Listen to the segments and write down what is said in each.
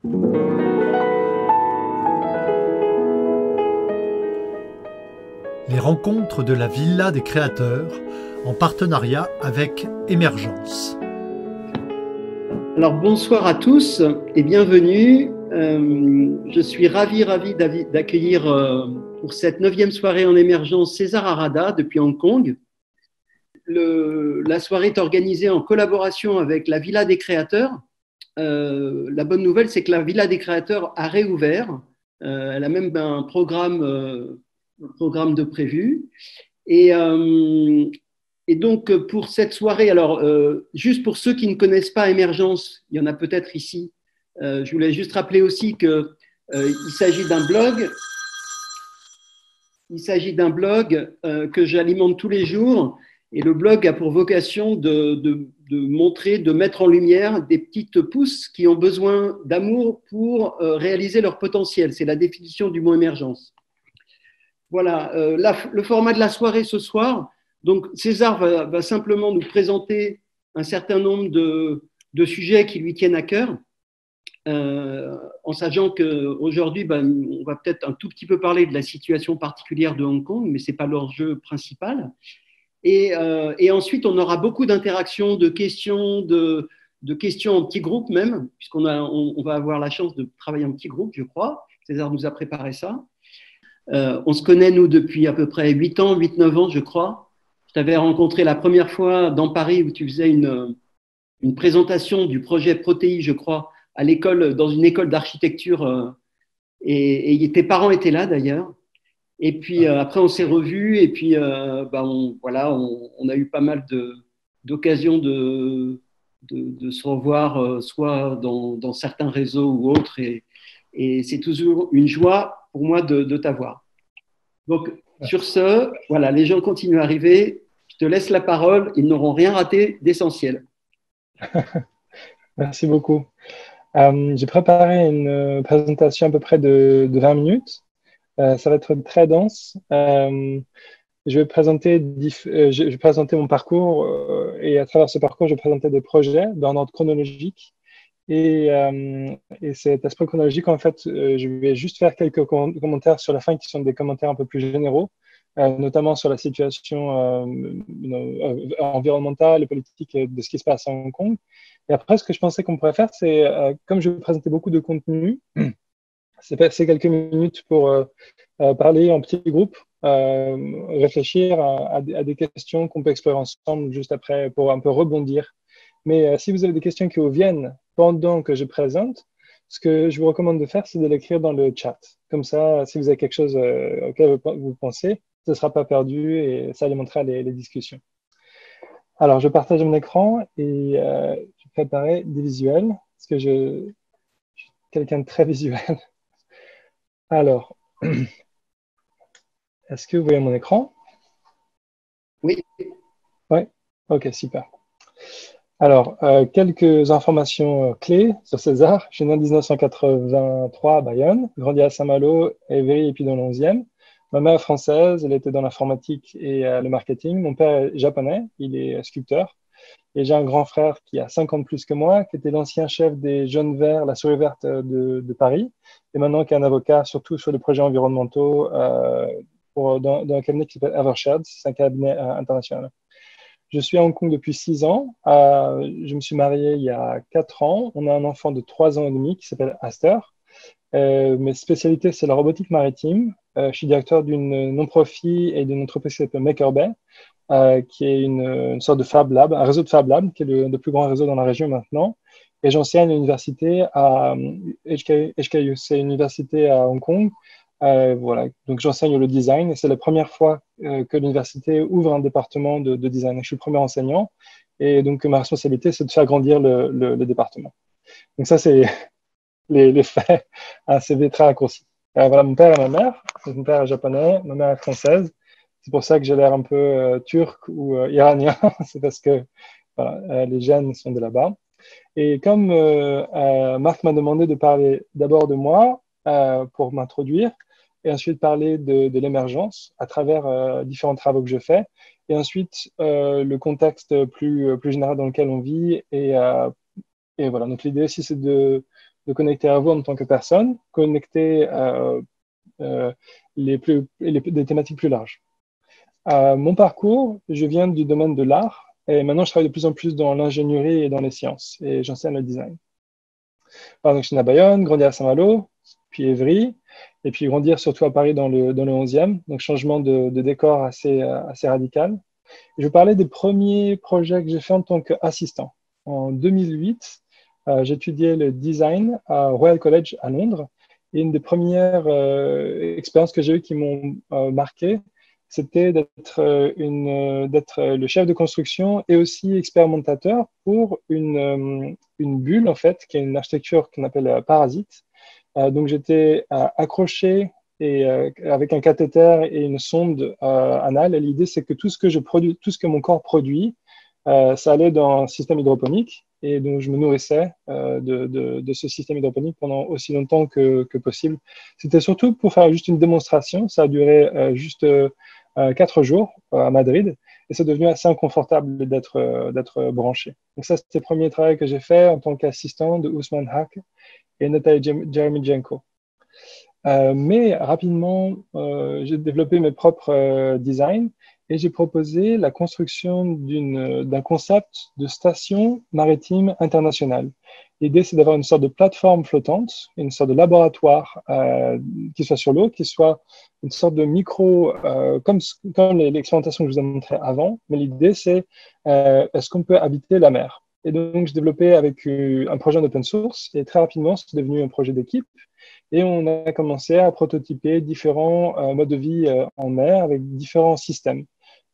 Les rencontres de la Villa des créateurs en partenariat avec Émergence. Alors bonsoir à tous et bienvenue. Je suis ravi d'accueillir pour cette 9e soirée en émergence César Arada depuis Hong Kong. La soirée est organisée en collaboration avec la Villa des créateurs. La bonne nouvelle, c'est que la Villa des créateurs a réouvert. Elle a même un programme de prévu. Et donc, pour cette soirée, alors, juste pour ceux qui ne connaissent pas Émergence, il y en a peut-être ici, je voulais juste rappeler aussi qu'il s'agit d'un blog. Il s'agit d'un blog que j'alimente tous les jours. Et le blog a pour vocation de montrer, de mettre en lumière des petites pousses qui ont besoin d'amour pour réaliser leur potentiel. C'est la définition du mot émergence. Voilà, le format de la soirée ce soir. Donc, César va simplement nous présenter un certain nombre de sujets qui lui tiennent à cœur, en sachant qu'aujourd'hui, on va peut-être un tout petit peu parler de la situation particulière de Hong Kong, mais ce n'est pas l'enjeu principal. Et ensuite, on aura beaucoup d'interactions, de questions en petits groupes même, puisqu'on va avoir la chance de travailler en petits groupes, je crois. César nous a préparé ça. On se connaît, nous, depuis à peu près 8-9 ans, je crois. Je t'avais rencontré la première fois dans Paris où tu faisais une présentation du projet Protéi, je crois, à l'école, dans une école d'architecture. Et tes parents étaient là, d'ailleurs. Et puis après, on s'est revus et puis on a eu pas mal d'occasions de se revoir, soit dans certains réseaux ou autres. Et c'est toujours une joie pour moi de t'avoir. Donc, sur ce, voilà, les gens continuent à arriver. Je te laisse la parole. Ils n'auront rien raté d'essentiel. Merci beaucoup. J'ai préparé une présentation à peu près de 20 minutes. Ça va être très dense. Je vais présenter mon parcours et à travers ce parcours, je vais présenter des projets dans un ordre chronologique. Et cet aspect chronologique, en fait, je vais juste faire quelques commentaires sur la fin qui sont des commentaires un peu plus généraux, notamment sur la situation environnementale et politique de ce qui se passe à Hong Kong. Et après, ce que je pensais qu'on pourrait faire, c'est, comme je vais présenter beaucoup de contenu, c'est passer quelques minutes pour parler en petit groupe, réfléchir à des questions qu'on peut explorer ensemble juste après pour un peu rebondir. Mais si vous avez des questions qui vous viennent pendant que je présente, ce que je vous recommande de faire, c'est de l'écrire dans le chat. Comme ça, si vous avez quelque chose auquel vous pensez, ce ne sera pas perdu et ça alimentera les discussions. Alors, je partage mon écran et je préparais des visuels parce que je suis quelqu'un de très visuel. Alors, est-ce que vous voyez mon écran? Oui. Oui? Ok, super. Alors, quelques informations clés sur César. Je suis né en 1983 à Bayonne, grandi à Saint-Malo et vécu et puis dans le 11e. Ma mère est française, elle était dans l'informatique et le marketing. Mon père est japonais, il est sculpteur. Et j'ai un grand frère qui a 5 ans de plus que moi, qui était l'ancien chef des Jeunes Verts, la Souris Verte de Paris, et maintenant qui est un avocat, surtout sur les projets environnementaux dans un cabinet qui s'appelle Eversheds, c'est un cabinet international. Je suis à Hong Kong depuis 6 ans. Je me suis marié il y a 4 ans. On a un enfant de 3 ans et demi qui s'appelle Aster. Mes spécialités, c'est la robotique maritime. Je suis directeur d'une non-profit et d'une entreprise qui s'appelle Maker Bay, qui est une sorte de Fab Lab, un réseau de Fab Lab, qui est le plus grand réseau dans la région maintenant. Et j'enseigne à l'université à HKU, c'est une université à Hong Kong. Voilà, donc j'enseigne le design et c'est la première fois que l'université ouvre un département de design. Je suis le premier enseignant et donc ma responsabilité, c'est de faire grandir le département. Donc ça, c'est les faits, un CV très raccourci. Voilà, mon père et ma mère. Mon père est japonais, ma mère est française. C'est pour ça que j'ai l'air un peu turc ou iranien. C'est parce que voilà, les gènes sont de là-bas. Et comme Marc m'a demandé de parler d'abord de moi pour m'introduire, et ensuite parler de l'émergence à travers différents travaux que je fais, et ensuite le contexte plus général dans lequel on vit. Et voilà, donc l'idée aussi, c'est de de connecter à vous en tant que personne, connecter des thématiques plus larges. Mon parcours, je viens du domaine de l'art et maintenant je travaille de plus en plus dans l'ingénierie et dans les sciences et j'enseigne le design. Alors, donc, je suis né à Bayonne, grandi à Saint-Malo, puis Évry, et puis grandir surtout à Paris dans le 11e, donc changement de décor assez radical. Et je vais parler des premiers projets que j'ai fait en tant qu'assistant. En 2008, j'étudiais le design à Royal College à Londres. Et une des premières expériences que j'ai eues qui m'ont marqué, c'était d'être le chef de construction et aussi expérimentateur pour une bulle, en fait, qui est une architecture qu'on appelle parasite. Donc, j'étais accroché et avec un cathéter et une sonde anale. Et l'idée, c'est que tout ce que je produis, tout ce que mon corps produit, ça allait dans un système hydroponique. Et donc, je me nourrissais de ce système hydroponique pendant aussi longtemps que possible. C'était surtout pour faire juste une démonstration. Ça a duré juste 4 jours à Madrid. Et c'est devenu assez inconfortable d'être branché. Donc, ça, c'était le premier travail que j'ai fait en tant qu'assistant de Ousmane Haque et Natalie Jeremijenko. Mais rapidement, j'ai développé mes propres designs et j'ai proposé la construction d'un concept de station maritime internationale. L'idée, c'est d'avoir une sorte de plateforme flottante, une sorte de laboratoire qui soit sur l'eau, qui soit une sorte de micro, comme l'expérimentation que je vous ai montré avant. Mais l'idée, c'est est-ce qu'on peut habiter la mer? Et donc, j'ai développé avec un projet en open source et très rapidement, c'est devenu un projet d'équipe. Et on a commencé à prototyper différents modes de vie en mer avec différents systèmes.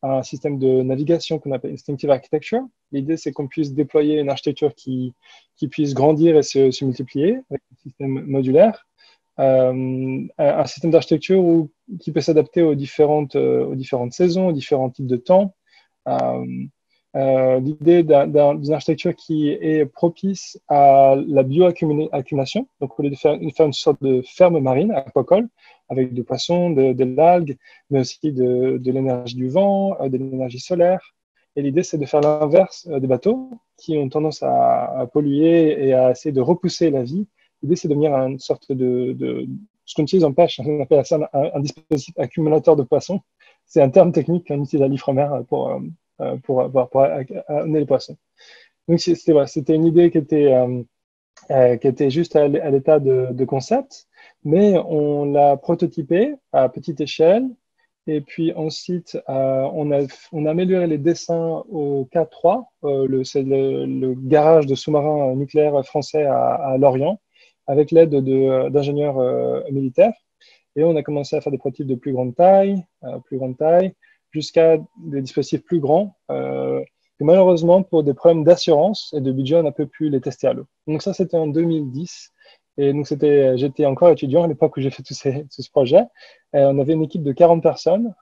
Un système de navigation qu'on appelle Instinctive Architecture. L'idée, c'est qu'on puisse déployer une architecture qui puisse grandir et se multiplier avec un système modulaire. Un système d'architecture qui peut s'adapter aux différentes saisons, aux différents types de temps. L'idée d'une architecture qui est propice à la bioaccumulation. Donc, au lieu de faire une sorte de ferme marine, aquacole, avec des poissons, de l'algue, mais aussi de l'énergie du vent, de l'énergie solaire. Et l'idée, c'est de faire l'inverse des bateaux qui ont tendance à polluer et à essayer de repousser la vie. L'idée, c'est de devenir une sorte ce qu'on utilise en pêche, on appelle ça un dispositif accumulateur de poissons. C'est un terme technique qu'on utilise à l'Ifremer pour amener les poissons. Donc, c'était une idée qui était juste à l'état de concept, mais on l'a prototypé à petite échelle. Et puis ensuite, on a amélioré les dessins au K3, c'est le garage de sous-marins nucléaires français à Lorient, avec l'aide d'ingénieurs militaires. Et on a commencé à faire des prototypes de plus grande taille, jusqu'à des dispositifs plus grands. Que malheureusement, pour des problèmes d'assurance et de budget, on n'a pas pu les tester à l'eau. Donc ça, c'était en 2010. Et donc, j'étais encore étudiant à l'époque où j'ai fait tout ce projet. Et on avait une équipe de 40 personnes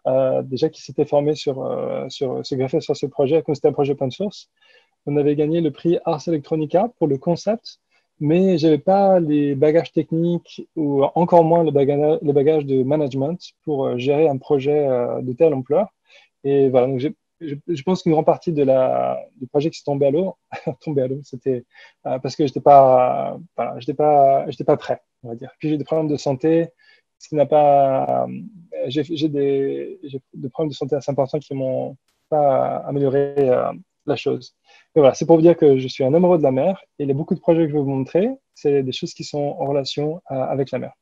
déjà qui s'étaient formées se greffer sur ce projet, comme c'était un projet open source. On avait gagné le prix Ars Electronica pour le concept, mais je n'avais pas les bagages techniques ou encore moins les bagages de management pour gérer un projet de telle ampleur. Et voilà, donc je pense qu'une grande partie du projet qui s'est tombé à l'eau, c'était parce que j'étais pas prêt, on va dire. Puis j'ai des problèmes de santé, ce qui n'a pas, j'ai des problèmes de santé assez importants qui m'ont pas amélioré la chose. Mais voilà, c'est pour vous dire que je suis un amoureux de la mer et il y a beaucoup de projets que je vais vous montrer, c'est des choses qui sont en relation avec la mer.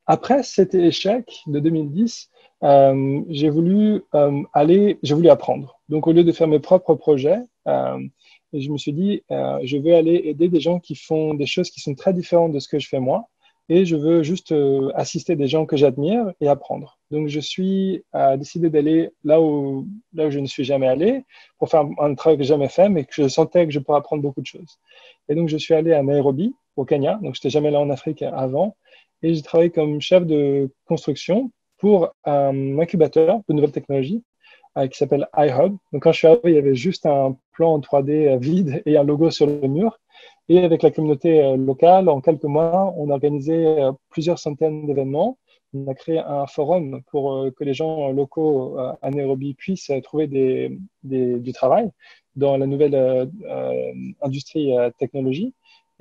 Après cet échec de 2010, j'ai voulu apprendre. Donc, au lieu de faire mes propres projets, je me suis dit, je veux aller aider des gens qui font des choses qui sont très différentes de ce que je fais moi, et je veux juste assister des gens que j'admire et apprendre. Donc, je suis décidé d'aller là où je ne suis jamais allé pour faire un travail que j'ai jamais fait, mais que je sentais que je pourrais apprendre beaucoup de choses. Et donc, je suis allé à Nairobi, au Kenya. Donc, je n'étais jamais allé en Afrique avant. Et j'ai travaillé comme chef de construction pour un incubateur de nouvelles technologies qui s'appelle iHub. Donc, quand je suis arrivé, il y avait juste un plan en 3D vide et un logo sur le mur. Et avec la communauté locale, en quelques mois, on a organisé plusieurs centaines d'événements. On a créé un forum pour que les gens locaux à Nairobi puissent trouver du travail dans la nouvelle industrie technologie.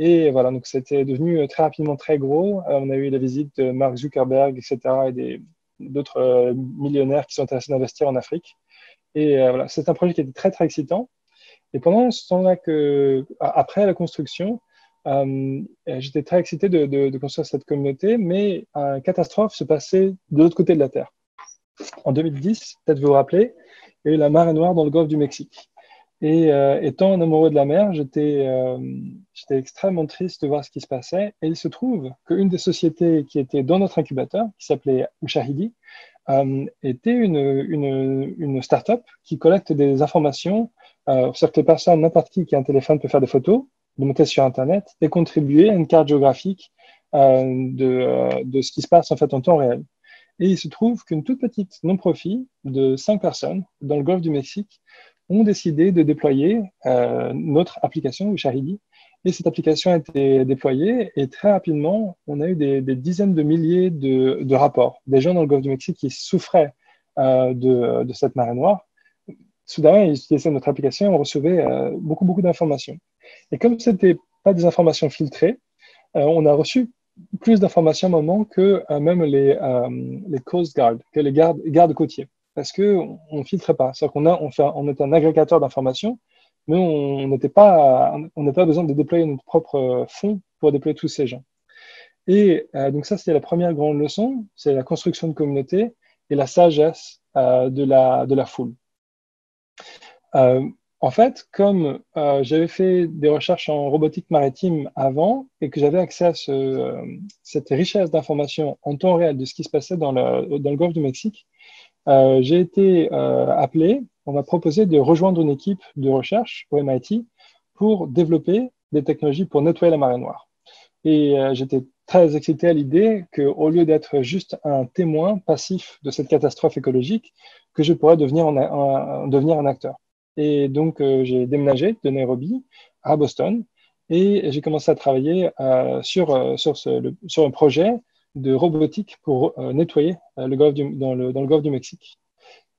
Et voilà, donc c'était devenu très rapidement très gros. On a eu la visite de Mark Zuckerberg, etc., et d'autres millionnaires qui sont intéressés d'investir en Afrique. Et voilà, c'est un projet qui était très, très excitant. Et pendant ce temps-là, après la construction, j'étais très excité de construire cette communauté, mais une catastrophe se passait de l'autre côté de la Terre. En 2010, peut-être vous vous rappelez, il y a eu la marée noire dans le golfe du Mexique. Et étant un amoureux de la mer, j'étais extrêmement triste de voir ce qui se passait. Et il se trouve qu'une des sociétés qui était dans notre incubateur, qui s'appelait Ushahidi, était une start-up qui collecte des informations sur que les personnes, n'importe qui a un téléphone peut faire des photos, les monter sur Internet et contribuer à une carte géographique de ce qui se passe en fait en temps réel. Et il se trouve qu'une toute petite non-profit de 5 personnes dans le golfe du Mexique ont décidé de déployer notre application, Ushahidi. Et cette application a été déployée et très rapidement, on a eu des dizaines de milliers de rapports. Des gens dans le golfe du Mexique qui souffraient de cette marée noire. Soudain, ils utilisaient notre application et on recevait beaucoup d'informations. Et comme ce n'était pas des informations filtrées, on a reçu plus d'informations à un moment que même les Coast Guard, que les gardes côtiers. Parce qu'on ne filtre pas. C'est-à-dire on est un agrégateur d'informations, mais on n'a pas besoin de déployer notre propre fonds pour déployer tous ces gens. Et donc ça, c'était la première grande leçon, c'est la construction de communauté et la sagesse de la foule. En fait, comme j'avais fait des recherches en robotique maritime avant et que j'avais accès à cette richesse d'informations en temps réel de ce qui se passait dans le golfe du Mexique, j'ai été appelé, on m'a proposé de rejoindre une équipe de recherche au MIT pour développer des technologies pour nettoyer la marée noire. Et j'étais très excité à l'idée qu'au lieu d'être juste un témoin passif de cette catastrophe écologique, que je pourrais devenir un acteur. Et donc, j'ai déménagé de Nairobi à Boston et j'ai commencé à travailler sur un projet de robotique pour nettoyer le golfe dans le golfe du Mexique.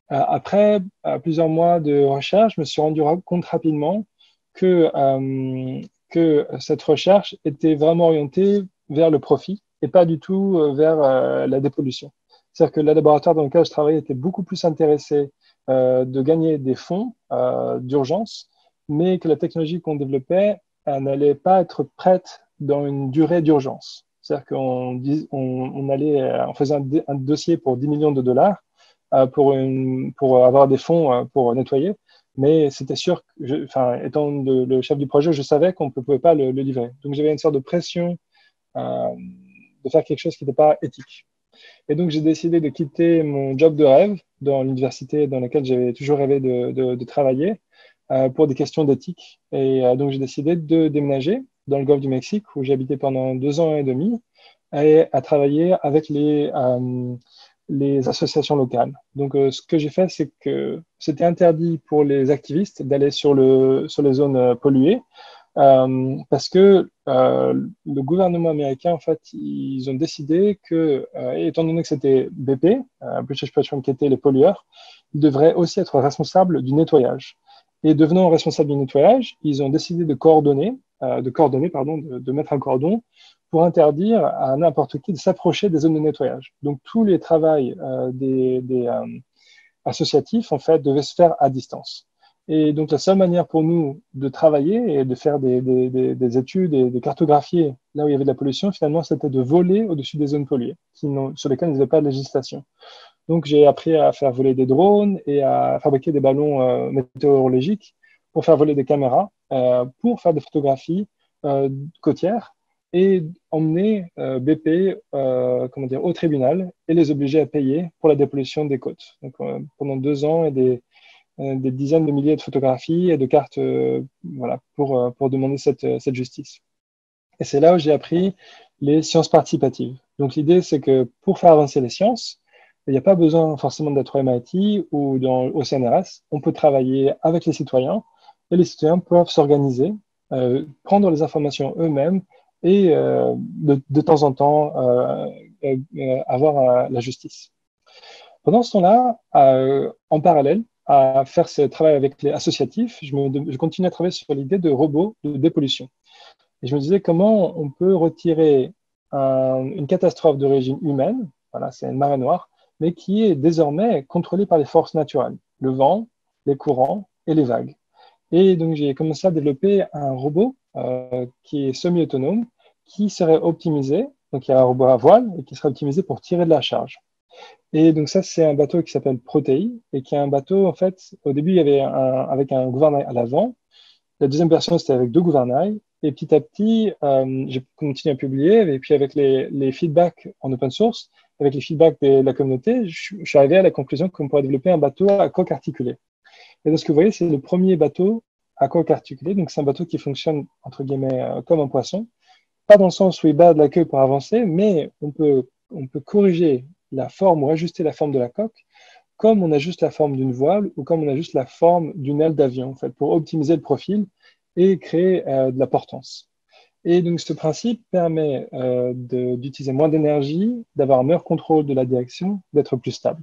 Après plusieurs mois de recherche, je me suis rendu compte rapidement que cette recherche était vraiment orientée vers le profit et pas du tout vers la dépollution. C'est-à-dire que le laboratoire dans lequel je travaillais était beaucoup plus intéressé de gagner des fonds d'urgence, mais que la technologie qu'on développait n'allait pas être prête dans une durée d'urgence. C'est-à-dire on faisait un dossier pour 10 millions de dollars pour avoir des fonds pour nettoyer, mais c'était sûr que, étant le chef du projet, je savais qu'on ne pouvait pas le livrer. Donc j'avais une sorte de pression de faire quelque chose qui n'était pas éthique. Et donc j'ai décidé de quitter mon job de rêve dans l'université dans laquelle j'avais toujours rêvé de travailler pour des questions d'éthique. Et donc j'ai décidé de déménager dans le golfe du Mexique où j'ai habité pendant 2 ans et demi et à travailler avec les associations locales. Donc, ce que j'ai fait, c'est que c'était interdit pour les activistes d'aller sur les zones polluées parce que le gouvernement américain, en fait, ils ont décidé que, étant donné que c'était BP, British Petroleum, qui étaient les pollueurs, ils devraient aussi être responsables du nettoyage. Et devenant responsables du nettoyage, ils ont décidé de mettre un cordon pour interdire à n'importe qui de s'approcher des zones de nettoyage. Donc, tous les travaux des associatifs, en fait, devaient se faire à distance. Et donc, la seule manière pour nous de travailler et de faire des études et de cartographier là où il y avait de la pollution, finalement, c'était de voler au-dessus des zones polluées, sur lesquelles il n'y avait pas de législation. Donc, j'ai appris à faire voler des drones et à fabriquer des ballons météorologiques pour faire voler des caméras, pour faire des photographies côtières et emmener BP au tribunal et les obliger à payer pour la dépollution des côtes. Donc, pendant 2 ans et des dizaines de milliers de photographies et de cartes pour demander cette justice. Et c'est là où j'ai appris les sciences participatives. Donc, l'idée, c'est que pour faire avancer les sciences, il n'y a pas besoin forcément d'être au MIT ou au CNRS. On peut travailler avec les citoyens et les citoyens peuvent s'organiser, prendre les informations eux-mêmes et de temps en temps avoir la justice. Pendant ce temps-là, en parallèle à faire ce travail avec les associatifs, je continue à travailler sur l'idée de robots de dépollution. Et je me disais comment on peut retirer une catastrophe d'origine humaine, voilà, c'est une marée noire, mais qui est désormais contrôlée par les forces naturelles, le vent, les courants et les vagues. Et donc, j'ai commencé à développer un robot qui est semi-autonome, qui serait optimisé, donc il y a un robot à voile, et qui serait optimisé pour tirer de la charge. Et donc ça, c'est un bateau qui s'appelle Protei, et qui est un bateau, en fait, au début, il y avait avec un gouvernail à l'avant. La deuxième version, c'était avec deux gouvernails. Et petit à petit, j'ai continué à publier, et puis avec les feedbacks en open source, avec les feedbacks de la communauté, je suis arrivé à la conclusion qu'on pourrait développer un bateau à coque articulée. Et donc, ce que vous voyez, c'est le premier bateau à coque articulée. Donc, c'est un bateau qui fonctionne, entre guillemets, comme un poisson. Pas dans le sens où il bat de la queue pour avancer, mais on peut corriger la forme ou ajuster la forme de la coque comme on ajuste la forme d'une voile ou comme on ajuste la forme d'une aile d'avion, en fait, pour optimiser le profil et créer de la portance. Et donc, ce principe permet d'utiliser moins d'énergie, d'avoir un meilleur contrôle de la direction, d'être plus stable.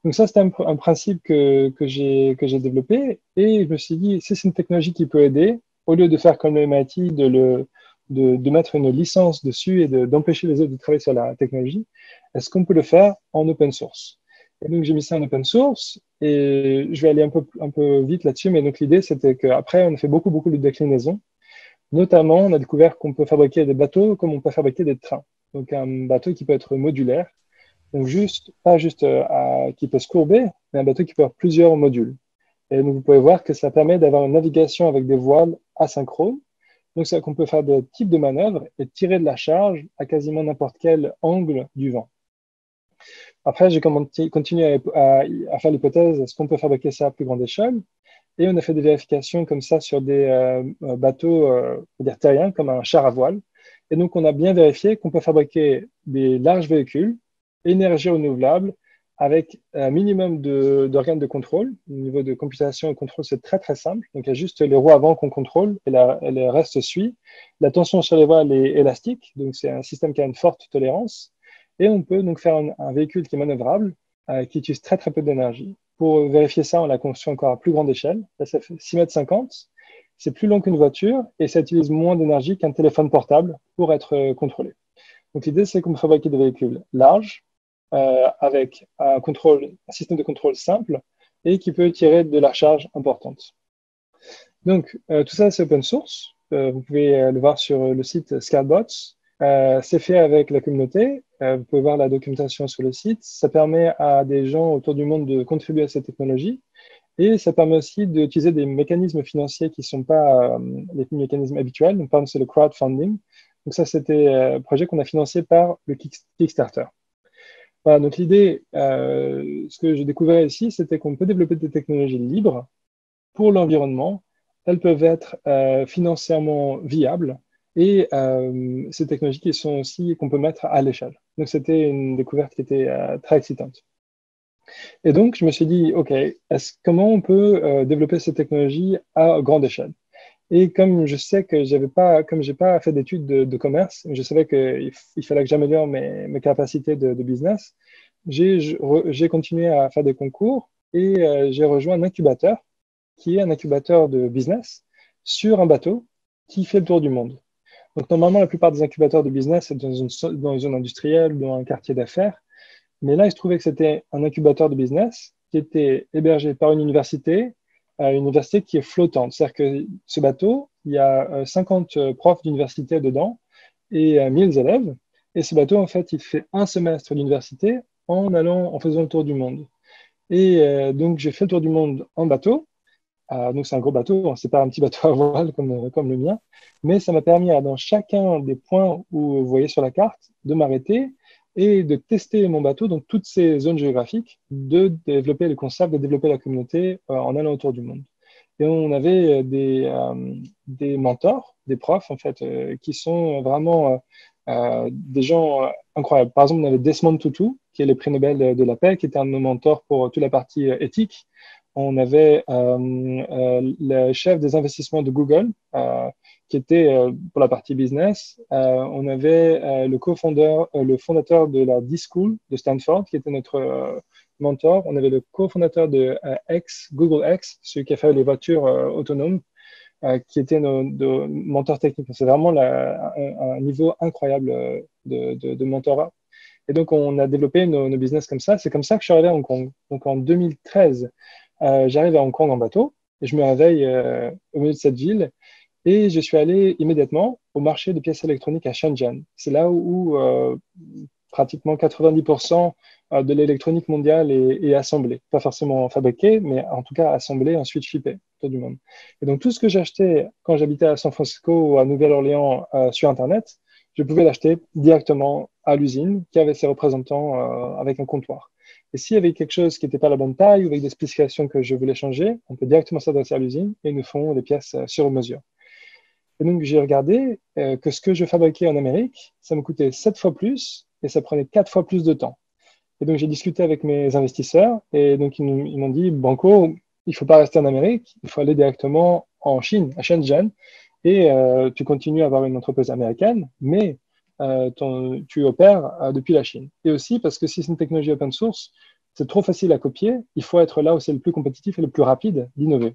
Donc ça, c'est un principe que j'ai développé et je me suis dit, si c'est une technologie qui peut aider, au lieu de faire comme le MIT, de mettre une licence dessus et d'empêcher les autres de travailler sur la technologie, est-ce qu'on peut le faire en open source? Et donc, j'ai mis ça en open source et je vais aller un peu vite là-dessus, mais donc l'idée, c'était qu'après, on a fait beaucoup de déclinaisons. Notamment, on a découvert qu'on peut fabriquer des bateaux comme on peut fabriquer des trains. Donc, un bateau qui peut être modulaire. Donc, pas juste qui peut se courber, mais un bateau qui peut avoir plusieurs modules. Et donc, vous pouvez voir que ça permet d'avoir une navigation avec des voiles asynchrones. Donc, c'est qu'on peut faire des types de manœuvres et tirer de la charge à quasiment n'importe quel angle du vent. Après, j'ai continué à faire l'hypothèse, est-ce qu'on peut fabriquer ça à plus grande échelle? Et on a fait des vérifications comme ça sur des bateaux terriens, comme un char à voile. Et donc, on a bien vérifié qu'on peut fabriquer des larges véhicules, énergie renouvelable, avec un minimum d'organes de contrôle. Au niveau de computation et contrôle, c'est très simple. Donc, il y a juste les roues avant qu'on contrôle et le reste suit. La tension sur les voiles est élastique, donc c'est un système qui a une forte tolérance. Et on peut donc faire un véhicule qui est manœuvrable, qui utilise très peu d'énergie. Pour vérifier ça, on l'a construit encore à plus grande échelle. Là, ça fait 6,50 m. C'est plus long qu'une voiture et ça utilise moins d'énergie qu'un téléphone portable pour être contrôlé. Donc, l'idée, c'est qu'on peut fabriquer des véhicules larges avec un système de contrôle simple et qui peut tirer de la charge importante. Donc, tout ça, c'est open source. Vous pouvez le voir sur le site Scalebots. C'est fait avec la communauté. Vous pouvez voir la documentation sur le site. Ça permet à des gens autour du monde de contribuer à cette technologie. Et ça permet aussi d'utiliser des mécanismes financiers qui ne sont pas les mécanismes habituels. Donc, par exemple, c'est le crowdfunding. Donc, ça, c'était un projet qu'on a financé par le Kickstarter. Voilà, donc l'idée, ce que j'ai découvert ici, c'était qu'on peut développer des technologies libres pour l'environnement. Elles peuvent être financièrement viables et ces technologies qui sont aussi qu'on peut mettre à l'échelle. Donc, c'était une découverte qui était très excitante. Et donc, je me suis dit, OK, comment on peut développer ces technologies à grande échelle? Et comme je sais que comme j'ai pas fait d'études de commerce, je savais qu'il fallait que j'améliore mes capacités de business, j'ai continué à faire des concours et j'ai rejoint un incubateur qui est un incubateur de business sur un bateau qui fait le tour du monde. Donc, normalement, la plupart des incubateurs de business, c'est dans une zone industrielle, dans un quartier d'affaires. Mais là, il se trouvait que c'était un incubateur de business qui était hébergé par une université qui est flottante. C'est-à-dire que ce bateau, il y a 50 profs d'université dedans et 1000 élèves. Et ce bateau, en fait, il fait un semestre d'université en faisant le tour du monde. Et donc, j'ai fait le tour du monde en bateau. Donc, c'est un gros bateau, c'est pas un petit bateau à voile comme le mien. Mais ça m'a permis, dans chacun des points où vous voyez sur la carte, de m'arrêter et de tester mon bateau dans toutes ces zones géographiques, de développer le concept, de développer la communauté en allant autour du monde. Et on avait des mentors, des profs, en fait, qui sont vraiment des gens incroyables. Par exemple, on avait Desmond Tutu, qui est le prix Nobel de la paix, qui était un de nos mentors pour toute la partie éthique. On avait le chef des investissements de Google, qui était pour la partie business. On avait le fondateur de la D-School de Stanford, qui était notre mentor. On avait le cofondateur de Google X, celui qui a fait les voitures autonomes. qui étaient nos mentors techniques. C'est vraiment un niveau incroyable de mentorat. Et donc, on a développé nos business comme ça. C'est comme ça que je suis arrivé à Hong Kong. Donc, en 2013, j'arrive à Hong Kong en bateau et je me réveille au milieu de cette ville et je suis allé immédiatement au marché de pièces électroniques à Shenzhen. C'est là où pratiquement 90% de l'électronique mondiale est assemblée. Pas forcément fabriquée, mais en tout cas assemblée, ensuite shippée autour du monde. Et donc, tout ce que j'achetais quand j'habitais à San Francisco ou à Nouvelle-Orléans sur Internet, je pouvais l'acheter directement à l'usine qui avait ses représentants avec un comptoir. Et s'il y avait quelque chose qui n'était pas la bonne taille ou avec des spécifications que je voulais changer, on peut directement s'adresser à l'usine et ils nous font des pièces sur mesure. Et donc, j'ai regardé que ce que je fabriquais en Amérique, ça me coûtait 7 fois plus et ça prenait 4 fois plus de temps. Et donc, j'ai discuté avec mes investisseurs et donc, ils m'ont dit, Banco, il ne faut pas rester en Amérique, il faut aller directement en Chine, à Shenzhen, et tu continues à avoir une entreprise américaine, mais tu opères depuis la Chine. Et aussi parce que si c'est une technologie open source, c'est trop facile à copier, il faut être là où c'est le plus compétitif et le plus rapide d'innover.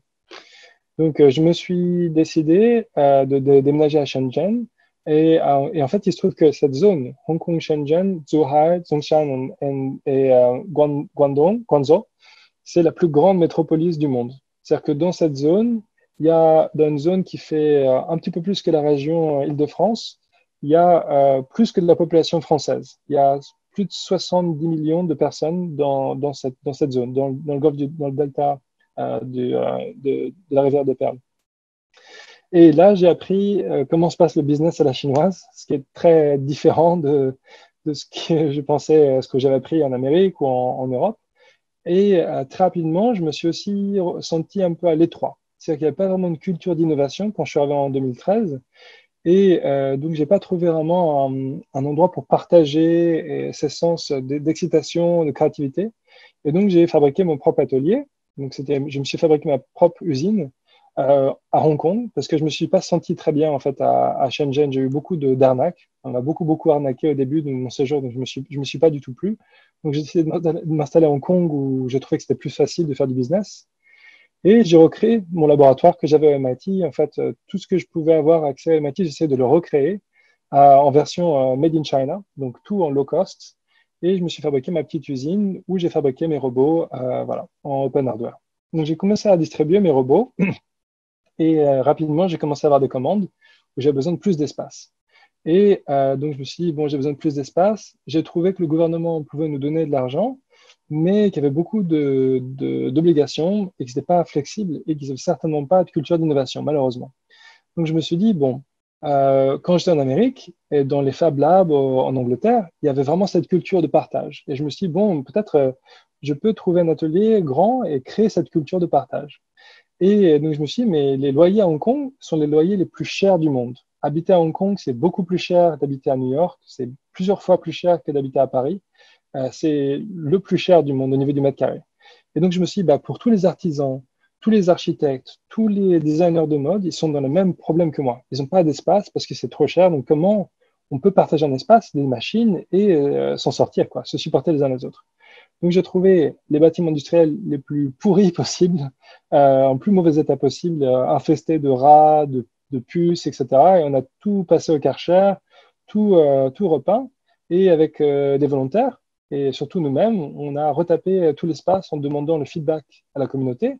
Donc, je me suis décidé de déménager à Shenzhen. Et en fait, il se trouve que cette zone, Hong Kong, Shenzhen, Zhuhai, Zhongshan et Guangzhou, c'est la plus grande métropolis du monde. C'est-à-dire que dans cette zone, il y a dans une zone qui fait un petit peu plus que la région Île-de-France, il y a plus que de la population française. Il y a plus de 70 millions de personnes dans cette zone, dans le golfe dans le delta de la rivière des Perles. Et là, j'ai appris comment se passe le business à la chinoise, ce qui est très différent de ce que je pensais, ce que j'avais appris en Amérique ou en Europe. Et très rapidement, je me suis aussi senti un peu à l'étroit. C'est-à-dire qu'il n'y avait pas vraiment de culture d'innovation quand je suis arrivé en 2013. Et donc, je n'ai pas trouvé vraiment un endroit pour partager ces sens d'excitation, de créativité. Et donc, j'ai fabriqué mon propre atelier. Donc, je me suis fabriqué ma propre usine à Hong Kong parce que je ne me suis pas senti très bien en fait à Shenzhen. J'ai eu beaucoup d'arnaques. On m'a beaucoup arnaqué au début de mon séjour, donc je me suis pas du tout plu. Donc, j'ai décidé de m'installer à Hong Kong où j'ai trouvé que c'était plus facile de faire du business. Et j'ai recréé mon laboratoire que j'avais à MIT. En fait, tout ce que je pouvais avoir accès à MIT, j'essaie de le recréer en version Made in China, donc tout en low cost. Et je me suis fabriqué ma petite usine où j'ai fabriqué mes robots voilà, en open hardware. Donc, j'ai commencé à distribuer mes robots et rapidement, j'ai commencé à avoir des commandes où j'avais besoin de plus d'espace. Et donc, je me suis dit, bon, j'ai besoin de plus d'espace. J'ai trouvé que le gouvernement pouvait nous donner de l'argent, mais qu'il y avait beaucoup d'obligations et que ce n'était pas flexible et qu'ils n'avaient certainement pas de culture d'innovation, malheureusement. Donc, je me suis dit, bon, quand j'étais en Amérique et dans les Fab Labs en Angleterre, il y avait vraiment cette culture de partage. Et je me suis dit, bon, peut-être je peux trouver un atelier grand et créer cette culture de partage. Et donc, je me suis dit, mais les loyers à Hong Kong sont les loyers les plus chers du monde. Habiter à Hong Kong, c'est beaucoup plus cher d'habiter à New York. C'est plusieurs fois plus cher que d'habiter à Paris. C'est le plus cher du monde au niveau du mètre carré. Et donc, je me suis dit, bah, pour tous les artisans, tous les architectes, tous les designers de mode, ils sont dans le même problème que moi. Ils n'ont pas d'espace parce que c'est trop cher. Donc, comment on peut partager un espace, des machines et s'en sortir, quoi, se supporter les uns les autres. Donc, j'ai trouvé les bâtiments industriels les plus pourris possibles, en plus mauvais état possible, infestés de rats, de puces, etc. Et on a tout passé au Karcher, tout repeint. Et avec des volontaires, et surtout nous-mêmes, on a retapé tout l'espace en demandant le feedback à la communauté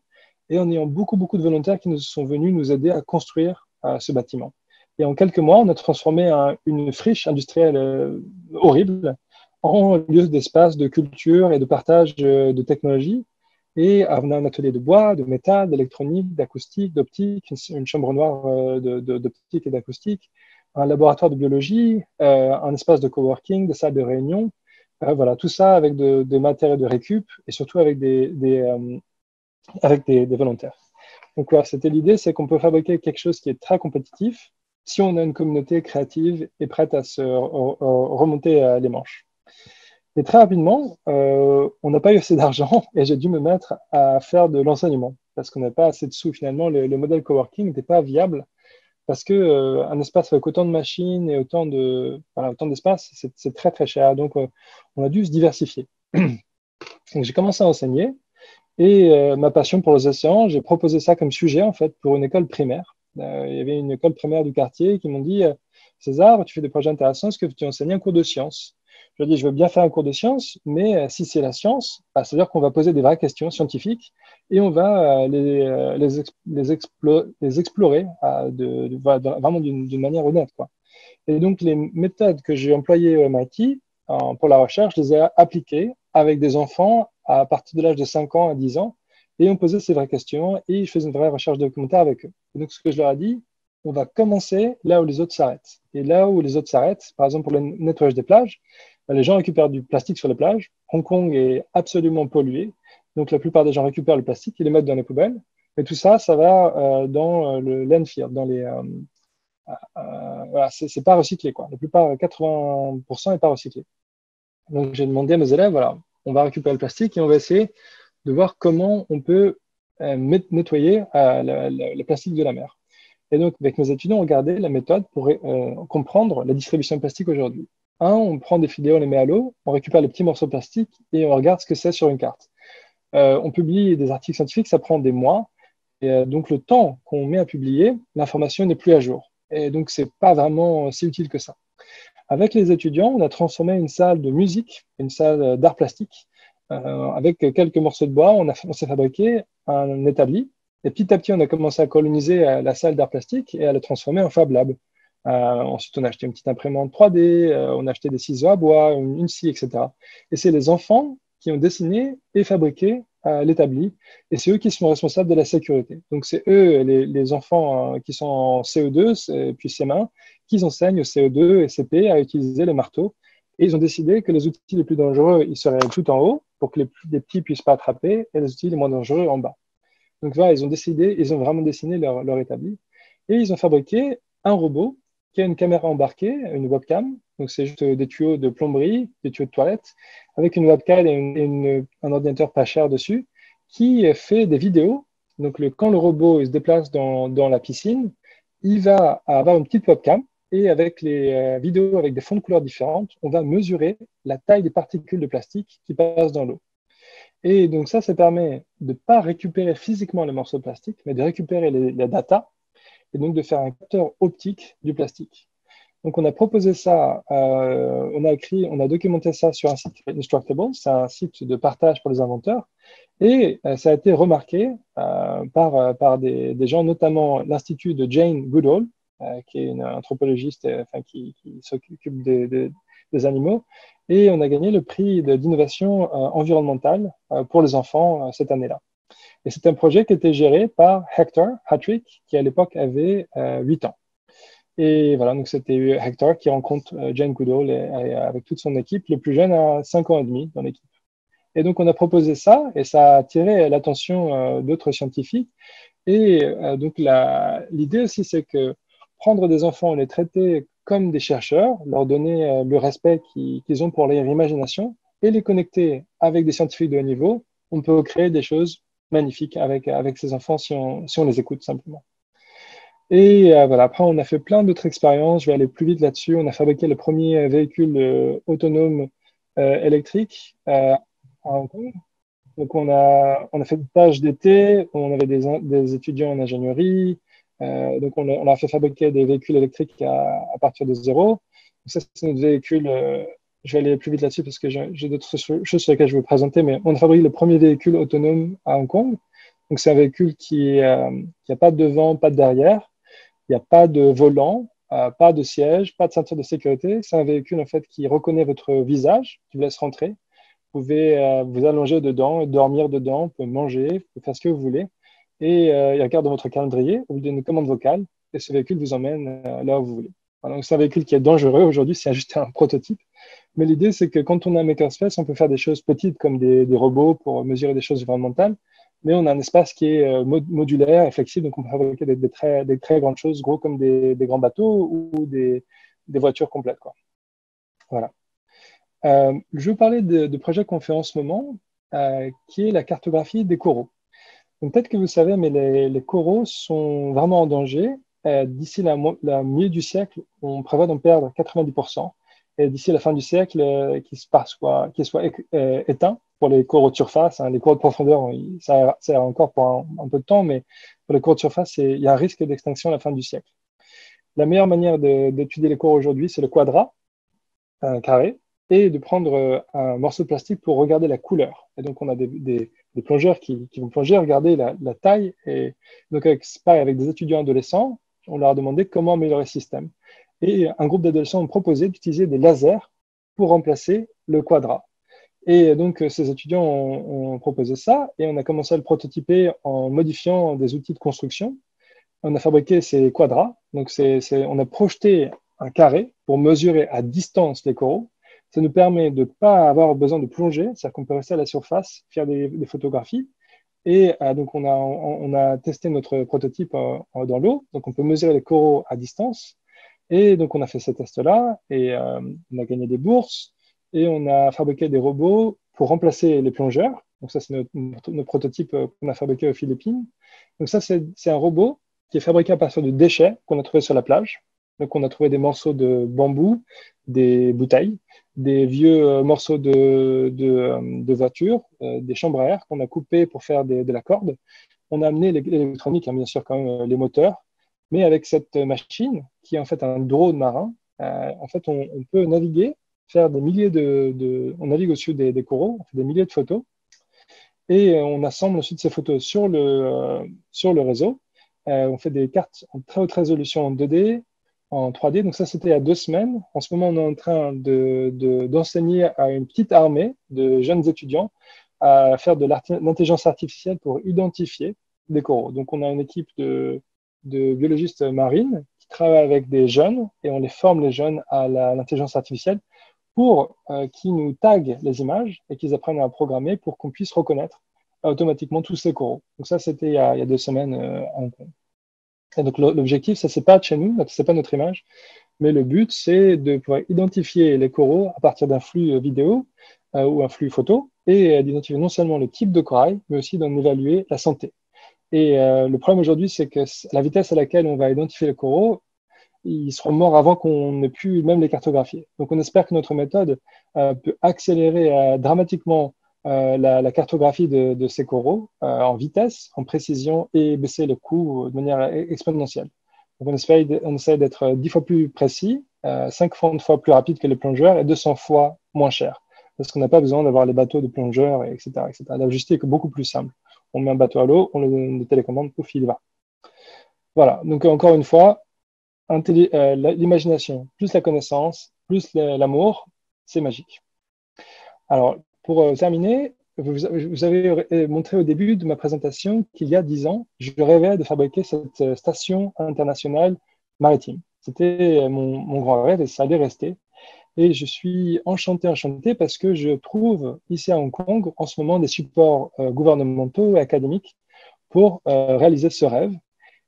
et en ayant beaucoup de volontaires qui nous sont venus nous aider à construire ce bâtiment. Et en quelques mois, on a transformé une friche industrielle horrible en lieu d'espace de culture et de partage de technologies. Et on a un atelier de bois, de métal, d'électronique, d'acoustique, d'optique, une chambre noire d'optique et d'acoustique, un laboratoire de biologie, un espace de coworking, des salles de réunion. Voilà, tout ça avec des matériaux de récup et surtout avec avec des volontaires. Donc voilà, c'était l'idée, c'est qu'on peut fabriquer quelque chose qui est très compétitif si on a une communauté créative et prête à se remonter les manches. Et très rapidement, on n'a pas eu assez d'argent et j'ai dû me mettre à faire de l'enseignement parce qu'on n'avait pas assez de sous finalement. Le modèle coworking n'était pas viable parce que un espace avec autant de machines et autant d'espace, c'est très cher. Donc, on a dû se diversifier. Donc, j'ai commencé à enseigner et ma passion pour les océans, j'ai proposé ça comme sujet en fait pour une école primaire. Il y avait une école primaire du quartier qui m'ont dit César, tu fais des projets intéressants, est-ce que tu enseignes un cours de sciences? Je leur ai dit, je veux bien faire un cours de sciences, mais si c'est la science, bah, ça veut dire qu'on va poser des vraies questions scientifiques et on va les explorer vraiment d'une manière honnête, quoi. Et donc, les méthodes que j'ai employées au MIT pour la recherche, je les ai appliquées avec des enfants à partir de l'âge de 5 ans à 10 ans. Et on posait ces vraies questions et je faisais une vraie recherche documentaire avec eux. Et donc, ce que je leur ai dit, on va commencer là où les autres s'arrêtent. Et là où les autres s'arrêtent, par exemple pour le nettoyage des plages, les gens récupèrent du plastique sur les plages. Hong Kong est absolument pollué. Donc, la plupart des gens récupèrent le plastique et les mettent dans les poubelles. Mais tout ça, ça va dans le landfill, dans les, voilà, c'est pas recyclé, quoi. La plupart, 80% n'est pas recyclé. Donc, j'ai demandé à mes élèves, voilà, on va récupérer le plastique et on va essayer de voir comment on peut nettoyer le plastique de la mer. Et donc, avec mes étudiants, on regardait la méthode pour comprendre la distribution de plastique aujourd'hui. On prend des filets, on les met à l'eau, on récupère les petits morceaux de plastique et on regarde ce que c'est sur une carte. On publie des articles scientifiques, ça prend des mois. Et donc, le temps qu'on met à publier, l'information n'est plus à jour. Et donc, ce n'est pas vraiment si utile que ça. Avec les étudiants, on a transformé une salle de musique, une salle d'art plastique. Avec quelques morceaux de bois, on s'est fabriqué un établi. Et petit à petit, on a commencé à coloniser la salle d'art plastique et à la transformer en Fab Lab. Ensuite, on a acheté une petite imprimante 3D, on a acheté des ciseaux à bois, une scie, etc. Et c'est les enfants qui ont dessiné et fabriqué l'établi. Et c'est eux qui sont responsables de la sécurité. Donc, c'est eux, les enfants qui sont en CE2, puis CM1, qui enseignent au CE2 et CP à utiliser les marteaux. Et ils ont décidé que les outils les plus dangereux, ils seraient tout en haut pour que les petits ne puissent pas attraper et les outils les moins dangereux en bas. Donc voilà, ils ont vraiment dessiné leur établi. Et ils ont fabriqué un robot qui a une caméra embarquée, une webcam. Donc c'est juste des tuyaux de plomberie, des tuyaux de toilette, avec une webcam et un ordinateur pas cher dessus, qui fait des vidéos. Donc quand le robot il se déplace dans la piscine, il va avoir une petite webcam. Et avec les vidéos avec des fonds de couleurs différentes, on va mesurer la taille des particules de plastique qui passent dans l'eau. Et donc ça permet de ne pas récupérer physiquement les morceaux de plastique, mais de récupérer la data et donc de faire un capteur optique du plastique. Donc on a proposé ça, on a documenté ça sur un site Instructable, c'est un site de partage pour les inventeurs, et ça a été remarqué par des gens, notamment l'Institut de Jane Goodall, qui est une anthropologiste qui s'occupe des animaux. Et on a gagné le prix d'innovation environnementale pour les enfants cette année-là. Et c'est un projet qui était géré par Hector Hattrick, qui à l'époque avait 8 ans. Et voilà, donc c'était Hector qui rencontre Jane Goodall avec toute son équipe. Le plus jeune a 5 ans et demi dans l'équipe. Et donc on a proposé ça et ça a attiré l'attention d'autres scientifiques. Et donc l'idée aussi, c'est que prendre des enfants et les traiter comme des chercheurs, leur donner le respect qu'ils ont pour leur imagination et les connecter avec des scientifiques de haut niveau, on peut créer des choses magnifiques avec ces enfants si on les écoute simplement. Et voilà, après, on a fait plein d'autres expériences. Je vais aller plus vite là-dessus. On a fabriqué le premier véhicule autonome électrique à Hong Kong. Donc, on a fait des stages d'été. On avait des étudiants en ingénierie. Donc, on a fait fabriquer des véhicules électriques à partir de zéro. Donc, ça, c'est notre véhicule. Je vais aller plus vite là-dessus parce que j'ai d'autres choses sur lesquelles je vais vous présenter. Mais on a fabriqué le premier véhicule autonome à Hong Kong. Donc, c'est un véhicule qui n'a pas de devant, pas de derrière. Il n'y a pas de volant, pas de siège, pas de ceinture de sécurité. C'est un véhicule en fait qui reconnaît votre visage, qui vous laisse rentrer. Vous pouvez vous allonger dedans et dormir dedans. Vous pouvez manger, vous pouvez faire ce que vous voulez. Et il regarde dans votre calendrier, vous donne une commande vocale et ce véhicule vous emmène là où vous voulez. Alors, c'est un véhicule qui est dangereux aujourd'hui, c'est juste un prototype. Mais l'idée, c'est que quand on a un makerspace, on peut faire des choses petites comme des robots pour mesurer des choses environnementales. Mais on a un espace qui est modulaire et flexible, donc on peut fabriquer des très grandes choses, gros comme des grands bateaux ou des voitures complètes, quoi. Voilà. Je vais vous parler de projets qu'on fait en ce moment, qui est la cartographie des coraux. Donc peut-être que vous savez, mais les coraux sont vraiment en danger. D'ici la milieu du siècle, on prévoit d'en perdre 90%. Et d'ici la fin du siècle, qu'ils soient éteints. pour les coraux de surface. Hein. Les coraux de profondeur, ça sert encore pour un peu de temps, mais pour les coraux de surface, il y a un risque d'extinction à la fin du siècle. La meilleure manière d'étudier les coraux aujourd'hui, c'est le quadrat, un carré, et de prendre un morceau de plastique pour regarder la couleur. Et donc, on a des plongeurs qui vont plonger, regarder la taille. Et donc, avec des étudiants adolescents, on leur a demandé comment améliorer le système. Et un groupe d'adolescents ont proposé d'utiliser des lasers pour remplacer le quadrat. Et donc, ces étudiants ont proposé ça, et on a commencé à le prototyper en modifiant des outils de construction. On a fabriqué ces quadrats. Donc, on a projeté un carré pour mesurer à distance les coraux. Ça nous permet de ne pas avoir besoin de plonger, c'est-à-dire qu'on peut rester à la surface, faire des photographies. Et donc, on a testé notre prototype dans l'eau. Donc, on peut mesurer les coraux à distance. Et donc, on a fait ces tests-là et on a gagné des bourses. Et on a fabriqué des robots pour remplacer les plongeurs. Donc, ça, c'est notre prototype qu'on a fabriqué aux Philippines. Donc, ça, c'est un robot qui est fabriqué à partir de déchets qu'on a trouvés sur la plage. Donc, on a trouvé des morceaux de bambou, des bouteilles, des vieux morceaux de voitures, des chambres à air qu'on a coupés pour faire de la corde. On a amené l'électronique, hein, bien sûr, quand même, les moteurs. Mais avec cette machine, qui est en fait un drone marin, en fait, on peut naviguer, faire des milliers on navigue au-dessus des coraux, on fait des milliers de photos, et on assemble ensuite ces photos sur le réseau. On fait des cartes en très haute résolution en 2D, en 3D. Donc ça, c'était il y a 2 semaines. En ce moment, on est en train d'enseigner à une petite armée de jeunes étudiants à faire de l'intelligence artificielle pour identifier des coraux. Donc, on a une équipe de biologistes marines qui travaillent avec des jeunes et on les forme, les jeunes, à l'intelligence artificielle pour qu'ils nous taguent les images et qu'ils apprennent à programmer pour qu'on puisse reconnaître automatiquement tous ces coraux. Donc ça, c'était il y a 2 semaines à Hong Kong. Et donc l'objectif, ça, c'est pas de chez nous, c'est pas notre image, mais le but, c'est de pouvoir identifier les coraux à partir d'un flux vidéo ou un flux photo et d'identifier non seulement le type de corail, mais aussi d'en évaluer la santé. Et le problème aujourd'hui, c'est que la vitesse à laquelle on va identifier les coraux, ils seront morts avant qu'on n'ait pu même les cartographier. Donc, on espère que notre méthode peut accélérer dramatiquement la cartographie de ces coraux en vitesse, en précision et baisser le coût de manière exponentielle. Donc, on essaie d'être 10 fois plus précis, 50 fois plus rapide que les plongeurs et 200 fois moins cher. Parce qu'on n'a pas besoin d'avoir les bateaux de plongeurs, etc., etc. La logistique est beaucoup plus simple. On met un bateau à l'eau, on le télécommande, pouf, il va. Voilà, donc encore une fois, l'imagination plus la connaissance, plus l'amour, c'est magique. Alors, pour terminer, vous avez montré au début de ma présentation qu'il y a 10 ans, je rêvais de fabriquer cette station internationale maritime. C'était mon grand rêve et ça allait rester. Et je suis enchanté parce que je trouve ici à Hong Kong en ce moment des supports gouvernementaux et académiques pour réaliser ce rêve.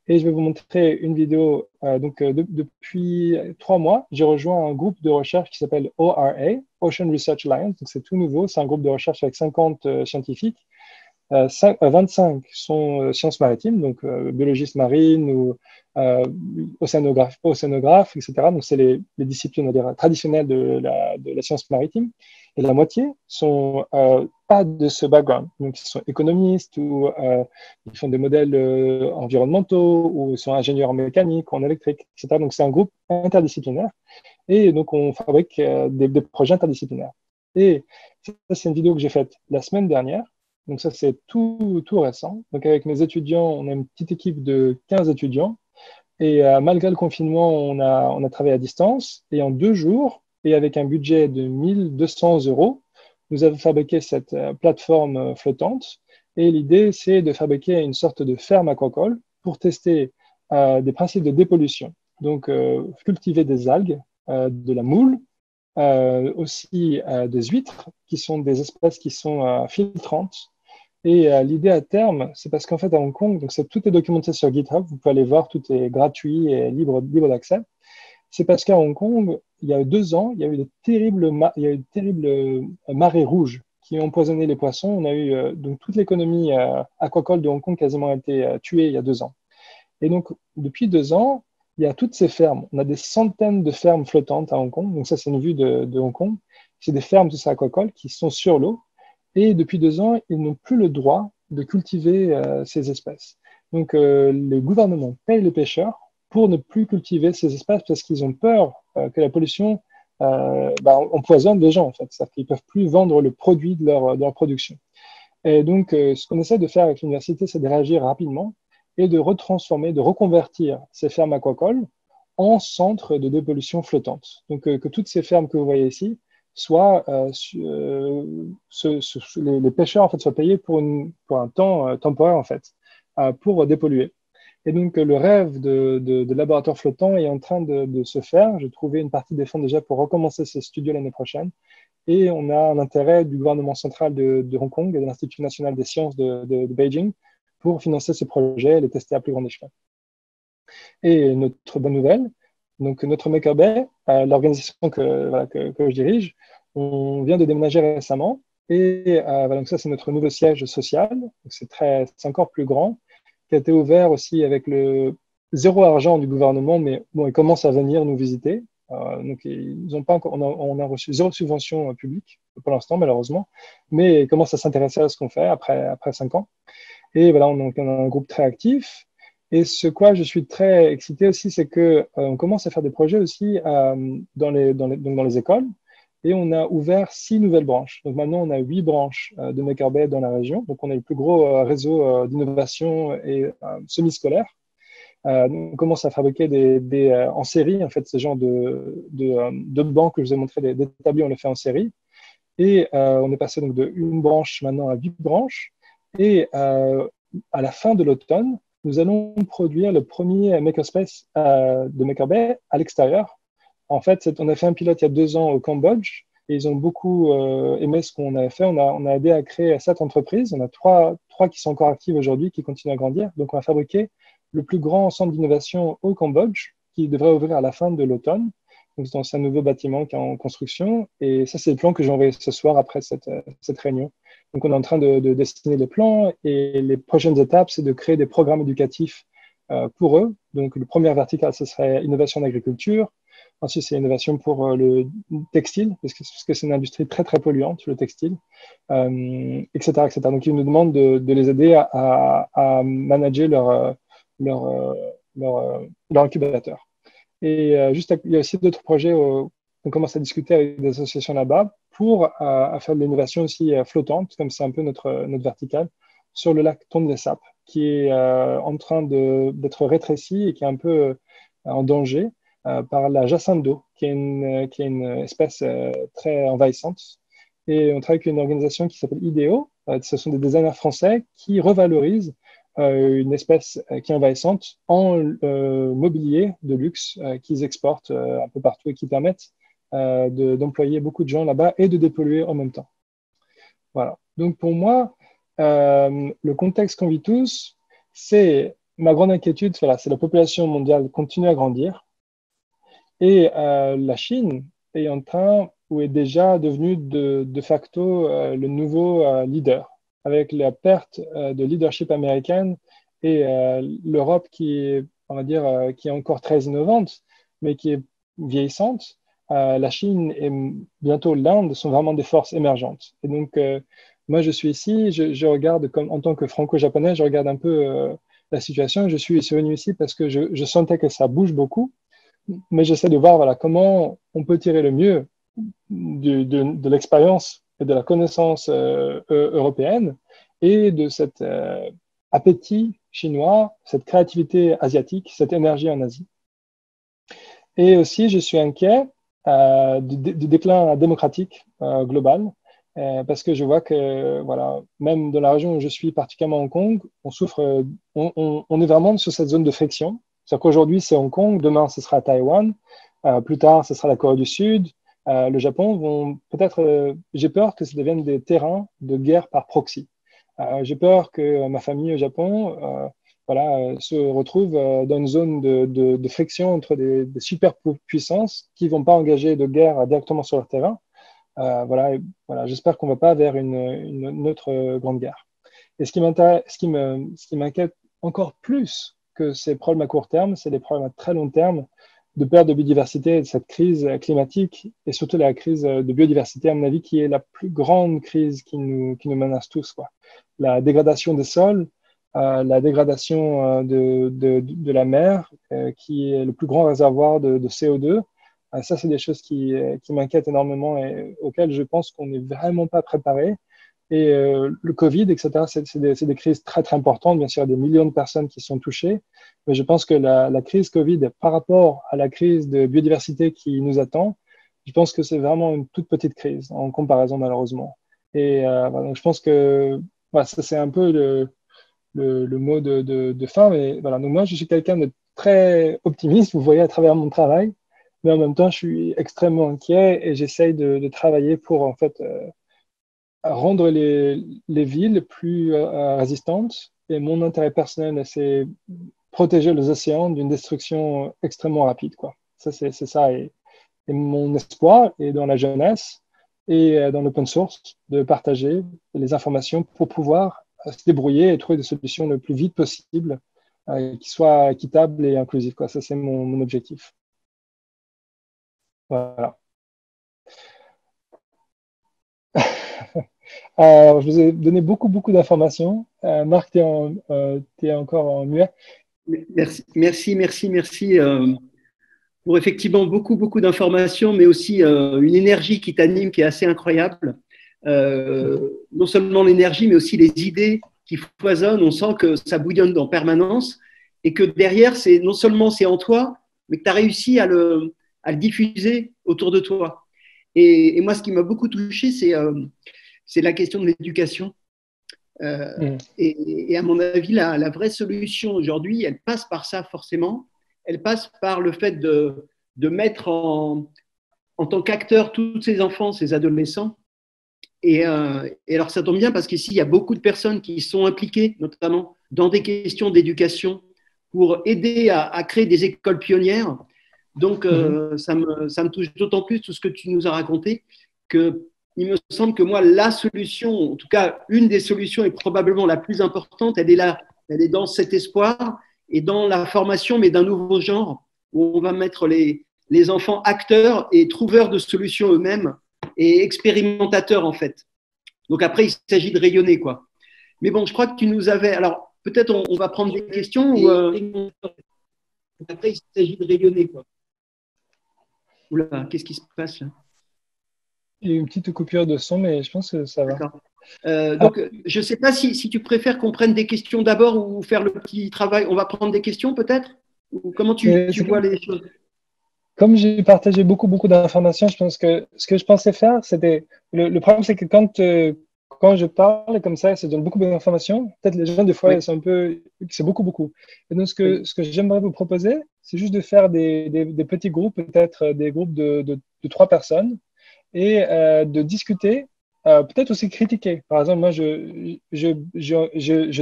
Et je vais vous montrer une vidéo. Depuis 3 mois, j'ai rejoint un groupe de recherche qui s'appelle ORA, Ocean Research Alliance. Donc, c'est tout nouveau. C'est un groupe de recherche avec 50 scientifiques. 25 sont sciences maritimes, donc biologistes marines ou océanographes, etc. Donc, c'est les disciplines, on va dire, traditionnelles de la science maritime. Et la moitié sont pas de ce background. Donc, ils sont économistes ou ils font des modèles environnementaux ou ils sont ingénieurs en mécanique, en électrique, etc. Donc, c'est un groupe interdisciplinaire. Et donc, on fabrique des projets interdisciplinaires. Et ça, c'est une vidéo que j'ai faite la semaine dernière. Donc ça, c'est tout récent. Donc avec mes étudiants, on a une petite équipe de 15 étudiants. Et malgré le confinement, on a travaillé à distance. Et en 2 jours, et avec un budget de 1 200 €, nous avons fabriqué cette plateforme flottante. Et l'idée, c'est de fabriquer une sorte de ferme aquacole pour tester des principes de dépollution. Donc cultiver des algues, de la moule, aussi des huîtres, qui sont des espèces qui sont filtrantes. Et l'idée à terme, c'est parce qu'en fait, à Hong Kong, donc tout est documenté sur GitHub, vous pouvez aller voir, tout est gratuit et libre d'accès. C'est parce qu'à Hong Kong, il y a 2 ans, il y a eu de terribles marées rouges qui ont empoisonné les poissons. On a eu, donc toute l'économie aquacole de Hong Kong quasiment a été tuée il y a 2 ans. Et donc, depuis 2 ans, il y a toutes ces fermes. On a des centaines de fermes flottantes à Hong Kong. Donc ça, c'est une vue de Hong Kong. C'est des fermes, tout ça, aquacoles, qui sont sur l'eau. Et depuis 2 ans, ils n'ont plus le droit de cultiver ces espèces. Donc, les gouvernements payent les pêcheurs pour ne plus cultiver ces espèces parce qu'ils ont peur que la pollution empoisonne les gens, en fait. C'est-à-dire qu'ils ne peuvent plus vendre le produit de leur production. Et donc, ce qu'on essaie de faire avec l'université, c'est de réagir rapidement et de retransformer, de reconvertir ces fermes aquacoles en centres de dépollution flottante. Donc, que toutes ces fermes que vous voyez ici soient, les pêcheurs en fait, soient payés pour un temps temporaire en fait, pour dépolluer. Et donc, le rêve de laboratoire flottant est en train de se faire. J'ai trouvé une partie des fonds déjà pour recommencer ces studios l'année prochaine. Et on a un intérêt du gouvernement central de Hong Kong et de l'Institut national des sciences de Beijing pour financer ce projet et les tester à plus grande échelle. Et notre bonne nouvelle, donc notre Maker Bay, l'organisation que je dirige, on vient de déménager récemment. Et donc ça, c'est notre nouveau siège social. C'est encore plus grand, qui a été ouvert aussi avec le zéro argent du gouvernement, mais bon, ils commencent à venir nous visiter. Donc, ils ont pas encore, on a reçu 0 subvention publique pour l'instant, malheureusement, mais ils commencent à s'intéresser à ce qu'on fait après 5 ans. Et voilà, on a un groupe très actif. Et ce quoi je suis très excité aussi, c'est que on commence à faire des projets aussi dans les écoles. Et on a ouvert 6 nouvelles branches. Donc maintenant, on a 8 branches de Maker Bay dans la région. Donc on a le plus gros réseau d'innovation et semi-scolaire. On commence à fabriquer en série, en fait, ce genre de bancs que je vous ai montré, des tabliers, on les fait en série. Et on est passé donc de 1 branche maintenant à 8 branches. Et à la fin de l'automne, nous allons produire le premier makerspace de Maker Bay à l'extérieur. En fait, on a fait un pilote il y a 2 ans au Cambodge et ils ont beaucoup aimé ce qu'on avait fait. On a aidé à créer 7 entreprises. On a 3 qui sont encore actives aujourd'hui, qui continuent à grandir. Donc, on a fabriqué le plus grand centre d'innovation au Cambodge qui devrait ouvrir à la fin de l'automne. Donc, c'est un nouveau bâtiment qui est en construction. Et ça, c'est le plan que j'ai envoyé ce soir après cette réunion. Donc, on est en train de dessiner les plans et les prochaines étapes, c'est de créer des programmes éducatifs pour eux. Donc, le premier vertical, ce serait innovation en agriculture. Ensuite, c'est innovation pour le textile, parce que c'est une industrie très, très polluante, le textile, etc., etc. Donc, ils nous demandent de les aider à manager leur incubateur. Et il y a aussi d'autres projets qu'on commence à discuter avec des associations là-bas pour faire de l'innovation aussi flottante, comme c'est un peu notre verticale, sur le lac Tonlé Sap, qui est en train d'être rétréci et qui est un peu en danger par la jacinthe d'eau, qui est une espèce très envahissante. Et on travaille avec une organisation qui s'appelle IDEO. Ce sont des designers français qui revalorisent une espèce qui est envahissante en mobilier de luxe qu'ils exportent un peu partout et qui permettent d'employer beaucoup de gens là-bas et de dépolluer en même temps. Voilà. Donc pour moi, le contexte qu'on vit tous, c'est ma grande inquiétude, voilà, c'est la population mondiale continue à grandir et la Chine est en train ou est déjà devenue de facto le nouveau leader avec la perte de leadership américaine et l'Europe qui est, on va dire, qui est encore très innovante, mais qui est vieillissante. La Chine et bientôt l'Inde sont vraiment des forces émergentes. Et donc, moi, je suis ici, je regarde en tant que franco-japonais, je regarde un peu la situation. Je suis venu ici parce que je sentais que ça bouge beaucoup, mais j'essaie de voir voilà, comment on peut tirer le mieux de l'expérience et de la connaissance européenne et de cet appétit chinois, cette créativité asiatique, cette énergie en Asie. Et aussi, je suis inquiet du déclin démocratique global, parce que je vois que, voilà, même dans la région où je suis, particulièrement Hong Kong, on souffre, on est vraiment sur cette zone de friction. C'est-à-dire qu'aujourd'hui, c'est Hong Kong, demain, ce sera Taïwan, plus tard, ce sera la Corée du Sud, le Japon vont peut-être, j'ai peur que ça devienne des terrains de guerre par proxy. J'ai peur que ma famille au Japon se retrouve dans une zone de friction entre des superpuissances qui ne vont pas engager de guerre directement sur leur terrain. J'espère qu'on ne va pas vers une autre grande guerre. Et ce qui m'inquiète encore plus que ces problèmes à court terme, c'est des problèmes à très long terme de perte de biodiversité et de cette crise climatique et surtout la crise de biodiversité, à mon avis, qui est la plus grande crise qui nous menace tous, quoi. La dégradation des sols, la dégradation de la mer, qui est le plus grand réservoir de CO2. Ça, c'est des choses qui m'inquiètent énormément et auxquelles je pense qu'on n'est vraiment pas préparé. Et le Covid, etc., c'est des crises très, très importantes. Bien sûr, il y a des millions de personnes qui sont touchées. Mais je pense que la crise Covid, par rapport à la crise de biodiversité qui nous attend, je pense que c'est vraiment une toute petite crise en comparaison, malheureusement. Et voilà, donc je pense que voilà, ça, c'est un peu le mot de fin. Mais voilà, donc moi, je suis quelqu'un de très optimiste, vous voyez, à travers mon travail. Mais en même temps, je suis extrêmement inquiet et j'essaye de travailler pour, en fait, rendre les villes plus résistantes. Et mon intérêt personnel, c'est protéger les océans d'une destruction extrêmement rapide, quoi. Ça, c'est ça. Et mon espoir est dans la jeunesse et dans l'open source de partager les informations pour pouvoir se débrouiller et trouver des solutions le plus vite possible qui soient équitables et inclusives, quoi. Ça, c'est mon objectif. Voilà. Alors, je vous ai donné beaucoup d'informations. Marc, tu es encore en muet. Merci pour effectivement beaucoup d'informations, mais aussi une énergie qui t'anime, qui est assez incroyable. Non seulement l'énergie, mais aussi les idées qui foisonnent. On sent que ça bouillonne en permanence et que derrière, non seulement c'est en toi, mais que tu as réussi à le diffuser autour de toi. Et moi, ce qui m'a beaucoup touché, c'est la question de l'éducation. Et à mon avis, la vraie solution aujourd'hui, elle passe par ça forcément. Elle passe par le fait de mettre en tant qu'acteur tous ces enfants, ces adolescents. Et alors, ça tombe bien parce qu'ici, il y a beaucoup de personnes qui sont impliquées, notamment dans des questions d'éducation, pour aider à créer des écoles pionnières. Donc, ça me touche d'autant plus tout ce que tu nous as raconté qu'il me semble que moi, la solution, en tout cas, une des solutions et probablement la plus importante, elle est là. Elle est dans cet espoir et dans la formation, mais d'un nouveau genre, où on va mettre les enfants acteurs et trouveurs de solutions eux-mêmes et expérimentateurs, en fait. Donc après, il s'agit de rayonner, quoi. Mais bon, je crois que tu nous avais… Alors, peut-être on va prendre des questions ou… Après, il s'agit de rayonner, quoi. Oula, qu'est-ce qui se passe là? Il y a une petite coupure de son, mais je pense que ça va. D'accord. Donc, je ne sais pas si tu préfères qu'on prenne des questions d'abord ou faire le petit travail. On va prendre des questions peut-être? Ou comment tu vois les choses? Comme j'ai partagé beaucoup d'informations, je pense que ce que je pensais faire, c'était… Le problème, c'est que quand je parle comme ça donne beaucoup d'informations, peut-être les gens, des fois, oui, c'est beaucoup. Et donc, ce que j'aimerais vous proposer, c'est juste de faire des petits groupes, peut-être des groupes de 3 personnes, et de discuter, peut-être aussi critiquer. Par exemple, moi, je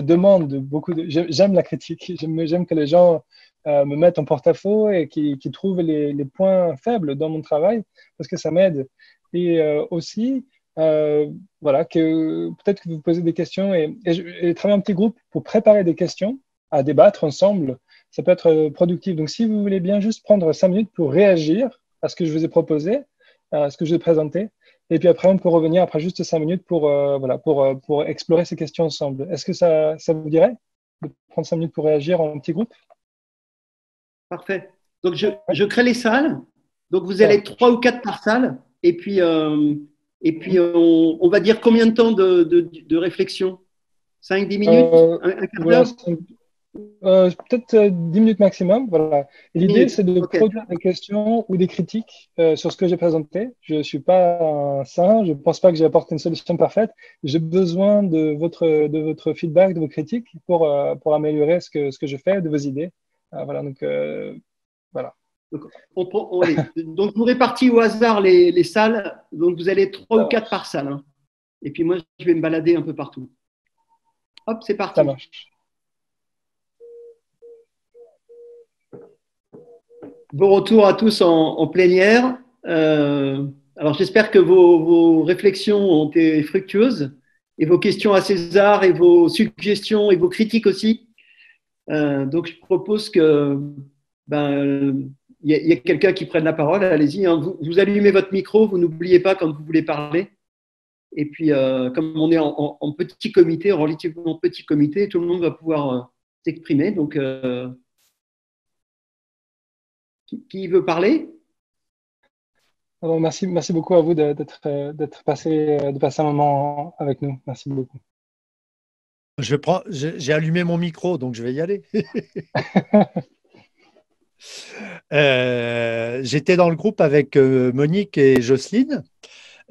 demande j'aime la critique, j'aime que les gens me mettent en porte-à-faux et qui trouvent les points faibles dans mon travail, parce que ça m'aide. Et aussi, voilà, peut-être que vous posez des questions et travailler un petit groupe pour préparer des questions à débattre ensemble, ça peut être productif. Donc, si vous voulez bien juste prendre 5 minutes pour réagir à ce que je vous ai proposé, à ce que je vous ai présenté, et puis après, on peut revenir après juste 5 minutes pour explorer ces questions ensemble. Est-ce que ça vous dirait de prendre 5 minutes pour réagir en petit groupe? Parfait. Donc, je crée les salles. Donc, vous allez être 3 ou 4 par salle. Et puis on va dire combien de temps de réflexion? 5-10 minutes? Un quart d'heure? Peut-être 10 minutes maximum. Voilà. L'idée, c'est de produire des questions ou des critiques sur ce que j'ai présenté. Je ne suis pas un saint, je ne pense pas que j'ai apporté une solution parfaite. J'ai besoin de votre feedback, de vos critiques pour améliorer ce que je fais, de vos idées. Voilà. Donc, voilà. Donc, vous répartis au hasard les salles. Donc, vous allez 3 ou 4 par salle. Hein. Et puis, moi, je vais me balader un peu partout. Hop, c'est parti. Ça marche. Bon retour à tous en plénière. Alors, j'espère que vos réflexions ont été fructueuses et vos questions à César et vos suggestions et vos critiques aussi. Donc, je propose que y a quelqu'un qui prenne la parole, allez-y. Hein. Vous allumez votre micro, vous n'oubliez pas quand vous voulez parler. Et puis, comme on est en petit comité, en relativement petit comité, tout le monde va pouvoir s'exprimer. Donc, qui veut parler? Alors, merci beaucoup à vous de passer un moment avec nous. Merci beaucoup. J'ai allumé mon micro, donc je vais y aller. J'étais dans le groupe avec Monique et Jocelyne.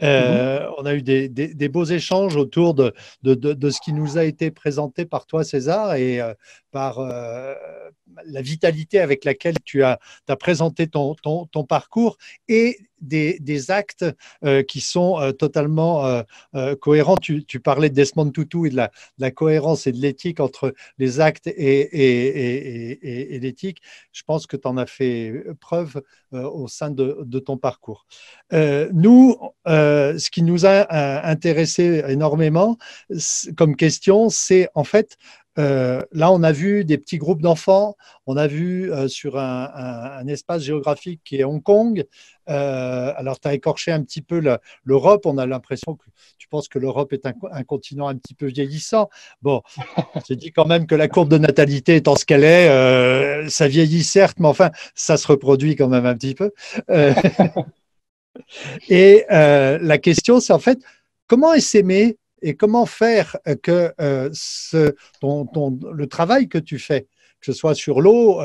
On a eu des beaux échanges autour de ce qui nous a été présenté par toi, César, et par la vitalité avec laquelle tu as présenté ton parcours et des actes qui sont totalement cohérents. Tu parlais de Desmond Tutu et de la cohérence et de l'éthique entre les actes et l'éthique. Je pense que tu en as fait preuve au sein de ton parcours. Nous, ce qui nous a intéressé énormément comme question, c'est en fait, là, on a vu des petits groupes d'enfants, on a vu sur un espace géographique qui est Hong Kong. Alors, tu as écorché un petit peu l'Europe, on a l'impression que tu penses que l'Europe est un continent un petit peu vieillissant. Bon, je dis quand même que la courbe de natalité étant ce qu'elle est, ça vieillit certes, mais enfin, ça se reproduit quand même un petit peu. Et la question, c'est en fait, comment s'aimer et comment faire que le travail que tu fais, que ce soit sur l'eau,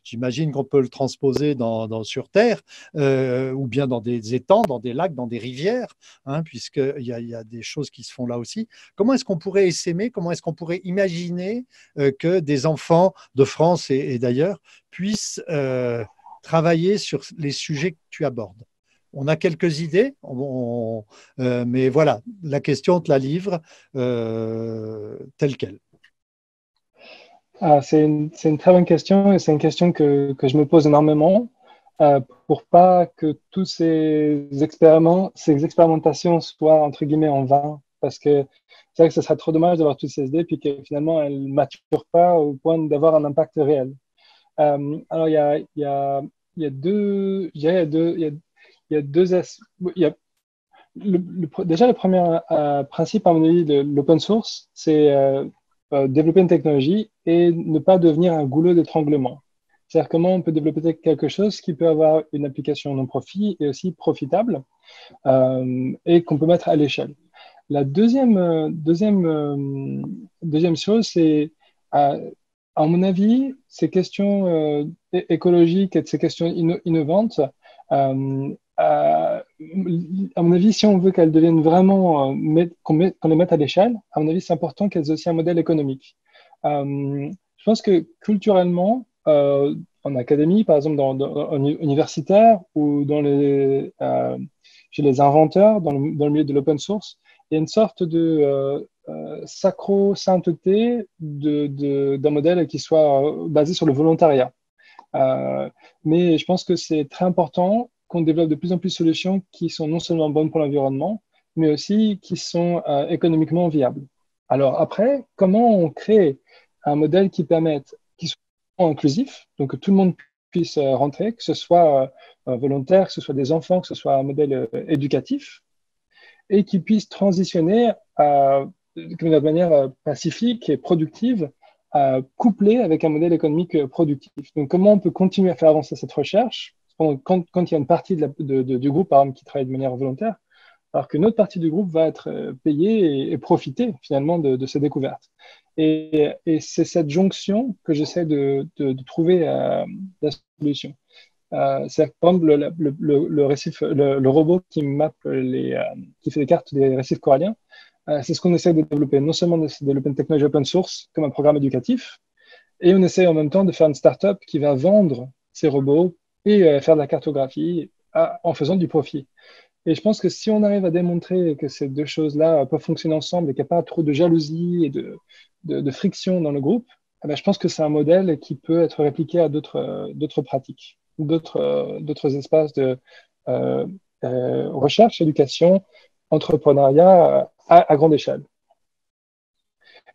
j'imagine qu'on peut le transposer sur Terre, ou bien dans des étangs, dans des lacs, dans des rivières, hein, puisqu'il y a des choses qui se font là aussi. Comment est-ce qu'on pourrait s'aimer? Comment est-ce qu'on pourrait imaginer que des enfants de France et d'ailleurs puissent travailler sur les sujets que tu abordes? On a quelques idées, mais voilà, la question, on te la livre telle qu'elle. C'est une très bonne question et c'est une question que je me pose énormément pour pas que tous ces expérimentations soient entre guillemets en vain. Parce que c'est vrai que ce serait trop dommage d'avoir toutes ces idées puis que finalement elles ne maturent pas au point d'avoir un impact réel. Alors il y a deux, je dirais, il y a deux aspects. Déjà, le premier principe, à mon avis, de l'open source, c'est développer une technologie et ne pas devenir un goulot d'étranglement. C'est-à-dire comment on peut développer quelque chose qui peut avoir une application non profit et aussi profitable et qu'on peut mettre à l'échelle. La deuxième chose, c'est à mon avis, ces questions écologiques et ces questions innovantes, à mon avis, si on veut qu'elles deviennent vraiment, qu'on les mette à l'échelle, à mon avis, c'est important qu'elles aient aussi un modèle économique. Je pense que culturellement, en académie, par exemple, en universitaire ou chez les inventeurs, dans le milieu de l'open source, il y a une sorte de sacro-sainteté d'un modèle qui soit basé sur le volontariat. Mais je pense que c'est très important qu'on développe de plus en plus de solutions qui sont non seulement bonnes pour l'environnement, mais aussi qui sont économiquement viables. Alors après, comment on crée un modèle qui soit inclusif, donc que tout le monde puisse rentrer, que ce soit volontaire, que ce soit des enfants, que ce soit un modèle éducatif, et qui puisse transitionner de manière pacifique et productive, couplé avec un modèle économique productif. Donc, comment on peut continuer à faire avancer cette recherche quand il y a une partie du groupe, par exemple, qui travaille de manière volontaire, alors qu'une autre partie du groupe va être payée et profiter finalement de ces découvertes. Et c'est cette jonction que j'essaie de trouver la solution. C'est par exemple le robot qui qui fait des cartes des récifs coralliens. C'est ce qu'on essaie de développer. Non seulement de développer une technologie open source comme un programme éducatif, et on essaie en même temps de faire une startup qui va vendre ces robots et faire de la cartographie en faisant du profit. Et je pense que si on arrive à démontrer que ces deux choses-là peuvent fonctionner ensemble et qu'il n'y a pas trop de jalousie et de friction dans le groupe, eh bien, je pense que c'est un modèle qui peut être répliqué à d'autres pratiques, d'autres espaces de recherche, éducation, entrepreneuriat à grande échelle.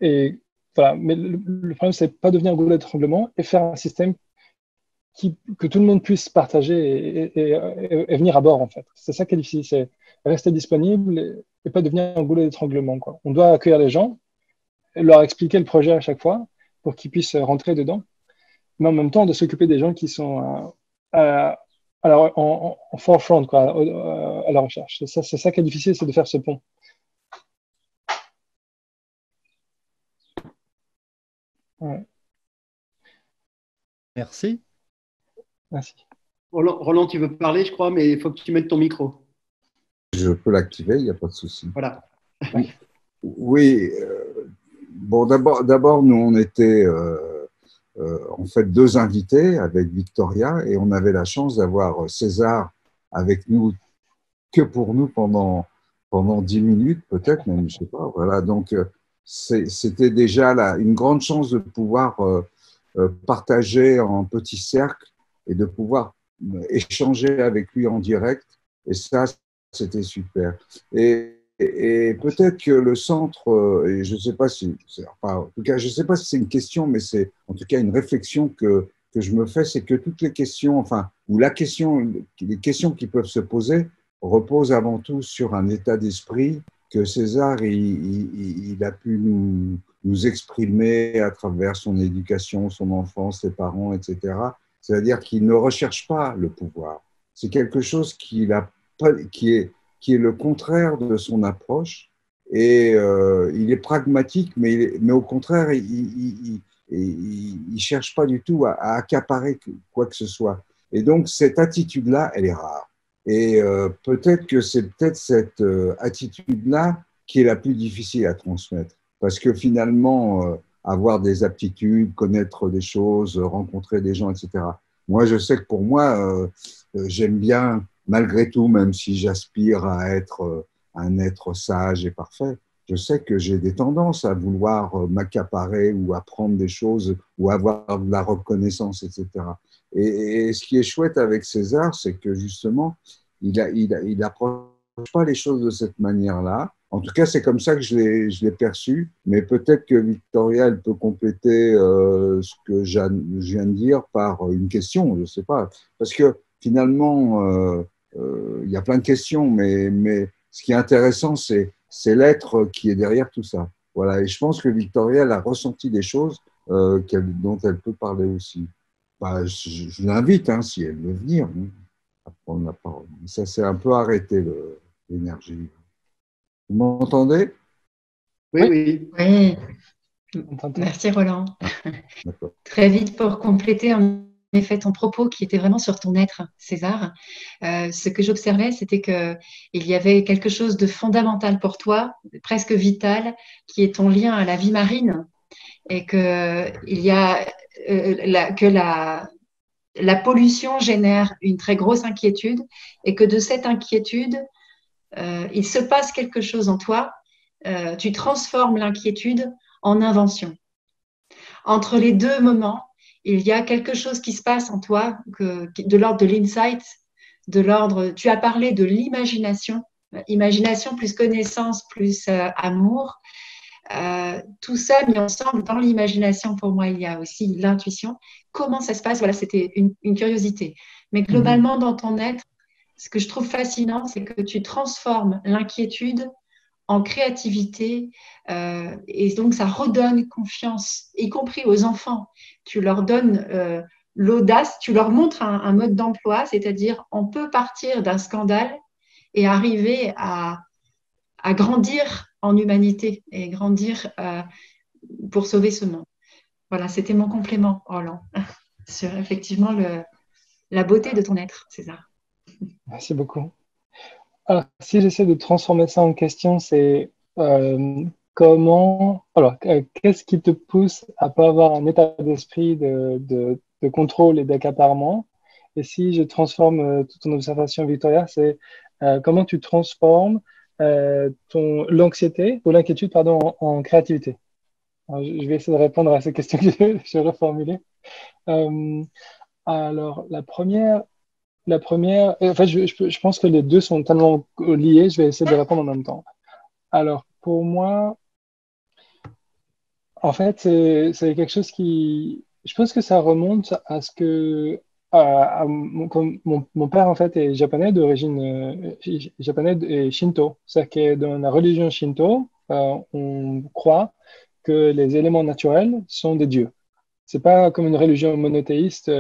Et voilà, mais le problème, c'est pas devenir un goulot d'étranglement et faire un système que tout le monde puisse partager et venir à bord, en fait. C'est ça qui est difficile, c'est rester disponible et pas devenir un goulot d'étranglement, quoi. On doit accueillir les gens, leur expliquer le projet à chaque fois pour qu'ils puissent rentrer dedans, mais en même temps de s'occuper des gens qui sont alors, en forefront, quoi, à la recherche. C'est ça qui est difficile, c'est de faire ce pont. Ouais. Merci. Merci. Roland, tu veux parler, je crois, mais il faut que tu mettes ton micro. Je peux l'activer, il n'y a pas de souci. Voilà. Oui, bon, d'abord, nous, on était en fait deux invités avec Victoria et on avait la chance d'avoir César avec nous que pour nous pendant 10 minutes, peut-être même, je ne sais pas. Voilà, donc c'était déjà une grande chance de pouvoir partager en petit cercle et de pouvoir échanger avec lui en direct. Et ça, c'était super. Et peut-être que le centre, et je ne sais pas si, enfin, en tout cas, je sais pas si c'est une question, mais c'est en tout cas une réflexion que je me fais, c'est que toutes les questions, enfin, ou les questions qui peuvent se poser reposent avant tout sur un état d'esprit que César il a pu nous exprimer à travers son éducation, son enfance, ses parents, etc. C'est-à-dire qu'il ne recherche pas le pouvoir. C'est quelque chose qui est le contraire de son approche. Et il est pragmatique, mais au contraire, il cherche pas du tout à accaparer quoi que ce soit. Et donc, cette attitude-là, elle est rare. Et peut-être que c'est peut-être cette attitude-là qui est la plus difficile à transmettre. Parce que finalement, avoir des aptitudes, connaître des choses, rencontrer des gens, etc. Moi, je sais que pour moi, j'aime bien, malgré tout, même si j'aspire à être un être sage et parfait, je sais que j'ai des tendances à vouloir m'accaparer ou apprendre des choses ou avoir de la reconnaissance, etc. Et ce qui est chouette avec César, c'est que justement, il approche pas les choses de cette manière-là. En tout cas, c'est comme ça que je l'ai perçu, mais peut-être que Victoria, elle peut compléter ce que je viens de dire par une question, je ne sais pas. Parce que finalement, il y a plein de questions, mais ce qui est intéressant, c'est l'être qui est derrière tout ça. Voilà. Et je pense que Victoria, elle a ressenti des choses dont elle peut parler aussi. Bah, je l'invite, hein, si elle veut venir, hein, à prendre la parole. Ça s'est un peu arrêté, l'énergie. Vous m'entendez? Oui, Oui. oui. Oui, On t'entend. merci Roland. D'accord. Très vite pour compléter en effet ton propos qui était vraiment sur ton être, César. Ce que j'observais, c'était que il y avait quelque chose de fondamental pour toi, presque vital, qui est ton lien à la vie marine, et que il y a que la pollution génère une très grosse inquiétude, et que de cette inquiétude, il se passe quelque chose en toi. Tu transformes l'inquiétude en invention. Entre les deux moments, il y a quelque chose qui se passe en toi, de l'ordre de l'insight, de l'ordre, tu as parlé de l'imagination, imagination plus connaissance plus amour. Tout ça mis ensemble dans l'imagination, pour moi, il y a aussi l'intuition. Comment ça se passe? Voilà, c'était une curiosité. Mais globalement, dans ton être, ce que je trouve fascinant, c'est que tu transformes l'inquiétude en créativité, et donc ça redonne confiance, y compris aux enfants. Tu leur donnes l'audace, tu leur montres un mode d'emploi, c'est-à-dire on peut partir d'un scandale et arriver à grandir en humanité et grandir pour sauver ce monde. Voilà, c'était mon complément, Roland, sur effectivement la beauté de ton être, César. Merci beaucoup. Alors, si j'essaie de transformer ça en question, c'est qu'est-ce qui te pousse à pas avoir un état d'esprit de contrôle et d'accaparement? Et si je transforme toute ton observation, Victoria, c'est comment tu transformes l'anxiété ou l'inquiétude, pardon, en créativité? Alors, je vais essayer de répondre à ces questions que j'ai reformulées. Euh, alors, en fait, je pense que les deux sont tellement liés, je vais essayer de répondre en même temps. Alors, pour moi, en fait, c'est quelque chose je pense que ça remonte à ce que mon père, en fait, est japonais d'origine japonais et shinto. C'est-à-dire que dans la religion shinto, on croit que les éléments naturels sont des dieux. C'est pas comme une religion monothéiste,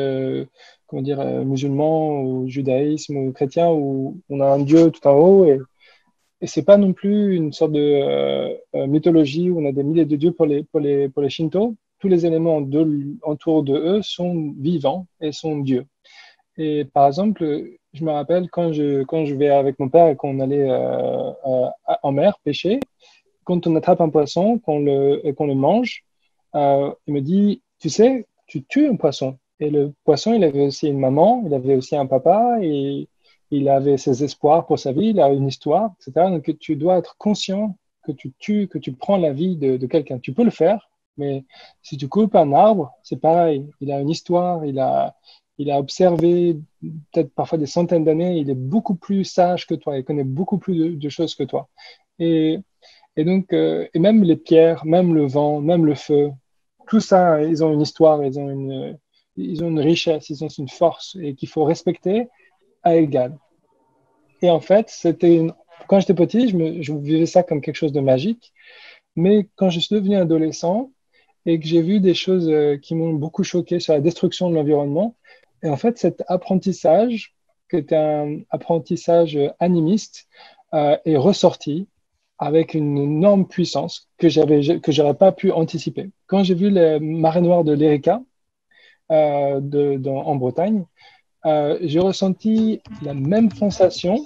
comment dire, musulman ou judaïsme ou chrétien où on a un dieu tout en haut et c'est pas non plus une sorte de mythologie où on a des milliers de dieux pour les Shinto. Tous les éléments autour de eux sont vivants et sont dieux. Et par exemple, je me rappelle quand je vais avec mon père et qu'on allait en mer pêcher, quand on attrape un poisson et qu'on le mange, il me dit, tu sais, tu tues un poisson. Et le poisson, il avait aussi une maman, il avait aussi un papa, et il avait ses espoirs pour sa vie, il a une histoire, etc. Donc tu dois être conscient que tu tues, que tu prends la vie de quelqu'un. Tu peux le faire, mais si tu coupes un arbre, c'est pareil. Il a une histoire, il a observé peut-être parfois des centaines d'années, il est beaucoup plus sage que toi, il connaît beaucoup plus de choses que toi. Et et donc, et même les pierres, même le vent, même le feu, tout ça, ils ont une histoire, ils ont une richesse, ils ont une force et qu'il faut respecter à égal. Et en fait, quand j'étais petit, je vivais ça comme quelque chose de magique. Mais quand je suis devenu adolescent et que j'ai vu des choses qui m'ont beaucoup choqué sur la destruction de l'environnement, et en fait, cet apprentissage, qui était un apprentissage animiste, est ressorti avec une énorme puissance que j'aurais pas pu anticiper. Quand j'ai vu les marées noires de l'Erika en Bretagne, j'ai ressenti la même sensation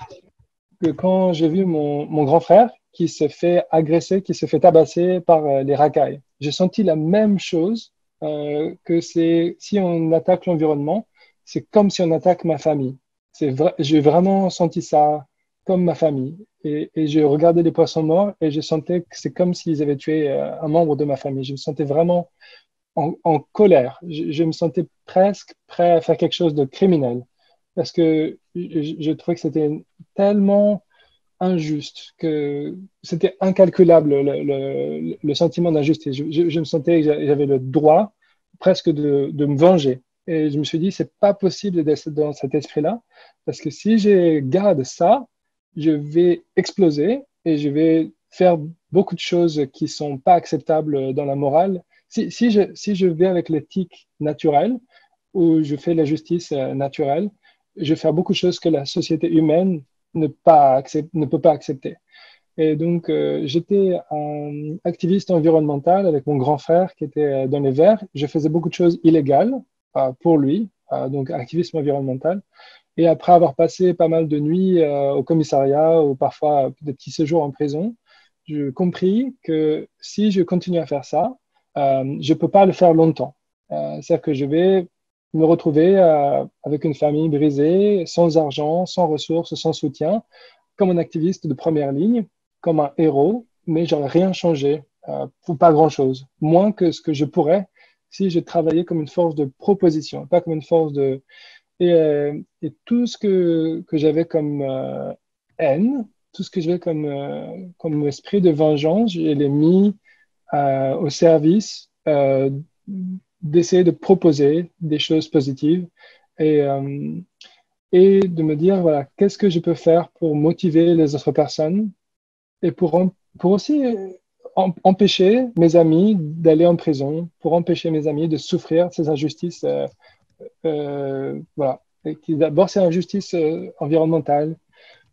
que quand j'ai vu mon grand frère qui se fait agresser, qui se fait tabasser par les racailles. J'ai senti la même chose que si on attaque l'environnement, c'est comme si on attaque ma famille. J'ai vraiment senti ça comme ma famille. Et je regardais les poissons morts et je sentais que c'est comme s'ils avaient tué un membre de ma famille. Je me sentais vraiment en colère. Je me sentais presque prêt à faire quelque chose de criminel parce que je trouvais que c'était tellement injuste, que c'était incalculable le sentiment d'injustice. Je me sentais que j'avais le droit presque de me venger. Et je me suis dit, c'est pas possible d'être dans cet esprit-là, parce que si je garde ça, je vais exploser et je vais faire beaucoup de choses qui sont pas acceptables dans la morale. Si je vais avec l'éthique naturelle, où je fais la justice naturelle, je vais faire beaucoup de choses que la société humaine ne peut pas accepter. Et donc, j'étais un activiste environnemental avec mon grand frère qui était dans les Verts. Je faisais beaucoup de choses illégales pour lui, donc activisme environnemental. Et après avoir passé pas mal de nuits au commissariat ou parfois des petits séjours en prison, j'ai compris que si je continue à faire ça, je ne peux pas le faire longtemps. C'est-à-dire que je vais me retrouver avec une famille brisée, sans argent, sans ressources, sans soutien, comme un activiste de première ligne, comme un héros, mais j'aurais rien changé, ou pas grand-chose, moins que ce que je pourrais si je travaillais comme une force de proposition, pas comme une force de... Et tout ce que j'avais comme haine, tout ce que j'avais comme esprit de vengeance, je l'ai mis au service d'essayer de proposer des choses positives et, euh, et de me dire, voilà, qu'est-ce que je peux faire pour motiver les autres personnes et pour aussi empêcher mes amis d'aller en prison, pour empêcher mes amis de souffrir ces injustices. Voilà. D'abord, c'est l'injustice environnementale.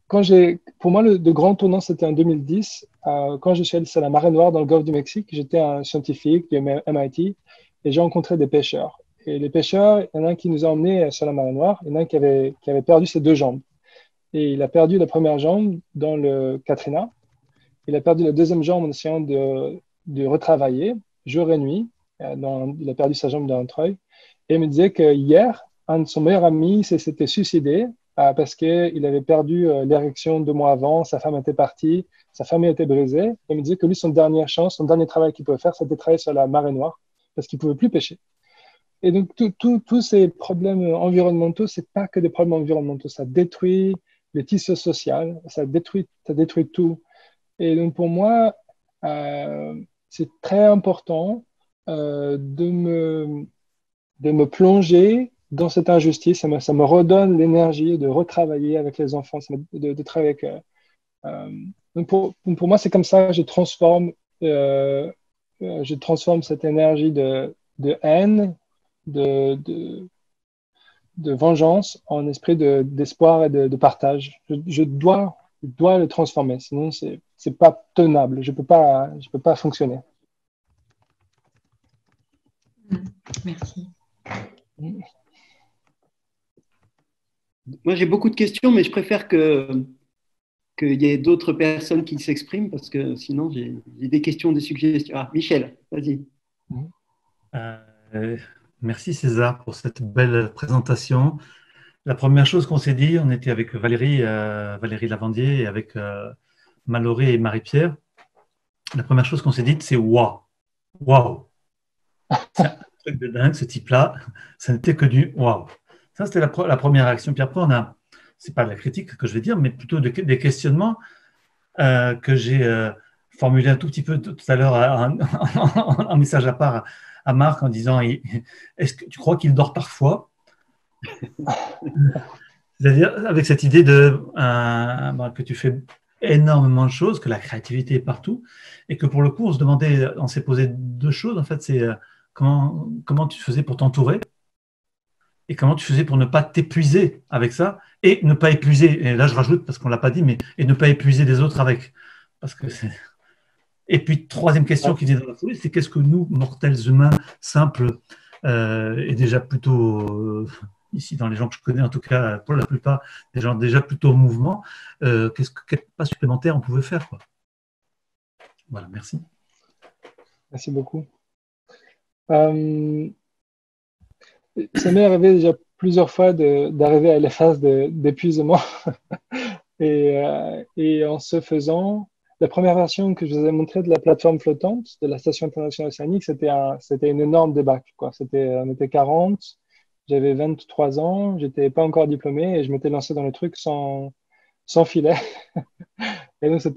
Pour moi, le grand tournant, c'était en 2010, quand je suis allé sur la marée noire dans le golfe du Mexique. J'étais un scientifique du MIT et j'ai rencontré des pêcheurs. Et les pêcheurs, il y en a un qui nous a emmenés sur la marée noire, il y en a un qui avait perdu ses deux jambes. Et il a perdu la première jambe dans le Katrina. Il a perdu la deuxième jambe en essayant de retravailler jour et nuit. Il a perdu sa jambe dans un treuil. Et il me disait que hier, un de son meilleur ami s'était suicidé parce qu'il avait perdu l'érection 2 mois avant, sa femme était partie, sa famille était brisée. Et il me disait que lui, son dernière chance, son dernier travail qu'il pouvait faire, c'était de travailler sur la marée noire parce qu'il ne pouvait plus pêcher. Et donc, tous ces problèmes environnementaux, ce n'est pas que des problèmes environnementaux. Ça détruit les tissus sociaux, ça détruit tout. Et donc, pour moi, c'est très important de me plonger dans cette injustice, ça me redonne l'énergie de retravailler avec les enfants, de travailler avec donc pour moi, c'est comme ça que euh, je transforme cette énergie de haine, de, de, de vengeance en esprit d'espoir et de partage. Je dois le transformer, sinon c'est pas tenable. Je peux pas fonctionner. Merci. Moi, j'ai beaucoup de questions, mais je préfère qu'il y ait d'autres personnes qui s'expriment parce que sinon, j'ai des questions, des suggestions. Ah, Michel, vas-y. Merci César pour cette belle présentation. La première chose qu'on s'est dit, on était avec Valérie Lavandier et avec Mallory et Marie-Pierre. La première chose qu'on s'est dit, c'est waouh, waouh. C'est un truc de dingue, ce type-là. Ça n'était que du waouh. Ça, c'était la première réaction. Puis après, c'est pas de la critique que je vais dire, mais plutôt des questionnements que j'ai formulé un tout petit peu tout à l'heure en message à part à Marc en disant est-ce que tu crois qu'il dort parfois? C'est-à-dire avec cette idée que tu fais énormément de choses, que la créativité est partout, et que pour le coup, on s'est posé deux choses. En fait, c'est comment tu faisais pour t'entourer et comment tu faisais pour ne pas t'épuiser avec ça et ne pas épuiser, et là je rajoute parce qu'on ne l'a pas dit, mais et ne pas épuiser les autres avec. Parce que c'est... Et puis, troisième question qui vient dans la foulée, c'est qu'est-ce que nous, mortels humains, simples, et déjà plutôt, ici dans les gens que je connais, en tout cas pour la plupart, des gens déjà plutôt en mouvement, quel pas supplémentaire on pouvait faire, quoi. Voilà, merci. Merci beaucoup. Ça m'est arrivé déjà plusieurs fois d'arriver à la phase d'épuisement. Et en ce faisant, la première version que je vous ai montrée de la plateforme flottante de la Station internationale océanique, c'était une énorme débâcle, quoi. On était 40, j'avais 23 ans, j'étais pas encore diplômé et je m'étais lancé dans le truc sans filet. Et donc, ça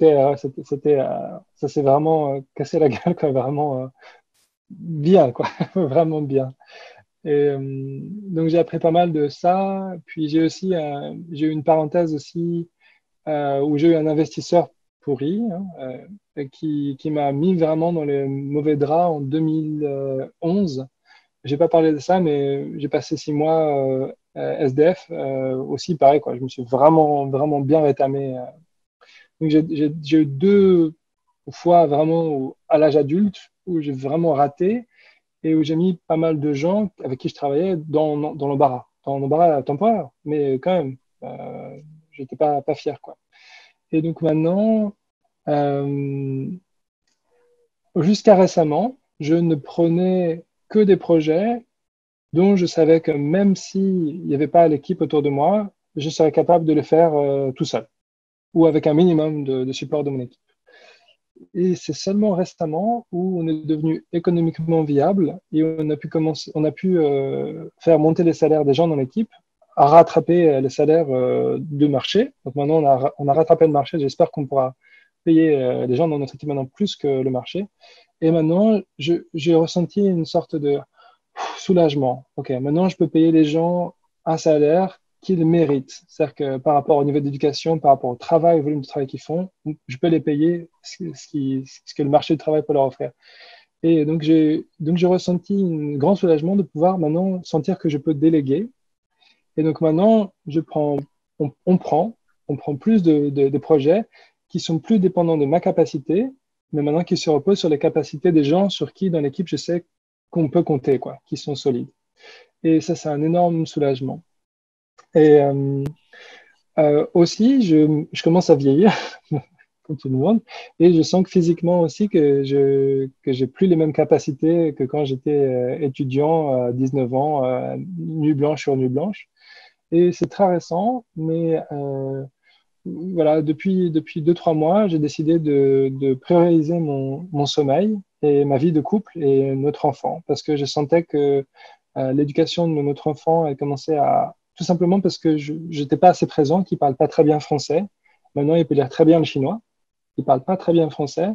s'est vraiment cassé la gueule, quoi, vraiment bien, quoi, vraiment bien. Et donc, j'ai appris pas mal de ça. Puis, j'ai eu une parenthèse aussi où j'ai eu un investisseur pourri qui m'a mis vraiment dans les mauvais draps en 2011. J'ai pas parlé de ça, mais j'ai passé 6 mois SDF aussi, pareil, quoi. Je me suis vraiment, vraiment bien rétamé. Donc, j'ai eu 2 fois vraiment à l'âge adulte où j'ai vraiment raté et où j'ai mis pas mal de gens avec qui je travaillais dans l'embarras temporaire, mais quand même, j'étais pas fier, quoi. Et donc maintenant, jusqu'à récemment, je ne prenais que des projets dont je savais que même s'il n'y avait pas l'équipe autour de moi, je serais capable de le faire tout seul ou avec un minimum de support de mon équipe. Et c'est seulement récemment où on est devenu économiquement viable et on a pu faire monter les salaires des gens dans l'équipe, à rattraper les salaires du marché. Donc maintenant, on a rattrapé le marché. J'espère qu'on pourra payer les gens dans notre équipe maintenant plus que le marché. Et maintenant, j'ai ressenti une sorte de soulagement. OK, maintenant, je peux payer les gens un salaire qu'ils méritent. C'est-à-dire que par rapport au niveau d'éducation, par rapport au travail, au volume de travail qu'ils font, je peux les payer ce que le marché du travail peut leur offrir. Et donc, j'ai ressenti un grand soulagement de pouvoir maintenant sentir que je peux déléguer. Et donc, maintenant, on prend plus de projets qui sont plus dépendants de ma capacité, mais maintenant qui se reposent sur les capacités des gens sur qui, dans l'équipe, je sais qu'on peut compter, quoi, qui sont solides. Et ça, c'est un énorme soulagement. Et aussi, je commence à vieillir, comme tout le monde, et je sens que physiquement aussi que j'ai plus les mêmes capacités que quand j'étais étudiant à 19 ans, nuit blanche sur nuit blanche. Et c'est très récent, mais voilà, depuis 2-3 mois, j'ai décidé de prioriser mon sommeil et ma vie de couple et notre enfant, parce que je sentais que l'éducation de notre enfant a commencé à... Tout simplement parce que je n'étais pas assez présent, qu'il ne parle pas très bien français. Maintenant, il peut lire très bien le chinois. Il ne parle pas très bien français.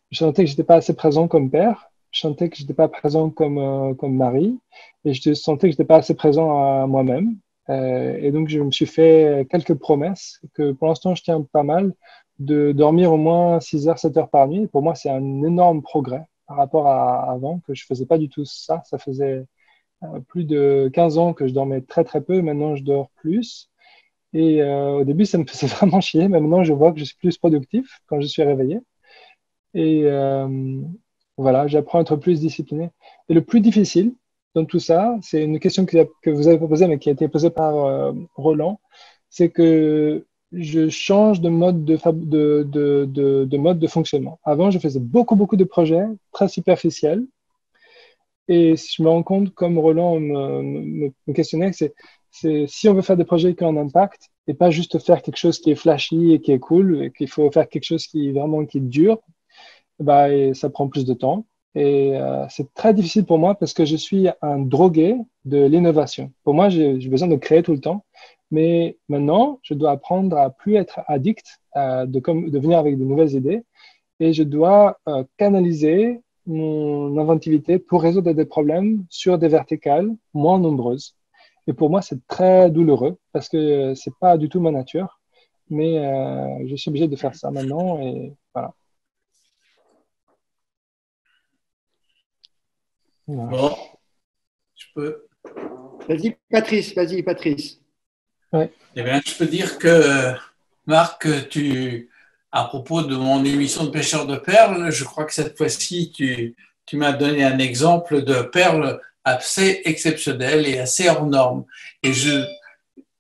Je sentais que je n'étais pas assez présent comme père. je sentais que je n'étais pas présent comme mari et je sentais que je n'étais pas assez présent à moi-même. Et donc, je me suis fait quelques promesses que pour l'instant, je tiens pas mal, de dormir au moins 6 heures, 7 heures par nuit. Pour moi, c'est un énorme progrès par rapport à avant, que je ne faisais pas du tout ça. Ça faisait plus de 15 ans que je dormais très, très peu. Maintenant, je dors plus. Et au début, ça me faisait vraiment chier, mais maintenant, je vois que je suis plus productif quand je suis réveillé. Et voilà, j'apprends à être plus discipliné. Et le plus difficile dans tout ça, c'est une question que vous avez posée, mais qui a été posée par Roland, c'est que je change de mode de mode de fonctionnement. Avant, je faisais beaucoup, beaucoup de projets très superficiels. Et je me rends compte, comme Roland me questionnait, c'est si on veut faire des projets qui ont un impact et pas juste faire quelque chose qui est flashy et qui est cool, et qu'il faut faire quelque chose qui vraiment qui dure, bah, et ça prend plus de temps. Et c'est très difficile pour moi parce que je suis un drogué de l'innovation. Pour moi, j'ai besoin de créer tout le temps. Mais maintenant, je dois apprendre à plus être addict, de venir avec de nouvelles idées. Et je dois canaliser mon inventivité pour résoudre des problèmes sur des verticales moins nombreuses. Et pour moi, c'est très douloureux parce que c'est pas du tout ma nature. Mais je suis obligé de faire ça maintenant et voilà. Bon, je peux. Vas-y, Patrice, vas-y, Patrice. Ouais. Eh bien, je peux dire que, Marc, à propos de mon émission de pêcheur de perles, je crois que cette fois-ci, tu m'as donné un exemple de perles assez exceptionnelles et assez hors normes.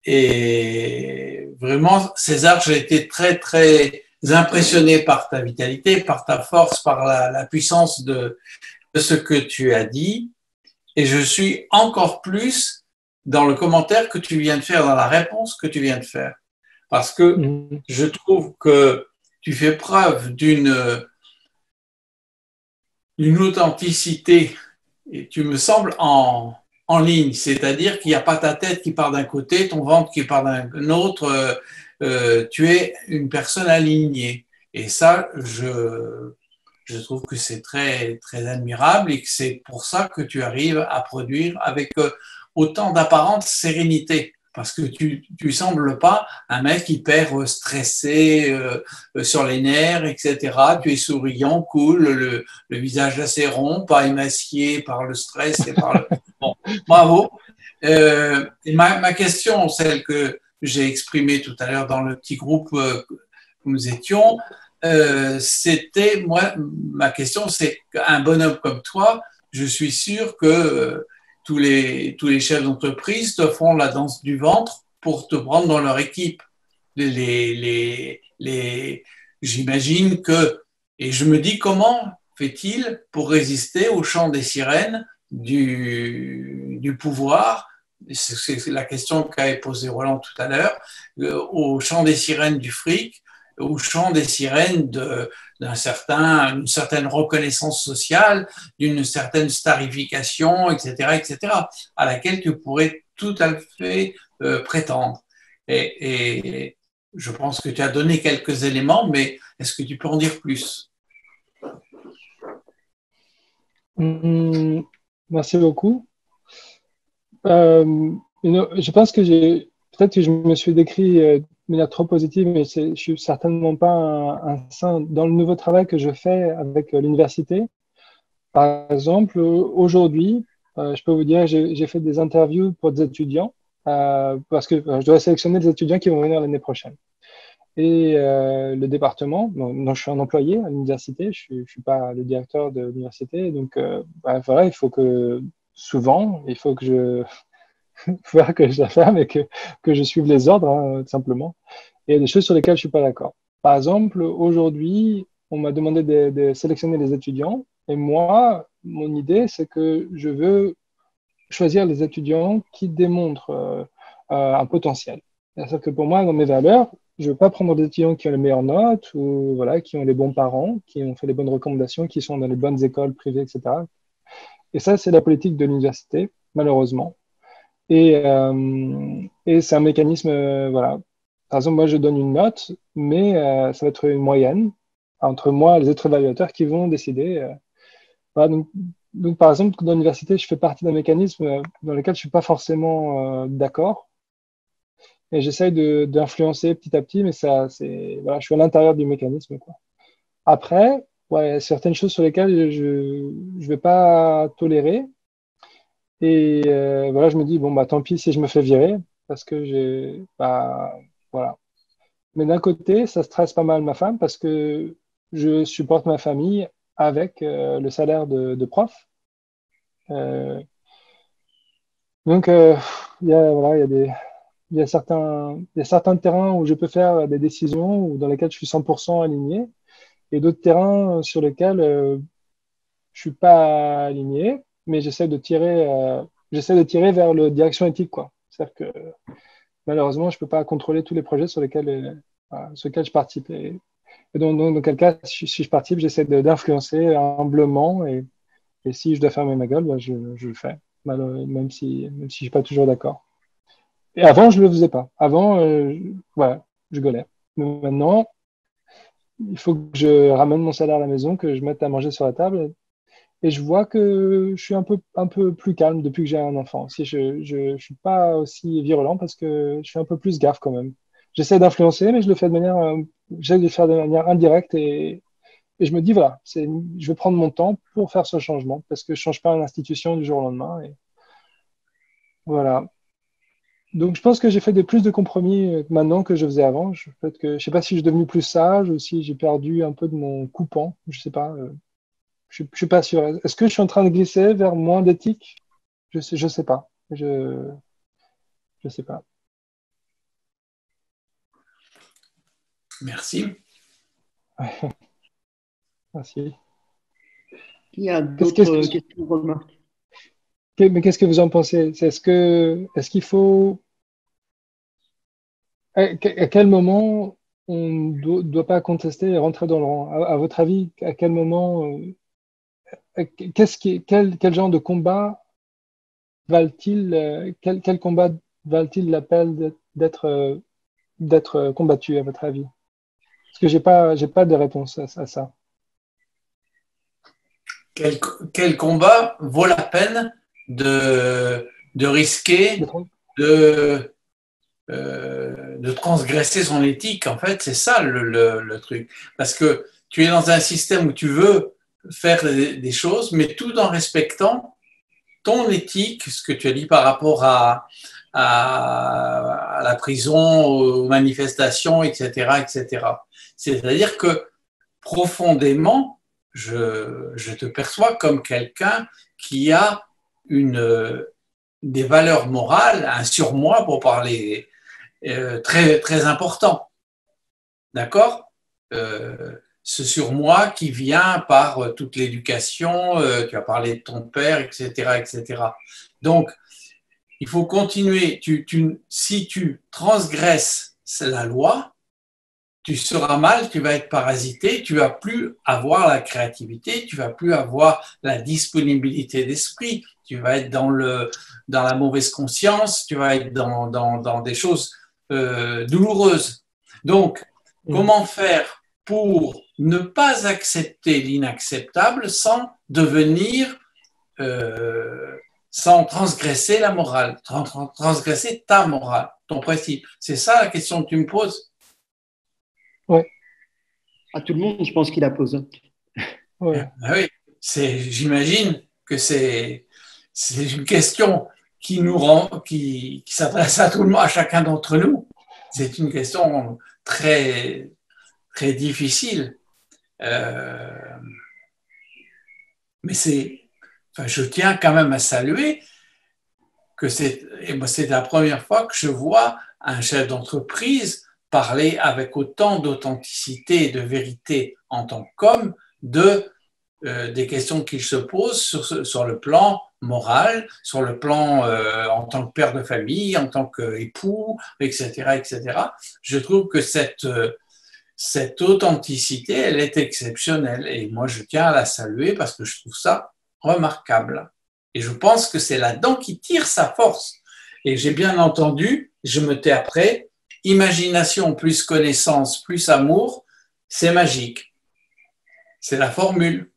Et vraiment, César, j'ai été très, très impressionné par ta vitalité, par ta force, par la puissance de ce que tu as dit. Et je suis encore plus dans le commentaire que tu viens de faire, dans la réponse que tu viens de faire. Parce que je trouve que tu fais preuve d'une authenticité et tu me sembles en ligne, c'est-à-dire qu'il n'y a pas ta tête qui part d'un côté, ton ventre qui part d'un autre, tu es une personne alignée. Et ça, je trouve que c'est très, très admirable et que c'est pour ça que tu arrives à produire avec autant d'apparente sérénité. Parce que tu sembles pas un mec hyper stressé, sur les nerfs, etc. Tu es souriant, cool, le visage assez rond, pas émacié par le stress et par le... Bon, bravo. Et ma question, celle que j'ai exprimée tout à l'heure dans le petit groupe où nous étions, c'était, moi, ma question, c'est qu'un bonhomme comme toi, je suis sûr que tous les chefs d'entreprise te font la danse du ventre pour te prendre dans leur équipe. J'imagine que, et je me dis comment fait-il pour résister au chant des sirènes du pouvoir, c'est la question qu'a posée Roland tout à l'heure, au chant des sirènes du fric, au chant des sirènes d'une certaine reconnaissance sociale, d'une certaine starification, etc., à laquelle tu pourrais tout à fait prétendre. Et je pense que tu as donné quelques éléments, mais est-ce que tu peux en dire plus? Merci beaucoup. Je pense que peut-être que je me suis décrit de manière trop positive, mais je suis certainement pas un saint. Dans le nouveau travail que je fais avec l'université, par exemple, aujourd'hui, je peux vous dire, j'ai fait des interviews pour des étudiants parce que je dois sélectionner des étudiants qui vont venir l'année prochaine. Et le département, dont je suis un employé à l'université, je suis pas le directeur de l'université, donc voilà, il faut que souvent, il faut que je faire que je la ferme et que je suive les ordres, hein, tout simplement. Et il y a des choses sur lesquelles je suis pas d'accord. Par exemple, aujourd'hui, on m'a demandé de sélectionner les étudiants, et moi, mon idée, c'est que je veux choisir les étudiants qui démontrent un potentiel. C'est-à-dire que pour moi, dans mes valeurs, je ne veux pas prendre des étudiants qui ont les meilleures notes ou voilà, qui ont les bons parents, qui ont fait les bonnes recommandations, qui sont dans les bonnes écoles privées, etc. Et ça, c'est la politique de l'université, malheureusement. Et c'est un mécanisme, voilà. Par exemple, moi, je donne une note, mais ça va être une moyenne entre moi et les autres évaluateurs qui vont décider Voilà, donc, par exemple, dans l'université, je fais partie d'un mécanisme dans lequel je suis pas forcément d'accord. Et j'essaye d'influencer petit à petit, mais voilà, je suis à l'intérieur du mécanisme, quoi. Après, ouais, certaines choses sur lesquelles je vais pas tolérer. Et voilà, je me dis, bon, bah, tant pis si je me fais virer, parce que voilà. Mais d'un côté, ça stresse pas mal ma femme, parce que je supporte ma famille avec le salaire de prof. Euh, donc, voilà, il y a certains terrains où je peux faire des décisions ou dans lesquels je suis 100% aligné, et d'autres terrains sur lesquels je suis pas aligné, mais j'essaie de tirer vers la direction éthique, quoi. C'est-à-dire que malheureusement, je peux pas contrôler tous les projets sur lesquels je participe. Et donc, dans quel cas, si je participe, j'essaie d'influencer humblement, et si je dois fermer ma gueule, bah, je le fais, même si je suis pas toujours d'accord. Et avant, je le faisais pas. Avant, voilà, je gueulais. Mais maintenant, il faut que je ramène mon salaire à la maison, que je mette à manger sur la table. Et je vois que je suis un peu plus calme depuis que j'ai un enfant. Si je suis pas aussi virulent parce que je fais un peu plus gaffe quand même. J'essaie d'influencer, mais j'essaie de le faire de manière indirecte, et je me dis, voilà, je vais prendre mon temps pour faire ce changement parce que je change pas une institution du jour au lendemain. Et voilà. Donc, je pense que j'ai fait plus de compromis maintenant que je faisais avant. Peut-être que, je sais pas si je suis devenu plus sage ou si j'ai perdu un peu de mon coupant. Je sais pas. Je suis pas sûr. Est-ce que je suis en train de glisser vers moins d'éthique? Je sais pas. Je sais pas. Merci. Merci. Il y a d'autres questions, remarques? Mais qu'est-ce que vous en pensez? Est-ce qu'il faut, à quel moment on ne doit pas contester et rentrer dans le rang? À votre avis, à quel moment, quel genre de combat valent-il, quel combat valent-il l'appel d'être combattu, à votre avis? Parce que j'ai pas de réponse à ça. Quel combat vaut la peine de risquer de transgresser son éthique? En fait, c'est ça le truc. Parce que tu es dans un système où tu veux faire des choses, mais tout en respectant ton éthique, ce que tu as dit par rapport à la prison, aux manifestations, etc., etc. C'est-à-dire que profondément, je te perçois comme quelqu'un qui a des valeurs morales, un surmoi pour parler très, très important. D'accord? Ce surmoi qui vient par toute l'éducation, tu as parlé de ton père, etc., etc. Donc, il faut continuer. Si tu transgresses la loi, tu seras mal, tu vas être parasité, tu vas plus avoir la créativité, tu vas plus avoir la disponibilité d'esprit, tu vas être dans la mauvaise conscience, tu vas être dans des choses douloureuses. Donc, comment faire pour ne pas accepter l'inacceptable sans sans transgresser la morale, transgresser ta morale, ton principe? C'est ça la question que tu me poses? Oui. À tout le monde, je pense qu'il la pose. Ouais. Oui, j'imagine que c'est une question qui s'adresse à tout le monde, à chacun d'entre nous. C'est une question très, très difficile. Mais je tiens quand même à saluer que c'est la première fois que je vois un chef d'entreprise parler avec autant d'authenticité et de vérité en tant qu'homme des questions qu'il se pose sur le plan moral, sur le plan en tant que père de famille, en tant qu'époux, etc., etc. Je trouve que cette authenticité, elle est exceptionnelle. Et moi, je tiens à la saluer parce que je trouve ça remarquable. Et je pense que c'est là-dedans qu'il tire sa force. Et j'ai bien entendu, je me tais après, imagination plus connaissance plus amour, c'est magique. C'est la formule.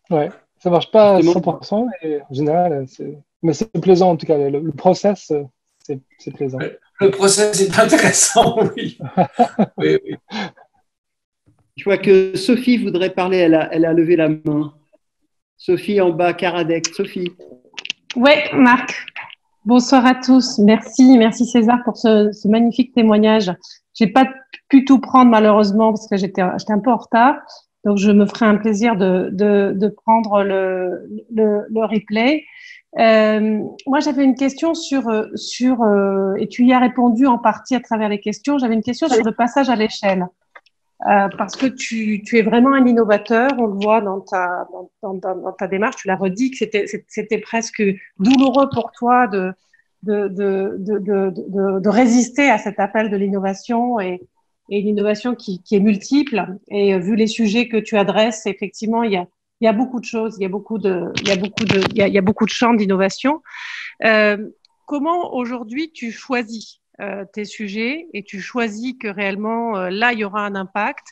Ouais, ça marche pas à Justement. 100%, et en général, mais c'est plaisant en tout cas. Le process, c'est plaisant. Le process est intéressant, oui. Oui, oui. Je vois que Sophie voudrait parler, elle a levé la main. Sophie en bas, Karadec. Sophie. Oui, Marc. Bonsoir à tous. Merci César pour ce magnifique témoignage. J'ai pas pu tout prendre malheureusement parce que j'étais un peu en retard. Donc je me ferai un plaisir de prendre le replay. Moi j'avais une question et tu y as répondu en partie à travers les questions. J'avais une question sur le passage à l'échelle. Parce que tu es vraiment un innovateur, on le voit dans ta démarche, tu l'as redit que c'était presque douloureux pour toi de résister à cet appel de l'innovation et l'innovation qui est multiple. Et vu les sujets que tu adresses, effectivement, il y a beaucoup de choses, il y a beaucoup de champs d'innovation. Comment aujourd'hui tu choisis tes sujets et tu choisis que réellement là il y aura un impact,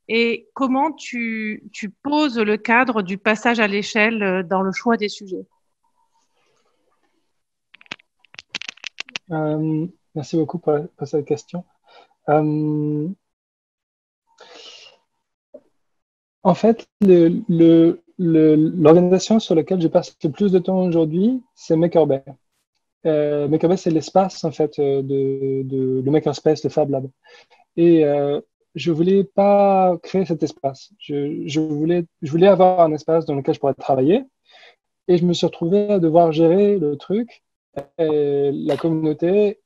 et comment tu poses le cadre du passage à l'échelle dans le choix des sujets? Merci beaucoup pour cette question. En fait, l'organisation sur laquelle je passe le plus de temps aujourd'hui, c'est Makerbay. Makerbay, c'est l'espace en fait le Makerspace, le Fab Lab. Et je voulais pas créer cet espace. Je voulais avoir un espace dans lequel je pourrais travailler. Et je me suis retrouvé à devoir gérer le truc, la communauté.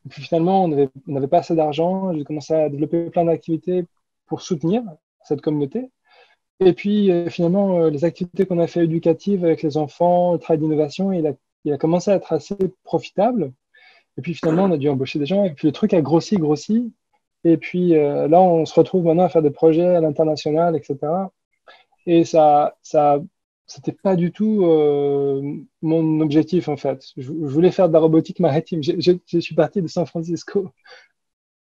Et puis finalement, on n'avait pas assez d'argent. J'ai commencé à développer plein d'activités pour soutenir cette communauté. Et puis finalement, les activités qu'on a fait éducatives avec les enfants, le travail d'innovation, il a commencé à être assez profitable. Et puis finalement, on a dû embaucher des gens. Et puis le truc a grossi. Et puis là, on se retrouve maintenant à faire des projets à l'international, etc. Et c'était pas du tout mon objectif en fait. Je voulais faire de la robotique maritime. Je suis parti de San Francisco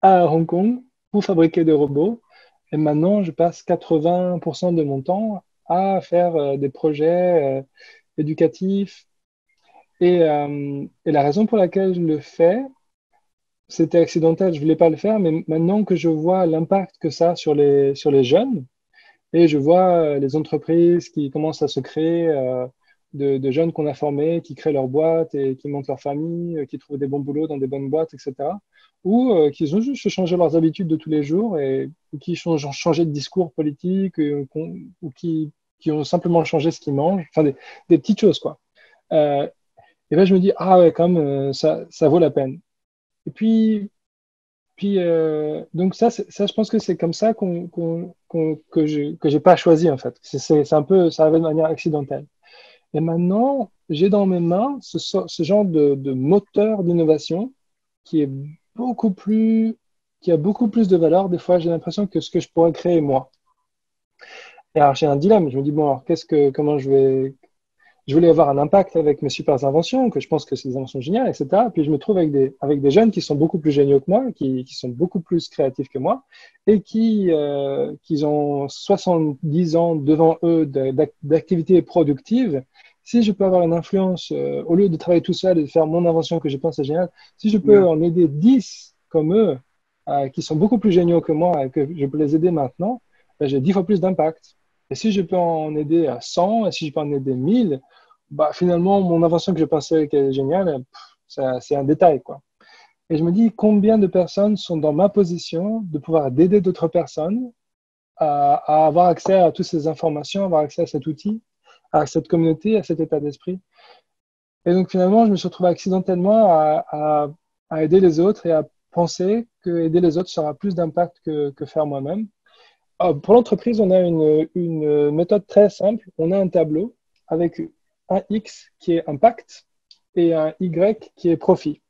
à Hong Kong pour fabriquer des robots. Et maintenant, je passe 80% de mon temps à faire des projets éducatifs. Et la raison pour laquelle je le fais, c'était accidentel, je voulais pas le faire, mais maintenant que je vois l'impact que ça a sur les jeunes, et je vois les entreprises qui commencent à se créer, de jeunes qu'on a formés, qui créent leur boîte et qui montent leur famille, qui trouvent des bons boulots dans des bonnes boîtes, etc. Ou qui ont juste changé leurs habitudes de tous les jours ou qui ont changé de discours politique ou qui ont simplement changé ce qu'ils mangent, enfin des petites choses, quoi. Et là, je me dis, ah ouais, quand même, ça vaut la peine. Et donc ça, je pense que c'est comme ça que j'ai pas choisi en fait. C'est un peu, ça arrive de manière accidentelle. Et maintenant, j'ai dans mes mains ce genre de moteur d'innovation qui est qui a beaucoup plus de valeur. Des fois, j'ai l'impression que ce que je pourrais créer moi. Et alors, j'ai un dilemme. Je me dis, bon, alors, comment je voulais avoir un impact avec mes super inventions, que je pense que c'est des inventions géniales, etc. Puis je me trouve avec des jeunes qui sont beaucoup plus géniaux que moi, qui sont beaucoup plus créatifs que moi, et qui ont 70 ans devant eux d'activités productives. Si je peux avoir une influence, au lieu de travailler tout seul et de faire mon invention que je pense est géniale, si je peux en aider 10 comme eux, qui sont beaucoup plus géniaux que moi et que je peux les aider maintenant, ben, j'ai 10 fois plus d'impact. Et si je peux en aider à 100, et si je peux en aider 1000, bah, finalement, mon invention que je pensais qu'elle est géniale, c'est un détail, quoi. Et je me dis, combien de personnes sont dans ma position de pouvoir aider d'autres personnes à avoir accès à toutes ces informations, avoir accès à cet outil, à cette communauté, à cet état d'esprit. Et donc, finalement, je me suis retrouvé accidentellement à aider les autres et à penser que aider les autres sera plus d'impact que faire moi-même. Pour l'entreprise, on a une méthode très simple. On a un tableau avec un X qui est impact et un Y qui est profit.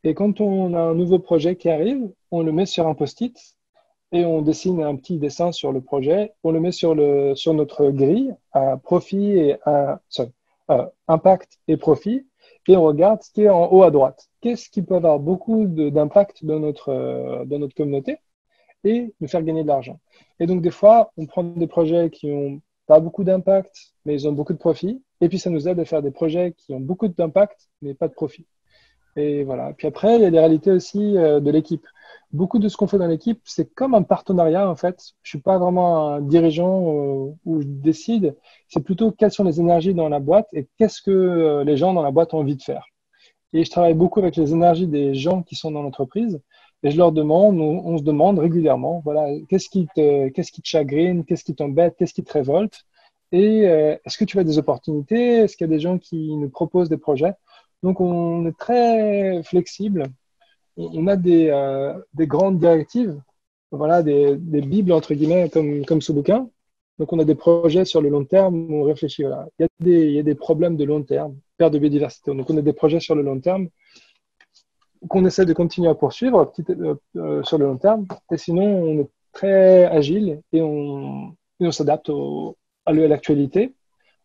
Et quand on a un nouveau projet qui arrive, on le met sur un post-it et on dessine un petit dessin sur le projet. On le met sur notre grille à profit et impact et profit, et on regarde ce qui est en haut à droite. Qu'est-ce qui peut avoir beaucoup d'impact dans notre communauté? et nous faire gagner de l'argent. Et donc, des fois, on prend des projets qui n'ont pas beaucoup d'impact, mais ils ont beaucoup de profit. Et puis, ça nous aide à faire des projets qui ont beaucoup d'impact, mais pas de profit. Et voilà. Puis après, il y a des réalités aussi de l'équipe. Beaucoup de ce qu'on fait dans l'équipe, c'est comme un partenariat, en fait. Je suis pas vraiment un dirigeant où je décide. C'est plutôt quelles sont les énergies dans la boîte et qu'est-ce que les gens dans la boîte ont envie de faire. Et je travaille beaucoup avec les énergies des gens qui sont dans l'entreprise. Et je leur demande, on se demande régulièrement, voilà, qu'est-ce qui te chagrine, qu'est-ce qui t'embête, qu'est-ce qui te révolte, et est-ce que tu as des opportunités, est-ce qu'il y a des gens qui nous proposent des projets. Donc on est très flexible, on a des grandes directives, voilà, des bibles entre guillemets comme ce bouquin. Donc on a des projets sur le long terme où on réfléchit, voilà, il y a des problèmes de long terme, perte de biodiversité, donc on a des projets sur le long terme qu'on essaie de continuer à poursuivre sur le long terme. Et sinon, on est très agile et on s'adapte à l'actualité,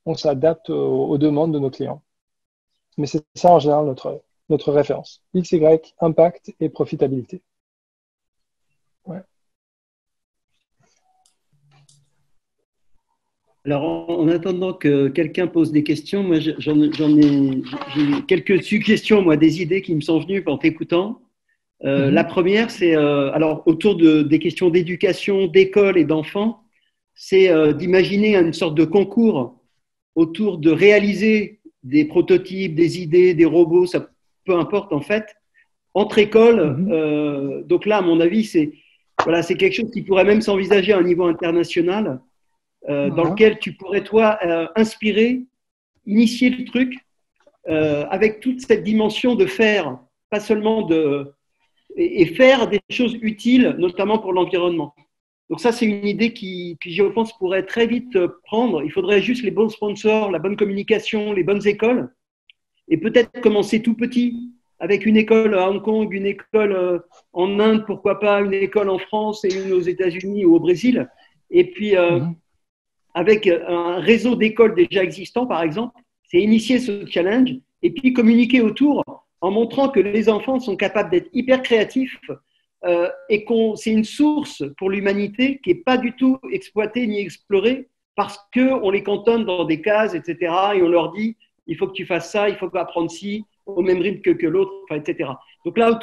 on s'adapte aux demandes de nos clients. Mais c'est ça en général notre référence. X, Y, impact et profitabilité. Ouais. Alors, en attendant que quelqu'un pose des questions, moi, j'ai quelques suggestions, moi, des idées qui me sont venues en t'écoutant. La première, c'est alors autour des questions d'éducation, d'école et d'enfants, c'est d'imaginer une sorte de concours autour de réaliser des prototypes, des idées, des robots, ça peu importe en fait, entre écoles. Donc là, à mon avis, c'est quelque chose qui pourrait même s'envisager à un niveau international. Dans lequel tu pourrais, toi, inspirer, initier le truc avec toute cette dimension de faire, pas seulement et faire des choses utiles, notamment pour l'environnement. Donc ça, c'est une idée qui, je pense, pourrait très vite prendre. Il faudrait juste les bons sponsors, la bonne communication, les bonnes écoles, et peut-être commencer tout petit, avec une école à Hong Kong, une école en Inde, pourquoi pas, une école en France et une aux États-Unis ou au Brésil. Et puis, avec un réseau d'écoles déjà existants, par exemple, c'est initier ce challenge et puis communiquer autour en montrant que les enfants sont capables d'être hyper créatifs et que c'est une source pour l'humanité qui n'est pas du tout exploitée ni explorée parce qu'on les cantonne dans des cases, etc. Et on leur dit, il faut que tu fasses ça, il faut apprendre ci, au même rythme que l'autre, etc. Donc là,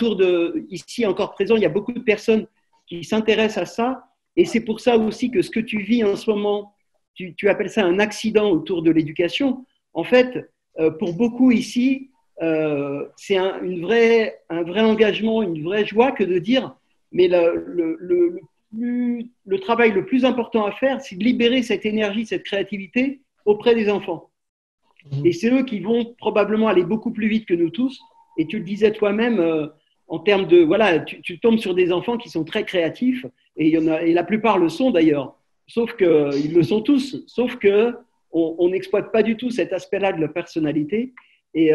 ici encore présent, il y a beaucoup de personnes qui s'intéressent à ça. Et c'est pour ça aussi que ce que tu vis en ce moment, tu appelles ça un accident autour de l'éducation. En fait, pour beaucoup ici, c'est un vrai engagement, une vraie joie que de dire, mais le travail le plus important à faire, c'est de libérer cette énergie, cette créativité auprès des enfants. Et c'est eux qui vont probablement aller beaucoup plus vite que nous tous. Et tu le disais toi-même, en termes de… Voilà, tu tombes sur des enfants qui sont très créatifs, et la plupart le sont d'ailleurs. Sauf qu'ils le sont tous, sauf qu'on n'exploite pas du tout cet aspect-là de leur personnalité et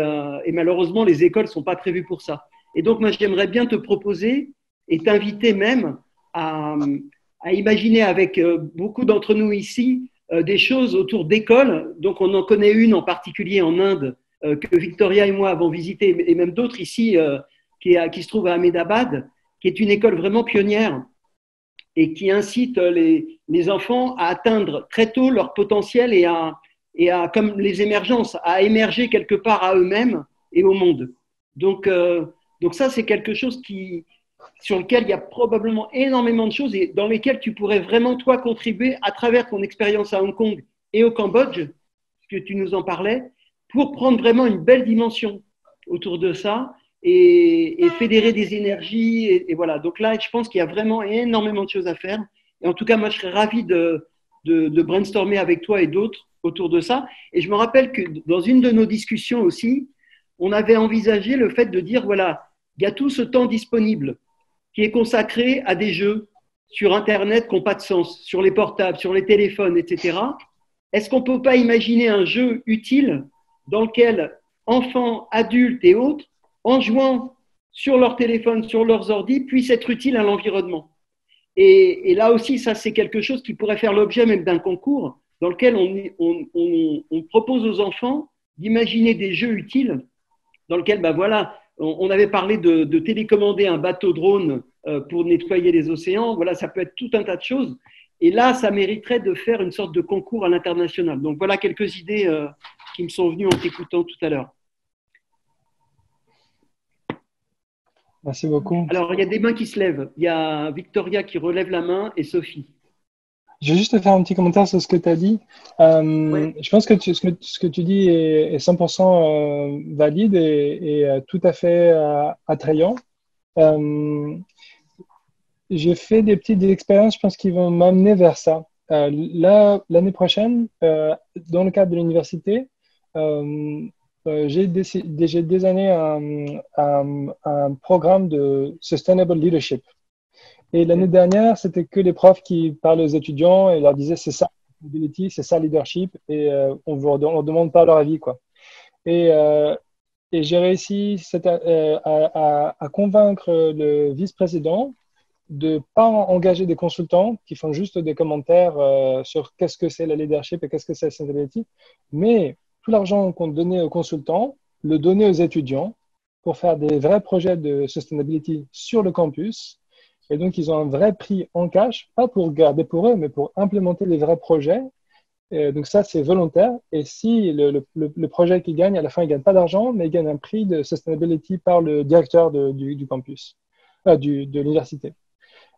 malheureusement, les écoles ne sont pas prévues pour ça. Et donc, moi, j'aimerais bien te proposer et t'inviter même à imaginer avec beaucoup d'entre nous ici des choses autour d'écoles. Donc, on en connaît une en particulier en Inde que Victoria et moi avons visitée et même d'autres ici qui se trouve à Ahmedabad, qui est une école vraiment pionnière et qui incite les enfants à atteindre très tôt leur potentiel et à, comme les émergences, à émerger quelque part à eux-mêmes et au monde. Donc ça, c'est quelque chose sur lequel il y a probablement énormément de choses et dans lesquelles tu pourrais vraiment, toi, contribuer à travers ton expérience à Hong Kong et au Cambodge, que tu nous en parlais, pour prendre vraiment une belle dimension autour de ça et fédérer des énergies. Et voilà. Donc là, je pense qu'il y a vraiment énormément de choses à faire. Et en tout cas, moi, je serais ravi de brainstormer avec toi et d'autres autour de ça. Et je me rappelle que dans une de nos discussions aussi, on avait envisagé le fait de dire, voilà, il y a tout ce temps disponible qui est consacré à des jeux sur Internet qui n'ont pas de sens, sur les portables, sur les téléphones, etc. Est-ce qu'on ne peut pas imaginer un jeu utile dans lequel enfants, adultes et autres, en jouant sur leur téléphone, sur leurs ordi, puissent être utiles à l'environnement. Et là aussi, ça, c'est quelque chose qui pourrait faire l'objet même d'un concours dans lequel on propose aux enfants d'imaginer des jeux utiles dans lequel, ben voilà, On avait parlé de télécommander un bateau drone pour nettoyer les océans. Voilà, ça peut être tout un tas de choses. Et là, ça mériterait de faire une sorte de concours à l'international. Donc voilà quelques idées qui me sont venues en t'écoutant tout à l'heure. Merci beaucoup. Alors, il y a des mains qui se lèvent. Il y a Victoria qui relève la main et Sophie. Je vais juste te faire un petit commentaire sur ce que tu as dit. Ouais. Je pense que ce que tu dis est 100% valide et tout à fait attrayant. J'ai fait des petites expériences, je pense, qui vont m'amener vers ça. Là, l'année prochaine, dans le cadre de l'université, j'ai désigné un programme de Sustainable Leadership. Et l'année dernière, c'était que les profs qui parlaient aux étudiants et leur disaient c'est ça, c'est ça leadership, et on ne demande pas leur avis, quoi. Et j'ai réussi à convaincre le vice-président de ne pas engager des consultants qui font juste des commentaires sur qu'est-ce que c'est la leadership et qu'est-ce que c'est la sustainability, mais tout l'argent qu'on donnait aux consultants, le donner aux étudiants pour faire des vrais projets de sustainability sur le campus. Et donc, ils ont un vrai prix en cash, pas pour garder pour eux, mais pour implémenter les vrais projets. Et donc, ça, c'est volontaire. Et si le projet qu'ils gagnent, à la fin, ils ne gagnent pas d'argent, mais ils gagnent un prix de sustainability par le directeur du campus, de l'université.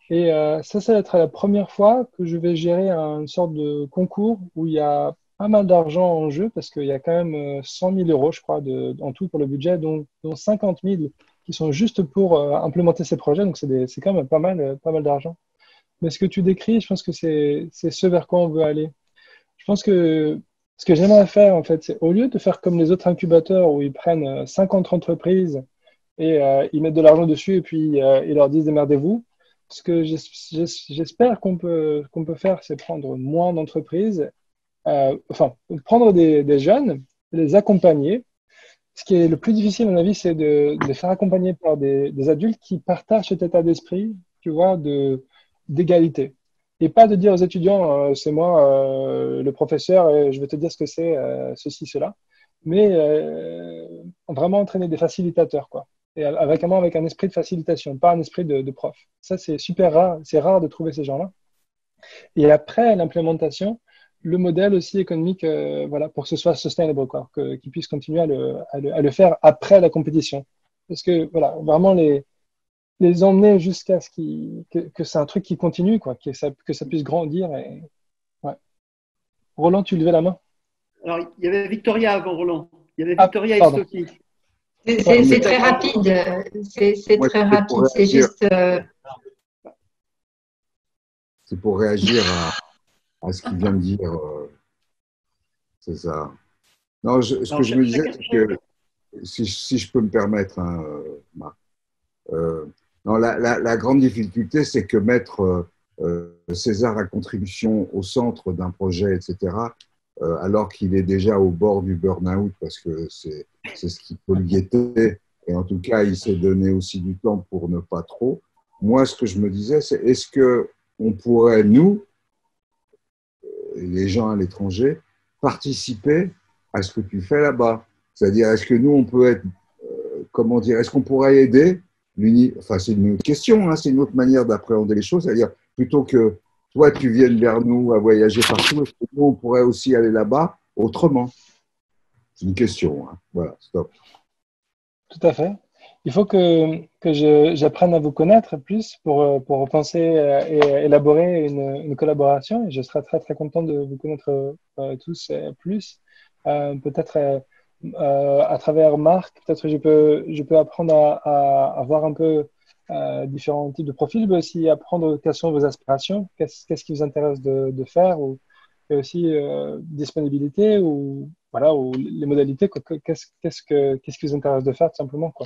Et ça va être la première fois que je vais gérer une sorte de concours où il y a pas mal d'argent en jeu parce qu'il y a quand même 100 000 euros, je crois, en tout pour le budget, dont 50 000 qui sont juste pour implémenter ces projets. Donc, c'est quand même pas mal d'argent. Mais ce que tu décris, je pense que c'est ce vers quoi on veut aller. Je pense que ce que j'aimerais faire, en fait, c'est au lieu de faire comme les autres incubateurs où ils prennent 50 entreprises et ils mettent de l'argent dessus et puis ils leur disent démerdez-vous. Ce que j'espère qu'on peut faire, c'est prendre moins d'entreprises, prendre des jeunes, les accompagner. Ce qui est le plus difficile, à mon avis, c'est de les faire accompagner par des adultes qui partagent cet état d'esprit, tu vois, d'égalité. Et pas de dire aux étudiants, c'est moi, le professeur, et je vais te dire ce que c'est, ceci, cela. Mais vraiment entraîner des facilitateurs, quoi. Et avec un esprit de facilitation, pas un esprit de prof. Ça, c'est super rare. C'est rare de trouver ces gens-là. Et après l'implémentation, le modèle aussi économique, voilà, pour que ce soit sustainable, quoi, qu'ils puissent continuer à le faire après la compétition. Parce que, voilà, vraiment les emmener jusqu'à que c'est un truc qui continue, quoi, que ça puisse grandir. Et, ouais. Roland, tu levais la main? Alors, il y avait Victoria avant Roland. Il y avait Victoria et Sophie. C'est très rapide. C'est très rapide. C'est juste. C'est pour réagir à ce qu'il vient de dire. C'est ça. Non, ce que je me disais, c'est que si je peux me permettre, hein, Marc, non, la grande difficulté, c'est que mettre César à contribution au centre d'un projet, etc., alors qu'il est déjà au bord du burn-out, parce que c'est ce qui peut le guetter, et en tout cas, il s'est donné aussi du temps pour ne pas trop. Moi, ce que je me disais, c'est est-ce qu'on pourrait, nous, les gens à l'étranger, participer à ce que tu fais là-bas? C'est-à-dire, est-ce que nous, on peut être, comment dire, est-ce qu'on pourrait aider enfin, c'est une autre question, hein, c'est une autre manière d'appréhender les choses, c'est-à-dire, plutôt que toi, tu viennes vers nous à voyager partout, est-ce que nous, on pourrait aussi aller là-bas autrement? C'est une question, hein. Voilà, stop. Tout à fait. Il faut que j'apprenne à vous connaître plus pour penser et élaborer une collaboration. Et je serai très, très content de vous connaître tous plus. Peut-être à travers Marc, peut-être je peux apprendre à voir un peu différents types de profils, mais aussi apprendre quelles sont vos aspirations, qu'est-ce qui vous intéresse de faire, et aussi disponibilité ou voilà, ou les modalités, qu'est-ce qui vous intéresse de faire tout simplement, quoi.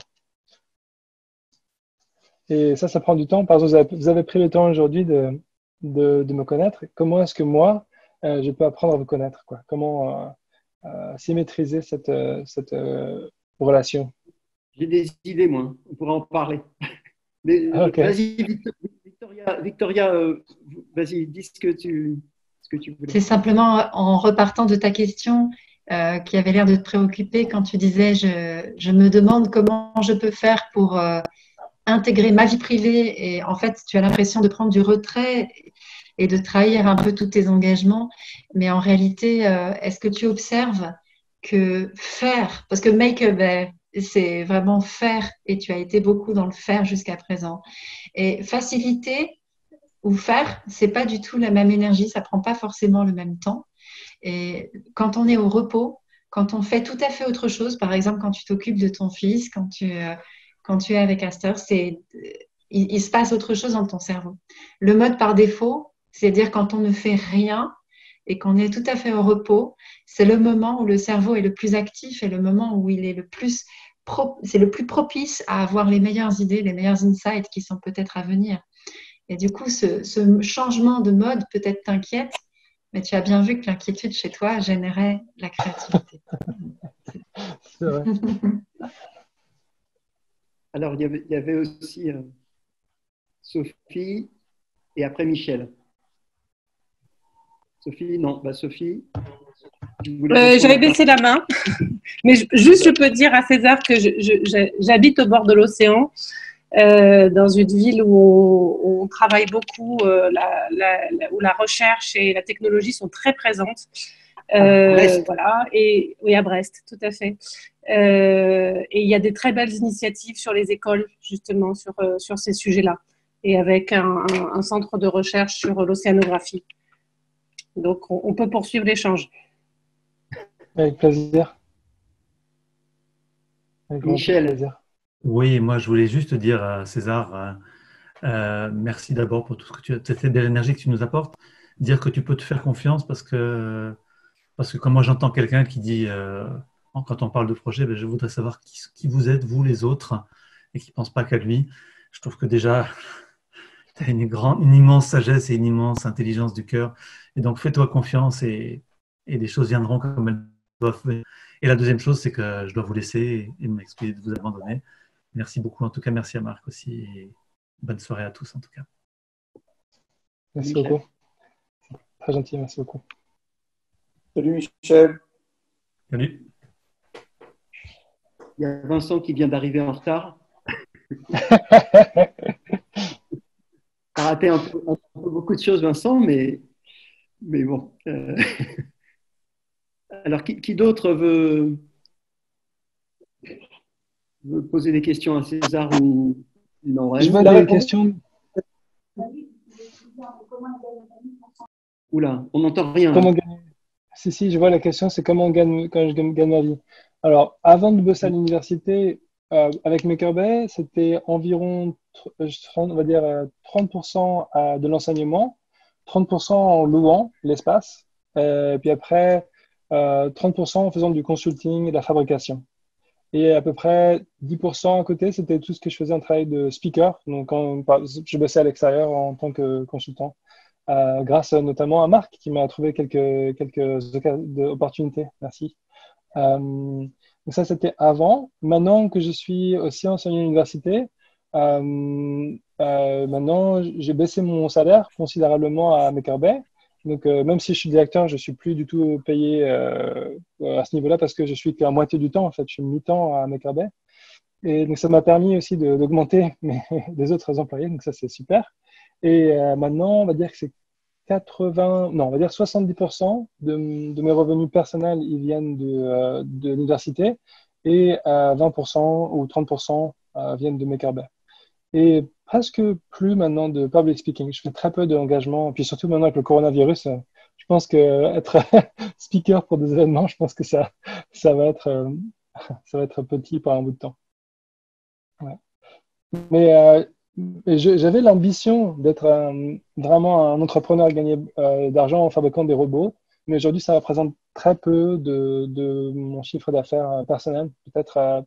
Et ça prend du temps. Par exemple, vous avez pris le temps aujourd'hui de me connaître. Comment est-ce que moi, je peux apprendre à vous connaître, quoi? Comment symétriser cette relation? J'ai des idées, moi. On pourra en parler. Mais okay. Vas-y, Victoria, vas-y, dis ce que tu voulais. C'est simplement en repartant de ta question, qui avait l'air de te préoccuper quand tu disais je me demande comment je peux faire pour intégrer ma vie privée et en fait tu as l'impression de prendre du retrait et de trahir un peu tous tes engagements. Mais en réalité, est-ce que tu observes que faire, parce que make a bear, c'est vraiment faire et tu as été beaucoup dans le faire jusqu'à présent. Et faciliter ou faire, c'est pas du tout la même énergie, ça prend pas forcément le même temps. Et quand on est au repos, quand on fait tout à fait autre chose, par exemple quand tu t'occupes de ton fils, quand tu es avec Aster, il se passe autre chose dans ton cerveau. Le mode par défaut, c'est-à-dire quand on ne fait rien et qu'on est tout à fait au repos, c'est le moment où le cerveau est le plus actif et le moment où il est c'est le plus propice à avoir les meilleures idées, les meilleurs insights qui sont peut-être à venir. Et du coup, ce changement de mode peut-être t'inquiète, mais tu as bien vu que l'inquiétude chez toi générait la créativité. C'est vrai. Alors, il y avait aussi Sophie et après Michel. Sophie, non, bah Sophie. J'avais baissé la main, mais juste je peux dire à César que j'habite au bord de l'océan, dans une ville où on travaille beaucoup, où la recherche et la technologie sont très présentes. Voilà, et oui, à Brest, tout à fait. Et il y a des très belles initiatives sur les écoles, justement, sur ces sujets-là, et avec un centre de recherche sur l'océanographie. Donc, on peut poursuivre l'échange. Avec plaisir. Avec Michel. plaisir. Oui, moi je voulais juste dire à César, merci d'abord pour tout ce que cette belle énergie que tu nous apportes. Dire que tu peux te faire confiance parce que quand moi j'entends quelqu'un qui dit, quand on parle de projet, je voudrais savoir qui vous êtes, vous les autres, et qui ne pense pas qu'à lui. Je trouve que déjà, tu as une immense sagesse et une immense intelligence du cœur. Et donc fais-toi confiance et les choses viendront comme elles doivent venir. Et la deuxième chose, c'est que je dois vous laisser et m'excuser de vous abandonner. Merci beaucoup. En tout cas, merci à Marc aussi. Et bonne soirée à tous, en tout cas. Merci beaucoup. Très gentil, merci beaucoup. Salut Michel. Salut. Il y a Vincent qui vient d'arriver en retard. Tu as raté un peu beaucoup de choses, Vincent, mais bon. Alors, qui d'autre veut poser des questions à César ou non? Je vois des questions. Oula, on n'entend rien. Comment gagner? Si, je vois la question, c'est comment quand je gagne ma vie. Alors, avant de bosser à l'université, avec Makerbay, c'était environ, on va dire, 30% de l'enseignement, 30% en louant l'espace, puis après, 30% en faisant du consulting et de la fabrication. Et à peu près 10% à côté, c'était tout ce que je faisais en travail de speaker. Donc, je bossais à l'extérieur en tant que consultant, grâce notamment à Marc qui m'a trouvé quelques opportunités. Merci. Donc ça, c'était avant. Maintenant que je suis aussi enseignant à l'université, maintenant, j'ai baissé mon salaire considérablement à Makerbay. Donc, même si je suis directeur, je ne suis plus du tout payé à ce niveau-là parce que je suis qu'à moitié du temps. En fait, je suis mi-temps à Makerbay. Et donc, ça m'a permis aussi d'augmenter les autres employés. Donc, ça, c'est super. Et maintenant, on va dire que c'est 70% de mes revenus personnels, ils viennent de l'université et 20% ou 30% viennent de Makerbay. Et presque plus maintenant de public speaking. Je fais très peu d'engagement. Puis surtout maintenant avec le coronavirus, je pense qu'être speaker pour des événements, je pense que ça va être petit pour un bout de temps. Ouais. Mais j'avais l'ambition d'être vraiment un entrepreneur à gagner d'argent en fabriquant des robots. Mais aujourd'hui, ça représente très peu de mon chiffre d'affaires personnel, peut-être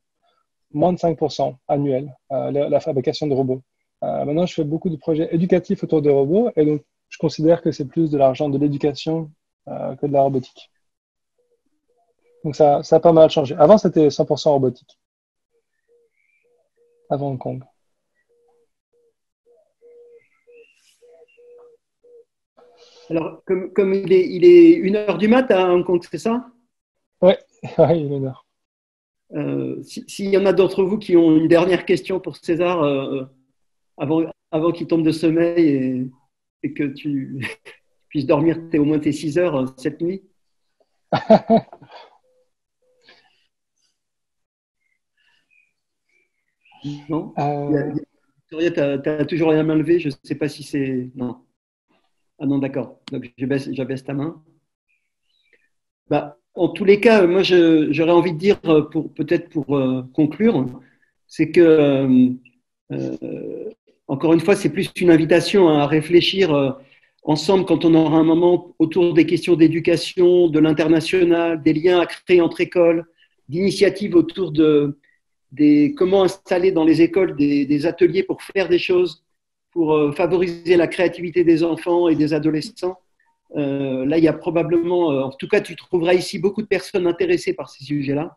moins de 5% annuel, la fabrication de robots. Maintenant, je fais beaucoup de projets éducatifs autour des robots et donc je considère que c'est plus de l'argent de l'éducation que de la robotique. Donc ça a pas mal changé. Avant, c'était 100% robotique. Avant Hong Kong. Alors, comme il est 1h du mat à Hong Kong, c'est ça? Oui, Oui, il m'honore. S'il y en a d'entre vous qui ont une dernière question pour César, avant qu'il tombe de sommeil et que tu puisses dormir au moins tes 6 heures cette nuit. Non Victoria, tu as toujours la main levée. Je ne sais pas si c'est… Non. Ah non, d'accord. Donc, j'abaisse ta main. Bah, en tous les cas, moi, j'aurais envie de dire, peut-être pour conclure, c'est que, encore une fois, c'est plus une invitation à réfléchir ensemble quand on aura un moment autour des questions d'éducation, de l'international, des liens à créer entre écoles, d'initiatives autour des comment installer dans les écoles des ateliers pour faire des choses, pour favoriser la créativité des enfants et des adolescents. Là, il y a probablement, en tout cas, tu trouveras ici beaucoup de personnes intéressées par ces sujets-là.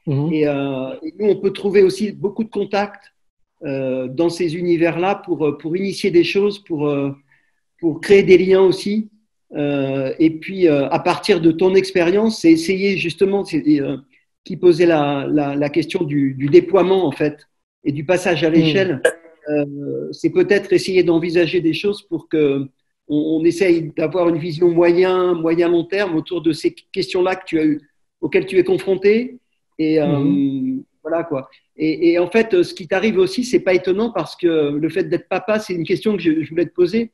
Et nous, on peut trouver aussi beaucoup de contacts dans ces univers-là pour initier des choses, pour créer des liens aussi. Et puis, à partir de ton expérience, c'est essayer justement, qui posait la question du déploiement, en fait, et du passage à l'échelle. C'est peut-être essayer d'envisager des choses pour que on essaye d'avoir une vision moyen-long terme autour de ces questions-là auxquelles tu es confronté. Et voilà quoi. Et en fait, ce qui t'arrive aussi, c'est pas étonnant parce que le fait d'être papa, c'est une question que je voulais te poser.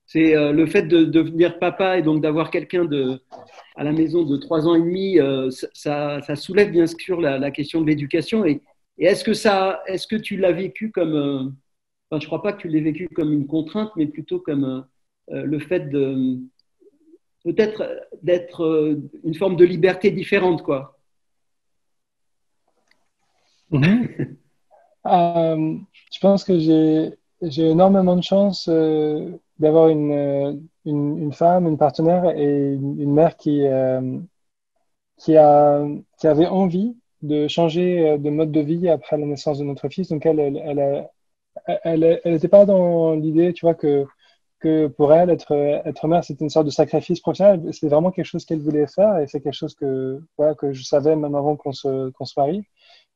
C'est le fait de devenir papa et donc d'avoir quelqu'un à la maison de 3 ans et demi, ça soulève bien sûr la question de l'éducation. Et est-ce que tu l'as vécu comme… Enfin, je ne crois pas que tu l'aies vécu comme une contrainte, mais plutôt comme le fait peut-être d'être une forme de liberté différente, quoi. Je pense que j'ai énormément de chance d'avoir une femme, une partenaire et une mère qui avait envie de changer de mode de vie après la naissance de notre fils. Donc, elle n'était pas dans l'idée, tu vois, que pour elle, être mère, c'était une sorte de sacrifice professionnel. C'est vraiment quelque chose qu'elle voulait faire et c'est quelque chose que je savais même avant qu'on se marie.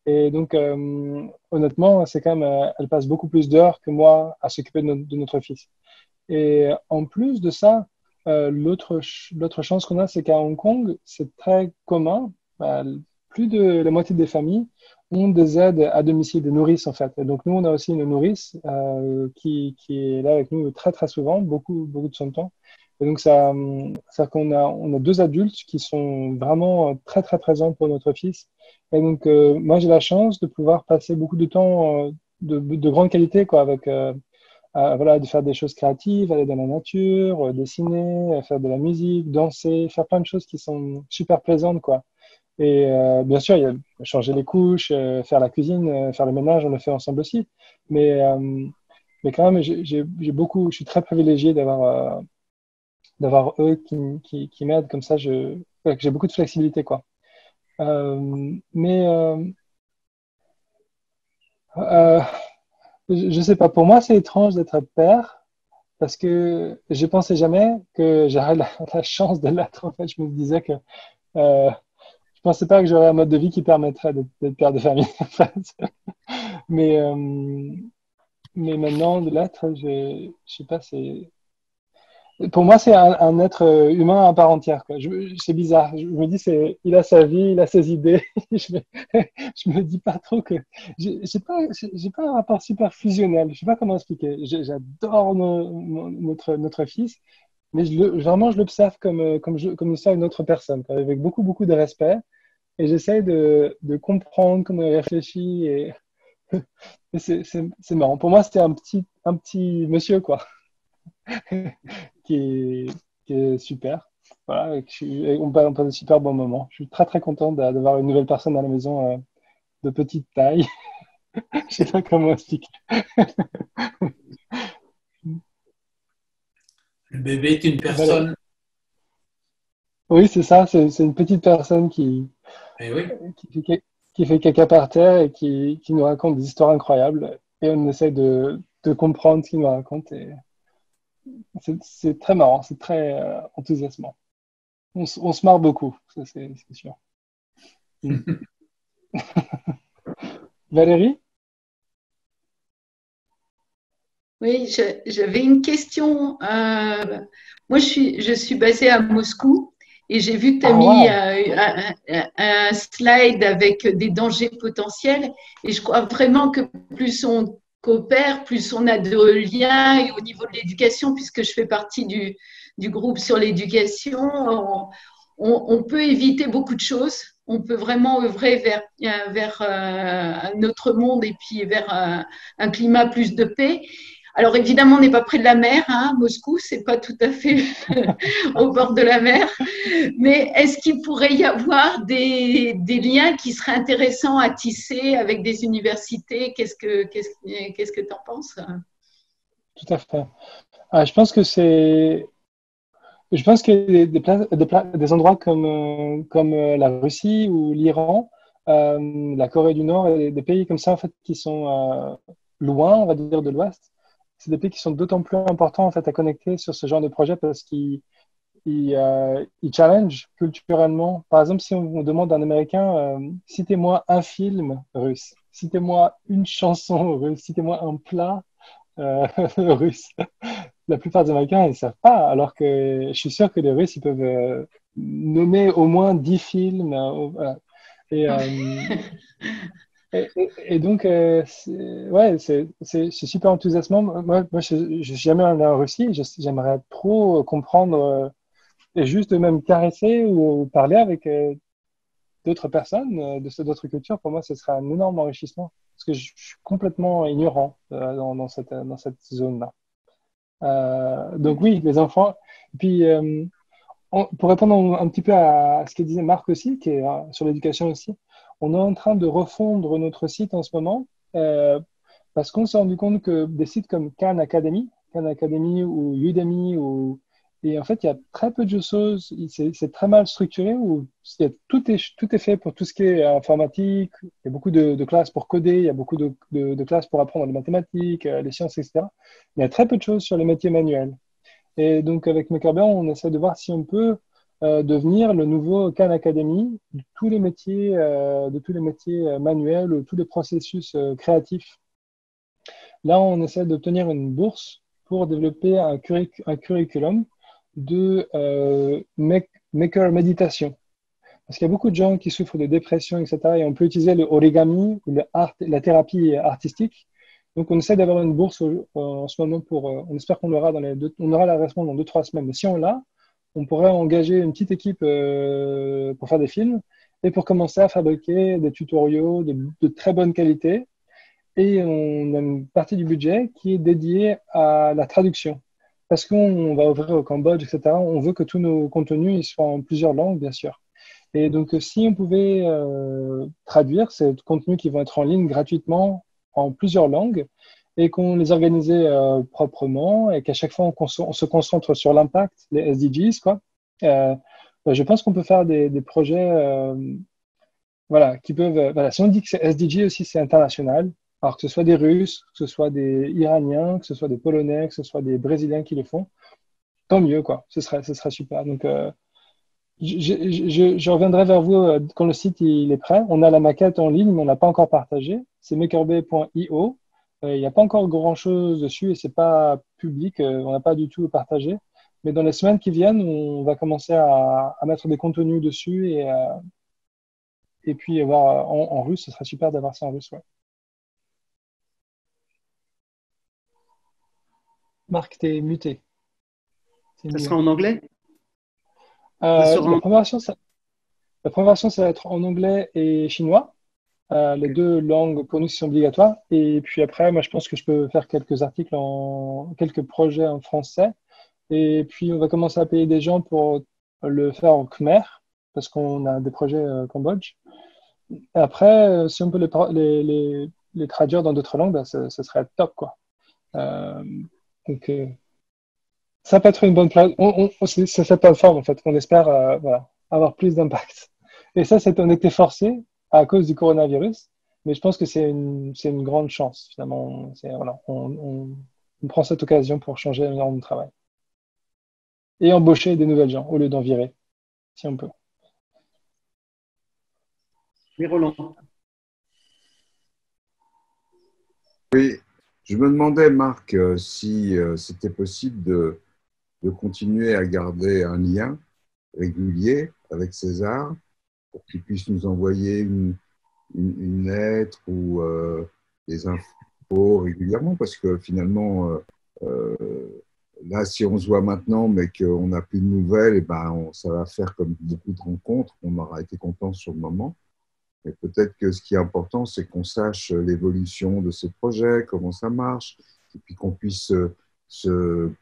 Et donc, honnêtement, c'est quand même, elle passe beaucoup plus d'heures que moi à s'occuper de notre fils. Et en plus de ça, l'autre chance qu'on a, c'est qu'à Hong Kong, c'est très commun. Plus de la moitié des familles ont des aides à domicile, des nourrices en fait. Et donc nous, on a aussi une nourrice qui est là avec nous très très souvent, beaucoup de son temps. Et donc ça qu'on on a 2 adultes qui sont vraiment très très présents pour notre fils. Et donc moi j'ai la chance de pouvoir passer beaucoup de temps de grande qualité quoi avec voilà, de faire des choses créatives, aller dans la nature, dessiner, faire de la musique, danser, faire plein de choses qui sont super plaisantes, quoi. Et bien sûr, il y a changer les couches, faire la cuisine, faire le ménage, on le fait ensemble aussi. Mais quand même, je suis très privilégié d'avoir eux qui m'aident comme ça. J'ai beaucoup de flexibilité, quoi. Mais je sais pas, pour moi, c'est étrange d'être père parce que je pensais jamais que j'aurais la chance de l'être. En fait, je me disais que je pensais pas que j'aurais un mode de vie qui permettrait d'être père de famille. En fait. Mais maintenant, de l'être, je sais pas, pour moi, c'est un être humain à part entière, quoi. C'est bizarre. Je me dis, il a sa vie, il a ses idées. Je me dis pas trop que j'ai pas un rapport super fusionnel. Je sais pas comment expliquer. J'adore notre fils, mais vraiment, je l'observe comme je serais une autre personne, quoi, avec beaucoup de respect. Et j'essaie de comprendre comment il réfléchit. Et c'est marrant. Pour moi, c'était un petit monsieur, quoi. qui est super. Voilà, on passe de super bons moments. Je suis très très content d'avoir une nouvelle personne à la maison de petite taille. Je sais pas comment expliquer. Le bébé est une personne. Voilà. Oui, c'est ça. C'est une petite personne Eh oui. qui fait caca par terre et qui nous raconte des histoires incroyables. Et on essaie de comprendre ce qu'il nous raconte. Et c'est très marrant, c'est très enthousiasmant. On se marre beaucoup, ça c'est sûr. Valérie? Oui, j'avais une question. Moi, je suis basée à Moscou et j'ai vu que tu as Ah, mis wow. un slide avec des dangers potentiels. Et je crois vraiment que plus on coopère, plus on a de liens. Et au niveau de l'éducation, puisque je fais partie du groupe sur l'éducation, on peut éviter beaucoup de choses. On peut vraiment œuvrer vers un autre monde et puis vers un climat plus de paix. Alors évidemment, on n'est pas près de la mer, hein, Moscou, c'est pas tout à fait au bord de la mer, mais est-ce qu'il pourrait y avoir des liens qui seraient intéressants à tisser avec des universités? Qu'est-ce que tu en penses? Tout à fait. Je pense que des endroits comme la Russie ou l'Iran, la Corée du Nord et des pays comme ça en fait qui sont loin, on va dire, de l'Ouest. C'est des pays qui sont d'autant plus importants en fait à connecter sur ce genre de projet parce qu'ils challenge culturellement. Par exemple, si on demande à un Américain, citez-moi un film russe, citez-moi une chanson russe, citez-moi un plat russe. La plupart des Américains, ils ne savent pas, alors que je suis sûr que les Russes, ils peuvent nommer au moins 10 films. Et, et donc, ouais, c'est super enthousiasmant. Moi je n'ai jamais allé en Russie. J'aimerais trop comprendre et juste même caresser ou parler avec d'autres personnes d'autres cultures. Pour moi, ce serait un énorme enrichissement parce que je suis complètement ignorant dans cette zone-là. Donc oui, les enfants. Et puis, pour répondre un petit peu à ce que disait Marc aussi, qui est sur l'éducation aussi, on est en train de refondre notre site en ce moment parce qu'on s'est rendu compte que des sites comme Khan Academy ou Udemy, et en fait, il y a très peu de choses, c'est très mal structuré, où tout est fait pour tout ce qui est informatique, il y a beaucoup de classes pour coder, il y a beaucoup de classes pour apprendre les mathématiques, les sciences, etc. Mais il y a très peu de choses sur les métiers manuels. Et donc, avec Makerber, on essaie de voir si on peut devenir le nouveau Khan Academy de tous les métiers manuels, ou tous les processus créatifs. Là, on essaie d'obtenir une bourse pour développer un curriculum de maker méditation. Parce qu'il y a beaucoup de gens qui souffrent de dépression, etc. Et on peut utiliser le origami ou la thérapie artistique. Donc, on essaie d'avoir une bourse en ce moment on espère qu'on l'aura on aura la réponse dans 2-3 semaines. Mais si on l'a, on pourrait engager une petite équipe pour faire des films et pour commencer à fabriquer des tutoriaux de très bonne qualité. Et on a une partie du budget qui est dédiée à la traduction. Parce qu'on va ouvrir au Cambodge, etc. On veut que tous nos contenus soient en plusieurs langues, bien sûr. Et donc, si on pouvait traduire ces contenus qui vont être en ligne gratuitement en plusieurs langues et qu'on les organisait proprement et qu'à chaque fois, on se concentre sur l'impact, les SDGs, quoi, je pense qu'on peut faire des projets voilà, qui peuvent… voilà, si on dit que c'est SDG aussi, c'est international. Alors que ce soit des Russes, que ce soit des Iraniens, que ce soit des Polonais, que ce soit des Brésiliens qui le font, tant mieux, quoi. Ce serait super. Donc, je reviendrai vers vous quand le site il est prêt. On a la maquette en ligne, mais on n'a pas encore partagé. C'est makerbay.io. Il n'y a pas encore grand-chose dessus et c'est pas public. On n'a pas du tout partagé. Mais dans les semaines qui viennent, on va commencer à mettre des contenus dessus et puis voir en russe. Ce serait super d'avoir ça en russe, ouais. Marc, t'es muté. Ça sera en anglais? La première version, ça va être en anglais et chinois, les deux langues pour nous qui sont obligatoires. Et puis après, moi, je pense que je peux faire quelques articles quelques projets en français. Et puis, on va commencer à payer des gens pour le faire en khmer, parce qu'on a des projets Cambodge. Et après, si on peut les traduire dans d'autres langues, ben, ce serait top, quoi. Donc, ça peut être une bonne place. C'est cette plateforme, en fait, qu'on espère voilà, avoir plus d'impact. Et ça, on était forcé à cause du coronavirus, mais je pense que c'est une grande chance, finalement. Voilà, on prend cette occasion pour changer énormément de travail. Et embaucher des nouvelles gens au lieu d'en virer. si on peut. Oui, Roland. Oui, je me demandais, Marc, si c'était possible de continuer à garder un lien régulier avec César pour qu'il puisse nous envoyer une lettre ou des infos régulièrement, parce que finalement, là, si on se voit maintenant, mais qu'on n'a plus de nouvelles, et ben, ça va faire comme beaucoup de rencontres. On aura été content sur le moment. Mais peut-être que ce qui est important, c'est qu'on sache l'évolution de ces projets, comment ça marche, et puis qu'on puisse se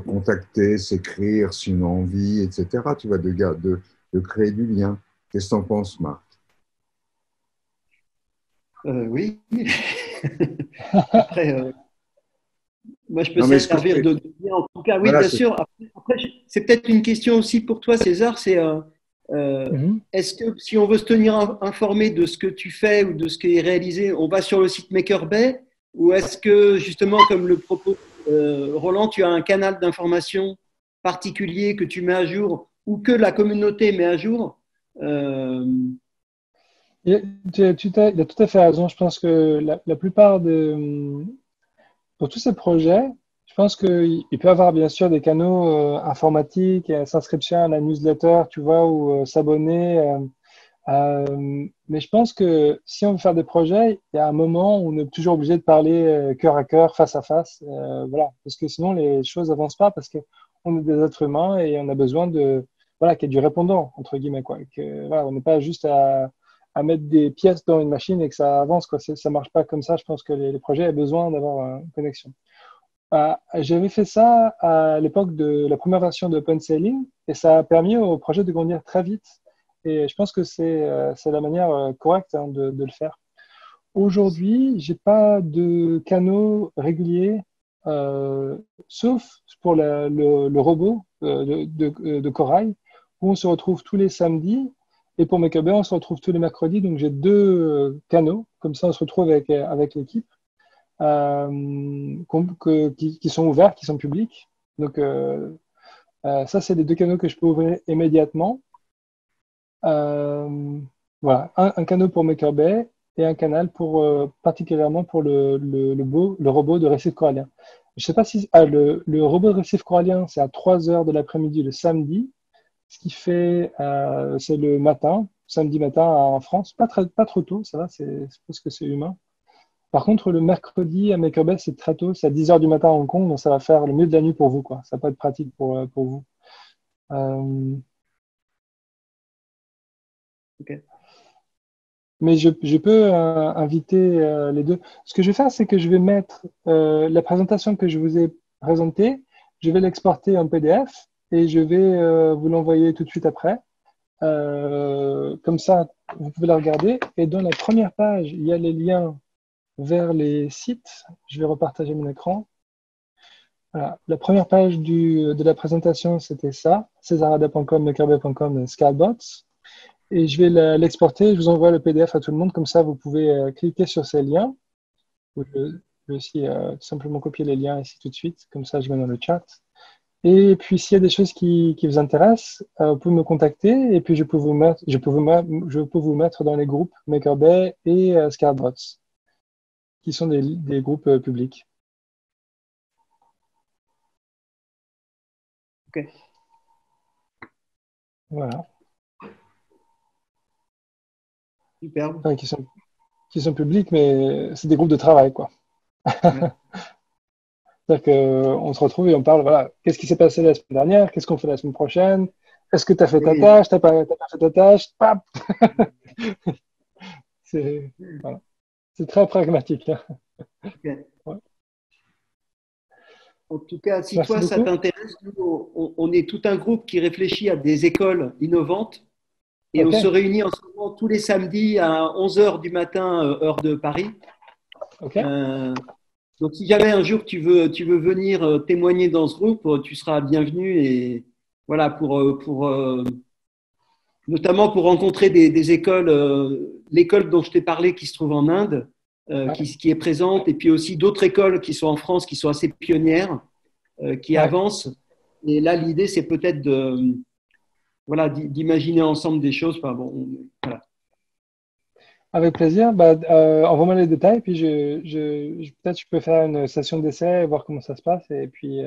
contacter, s'écrire si on a envie, etc. Tu vois, de créer du lien. Qu'est-ce que tu en penses, Marc? Oui. Après, moi, je peux Non, mais servir de lien. En tout cas, oui, voilà, bien sûr. Après, c'est peut-être une question aussi pour toi, César. C'est Mhm. est-ce que si on veut se tenir informé de ce que tu fais ou de ce qui est réalisé, on va sur le site Maker Bay, ou est-ce que justement, comme le propose Roland, tu as un canal d'information particulier que tu mets à jour ou que la communauté met à jour? Tu as tout à fait raison. Je pense que la plupart pour tous ces projets, je pense qu'il peut y avoir bien sûr des canaux informatiques, s'inscription à la newsletter, tu vois, ou s'abonner. Mais je pense que si on veut faire des projets, il y a un moment où on est toujours obligé de parler cœur à cœur, face à face. Voilà, parce que sinon les choses n'avancent pas, parce qu'on est des êtres humains et on a besoin voilà, qu'il y ait du répondant, entre guillemets, quoi. Voilà, on n'est pas juste à mettre des pièces dans une machine et que ça avance, quoi. Ça marche pas comme ça. Je pense que les projets ont besoin d'avoir une connexion. J'avais fait ça à l'époque de la première version de OpenSailing et ça a permis au projet de grandir très vite. Et je pense que c'est la manière correcte de le faire. Aujourd'hui, j'ai pas de canaux réguliers, sauf pour le robot de Corail, où on se retrouve tous les samedis. Et pour Makerbay, on se retrouve tous les mercredis. Donc j'ai deux canaux. Comme ça, on se retrouve avec l'équipe. Qui sont ouverts, qui sont publics. Donc, ça, c'est les deux canaux que je peux ouvrir immédiatement. Voilà, un canal pour Maker Bay et un canal particulièrement pour le robot de récif corallien. Je sais pas si le robot de récif corallien, c'est à 3 heures de l'après-midi le samedi, ce qui fait c'est le matin, samedi matin en France, pas trop tôt, ça va, c'est parce que c'est humain. Par contre, le mercredi à Maker Bay, c'est très tôt, c'est à 10 heures du matin à Hong Kong, donc ça va faire le milieu de la nuit pour vous, quoi. Ça va pas être pratique pour vous. Okay. Mais je peux inviter les deux. Ce que je vais faire, c'est que je vais mettre la présentation que je vous ai présentée, je vais l'exporter en PDF et je vais vous l'envoyer tout de suite après. Comme ça, vous pouvez la regarder. Et dans la première page, il y a les liens vers les sites. Je vais repartager mon écran. Voilà. La première page de la présentation, c'était ça, cesarada.com, makerbay.com, Scalbots. Et je vais l'exporter, je vous envoie le PDF à tout le monde, comme ça vous pouvez cliquer sur ces liens. Je vais aussi tout simplement copier les liens ici tout de suite, comme ça je mets dans le chat. Et puis s'il y a des choses qui vous intéressent, vous pouvez me contacter et puis je peux vous mettre dans les groupes Makerbay et Scalbots, qui sont des groupes publics. Ok. Voilà. Super. Enfin, qui sont publics, mais c'est des groupes de travail, quoi. Ouais. C'est-à-dire qu'on se retrouve et on parle, voilà, qu'est-ce qui s'est passé la semaine dernière, qu'est-ce qu'on fait la semaine prochaine, est-ce que tu as fait ta tâche, t'as pas fait ta tâche, pap. Voilà. C'est très pragmatique. Hein. Okay. Ouais. En tout cas, si Merci toi, beaucoup. Ça t'intéresse, on est tout un groupe qui réfléchit à des écoles innovantes et on se réunit en ce moment tous les samedis à 11h du matin, heure de Paris. Donc, si jamais un jour tu veux venir témoigner dans ce groupe, tu seras bienvenu et voilà, notamment pour rencontrer des écoles, l'école dont je t'ai parlé qui se trouve en Inde, qui est présente, et puis aussi d'autres écoles qui sont en France, qui sont assez pionnières, qui avancent. Et là, l'idée, c'est peut-être voilà, d'imaginer ensemble des choses. Enfin, bon, voilà. Avec plaisir. Bah, envoie-moi les détails, puis peut-être je peux faire une session d'essai, voir comment ça se passe. Et puis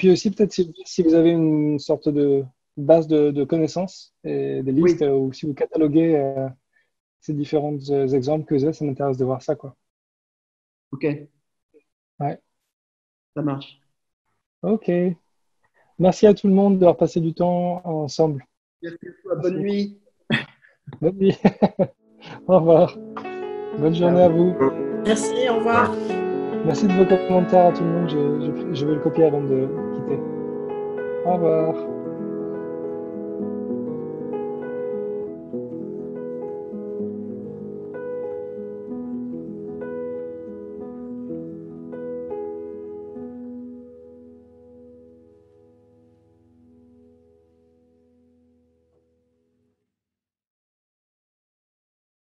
aussi, peut-être si vous avez une sorte de base de connaissances et des listes, ou si vous cataloguez ces différents exemples que vous avez, ça m'intéresse de voir ça, quoi. Ok. Ouais. Ça marche. Ok. Merci à tout le monde d'avoir passé du temps ensemble. Merci à toi. Bonne nuit. Bonne nuit. Au revoir. Bonne journée à vous. Merci, au revoir. Merci de vos commentaires à tout le monde. Je vais le copier avant de quitter. Au revoir.